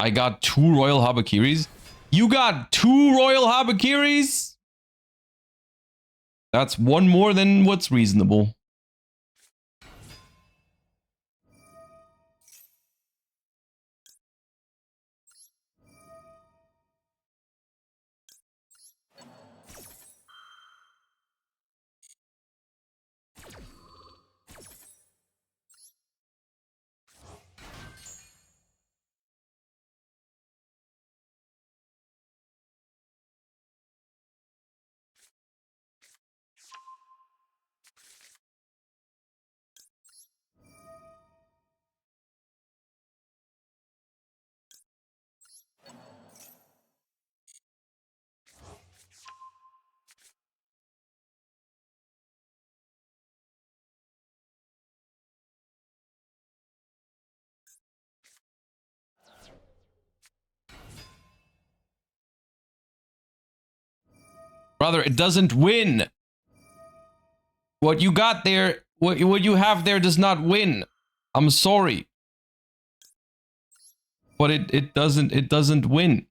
I got 2 Royal Habakiris. You got 2 Royal Habakiris? That's one more than what's reasonable. Brother, it doesn't win. What you got there, what you have there does not win. I'm sorry. But it doesn't win.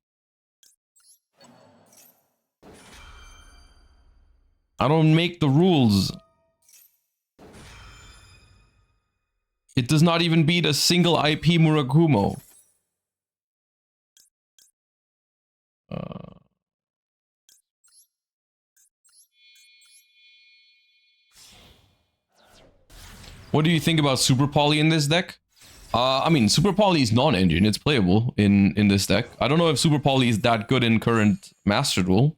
I don't make the rules. It does not even beat a single IP Murakumo. What do you think about Super Poly in this deck? I mean, Super Poly is non-engine. It's playable in this deck. I don't know if Super Poly is that good in current Master Duel.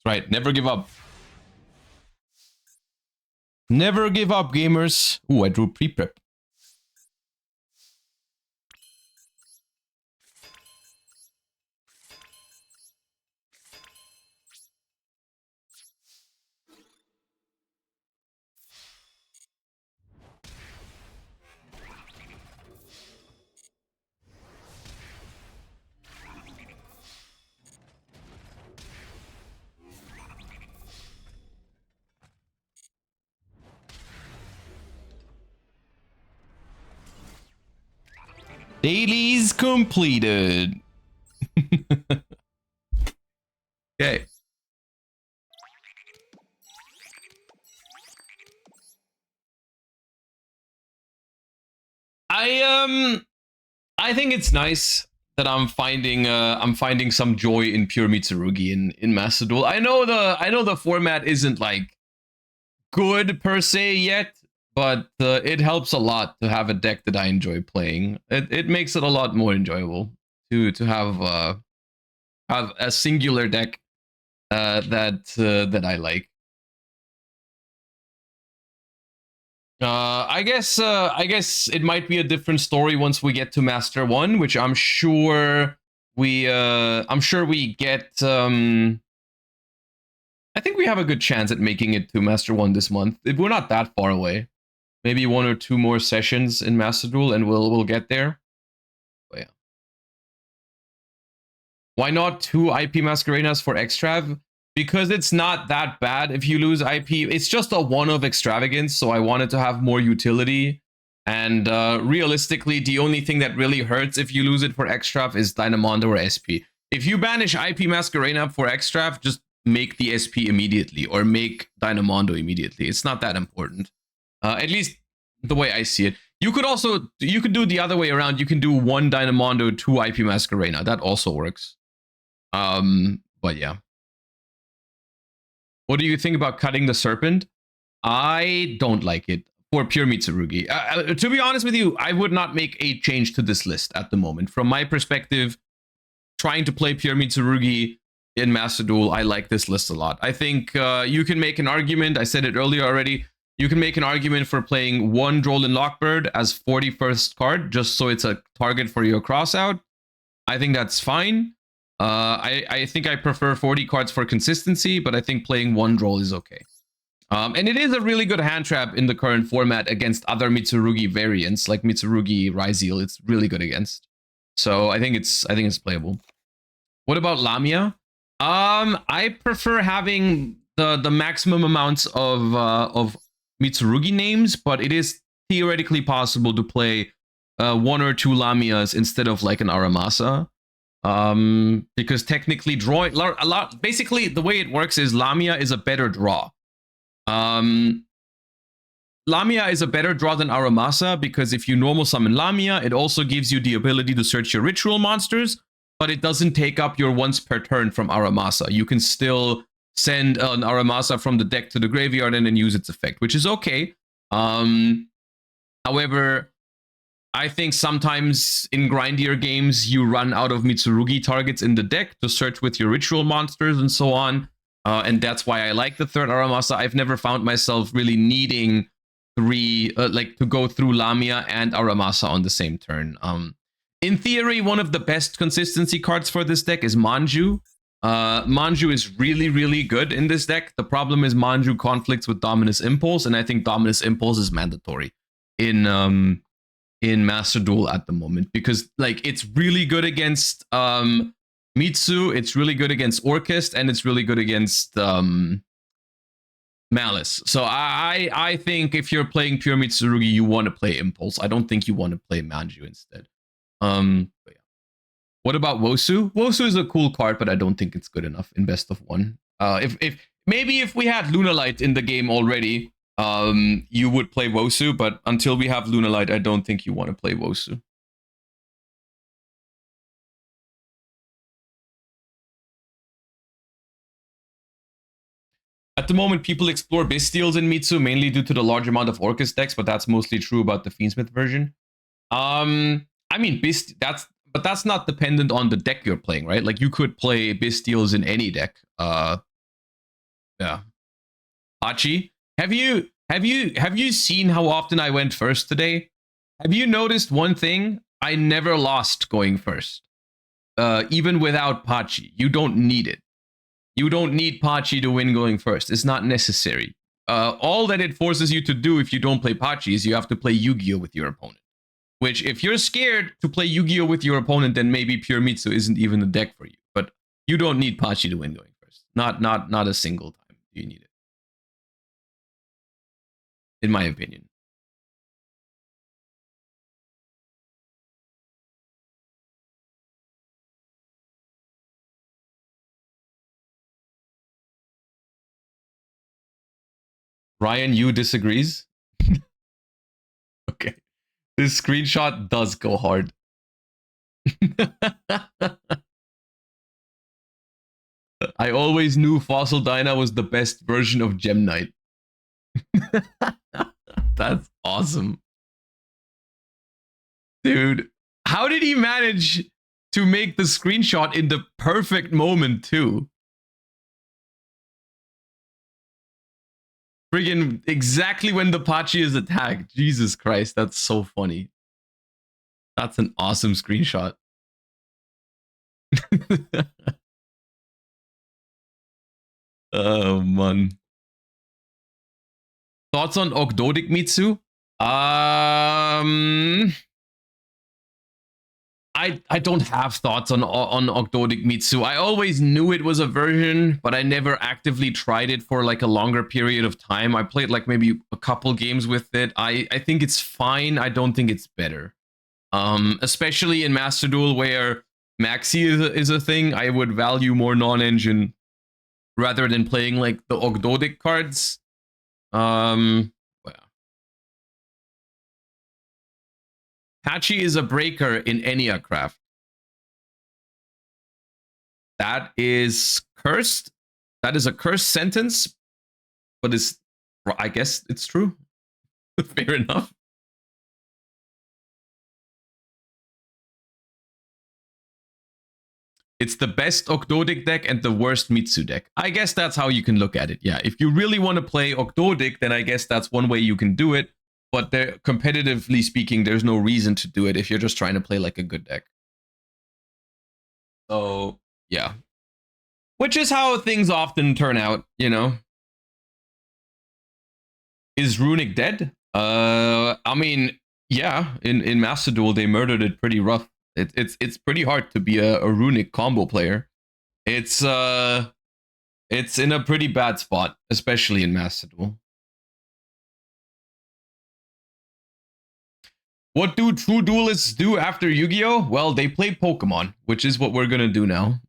Right, never give up. Never give up, gamers. Ooh, I drew pre-prep. Dailies completed. Okay. I think it's nice that I'm finding some joy in pure Mitsurugi in Master Duel. I know the format isn't like good per se yet, but it helps a lot to have a deck that I enjoy playing. It makes it a lot more enjoyable to have a singular deck that I like. I guess it might be a different story once we get to Master 1, which I'm sure we get. I think we have a good chance at making it to Master 1 this month. We're not that far away. Maybe 1 or 2 more sessions in Master Duel and we'll get there. But yeah. Why not 2 IP Masqueradas for Extrav? Because it's not that bad if you lose IP. It's just a one of extravagance, so I wanted to have more utility. And realistically, the only thing that really hurts if you lose it for Extrav is Dynamondo or SP. If you banish IP Masquerena for Extrav, just make the SP immediately or make Dynamondo immediately. It's not that important. At least the way I see it. You could do the other way around. You can do 1 Dynamondo, 2 IP Masquerena. That also works. But yeah. What do you think about cutting the serpent? I don't like it for pure Mitsurugi. To be honest with you, I would not make a change to this list at the moment. From my perspective, trying to play pure Mitsurugi in Master Duel, I like this list a lot. I think you can make an argument, I said it earlier already, you can make an argument for playing one Drolin Lockbird as 41st card, just so it's a target for your crossout. I think that's fine. I think I prefer 40 cards for consistency, but I think playing one Droll is okay. And it is a really good hand trap in the current format against other Mitsurugi variants, like Mitsurugi Ryzeal. It's really good against. So I think it's playable. What about Lamia? I prefer having the maximum amounts of Mitsurugi names, but it is theoretically possible to play one or two Lamias instead of like an Aramasa. Because technically drawing a lot, basically the way it works is Lamia is a better draw. Lamia is a better draw than Aramasa because if you normal summon Lamia, it also gives you the ability to search your ritual monsters, but it doesn't take up your once per turn from Aramasa. You can still send an Aramasa from the deck to the graveyard and then use its effect, which is okay. However, I think sometimes in grindier games, you run out of Mitsurugi targets in the deck to search with your ritual monsters and so on. And that's why I like the third Aramasa. I've never found myself really needing to go through Lamia and Aramasa on the same turn. In theory, one of the best consistency cards for this deck is Manju. Manju is really, really good in this deck. The problem is Manju conflicts with Dominus Impulse, and I think Dominus Impulse is mandatory in Master Duel at the moment because like it's really good against Mitsu, it's really good against Orchest, and it's really good against Malice. So I think if you're playing pure Mitsurugi, you want to play Impulse. I don't think you want to play Manju instead. But yeah. What about Wosu? Wosu is a cool card, but I don't think it's good enough in best of one. If we had Lunalight in the game already, you would play Wosu, but until we have Lunalight, I don't think you want to play Wosu. At the moment, people explore Bystials in Mitsu mainly due to the large amount of Orcus decks, but that's mostly true about the Fiendsmith version. I mean, but that's not dependent on the deck you're playing, right? Like you could play Bystials in any deck. Yeah. Hachi, have you seen how often I went first today? Have you noticed one thing? I never lost going first. Even without Pachi. You don't need it. You don't need Pachi to win going first. It's not necessary. All that it forces you to do if you don't play Pachi is you have to play Yu-Gi-Oh with your opponent. Which, if you're scared to play Yu-Gi-Oh with your opponent, then maybe Pure Mitsu isn't even the deck for you. But you don't need Pachi to win going first. Not a single time do you need it. In my opinion. Ryan, you disagrees? Okay. This screenshot does go hard. I always knew Fossil Dyna was the best version of Gem Knight. That's awesome. Dude, how did he manage to make the screenshot in the perfect moment too? Friggin' exactly when the Pachi is attacked. Jesus Christ, that's so funny. That's an awesome screenshot. Oh, man. Thoughts on Ogdoadic Mitsu? I don't have thoughts on Ogdoadic Mitsu. I always knew it was a version, but I never actively tried it for like a longer period of time. I played like maybe a couple games with it. I think it's fine. I don't think it's better. Especially in Master Duel where Maxi is a thing. I would value more non-engine rather than playing like the Ogdoadic cards. Hachi is a breaker in Enneacraft. That is cursed. That is a cursed sentence, but I guess it's true. Fair enough. It's the best Octodic deck and the worst Mitsu deck. I guess that's how you can look at it. Yeah, if you really want to play Octodic, then I guess that's one way you can do it. But there, competitively speaking, there's no reason to do it if you're just trying to play like a good deck. So, yeah. Which is how things often turn out, you know. Is Runic dead? I mean, yeah, in Master Duel, they murdered it pretty rough. It's pretty hard to be a Runic combo player. It's in a pretty bad spot, especially in Master Duel. What do true duelists do after Yu-Gi-Oh? Well, they play Pokemon, which is what we're gonna do now.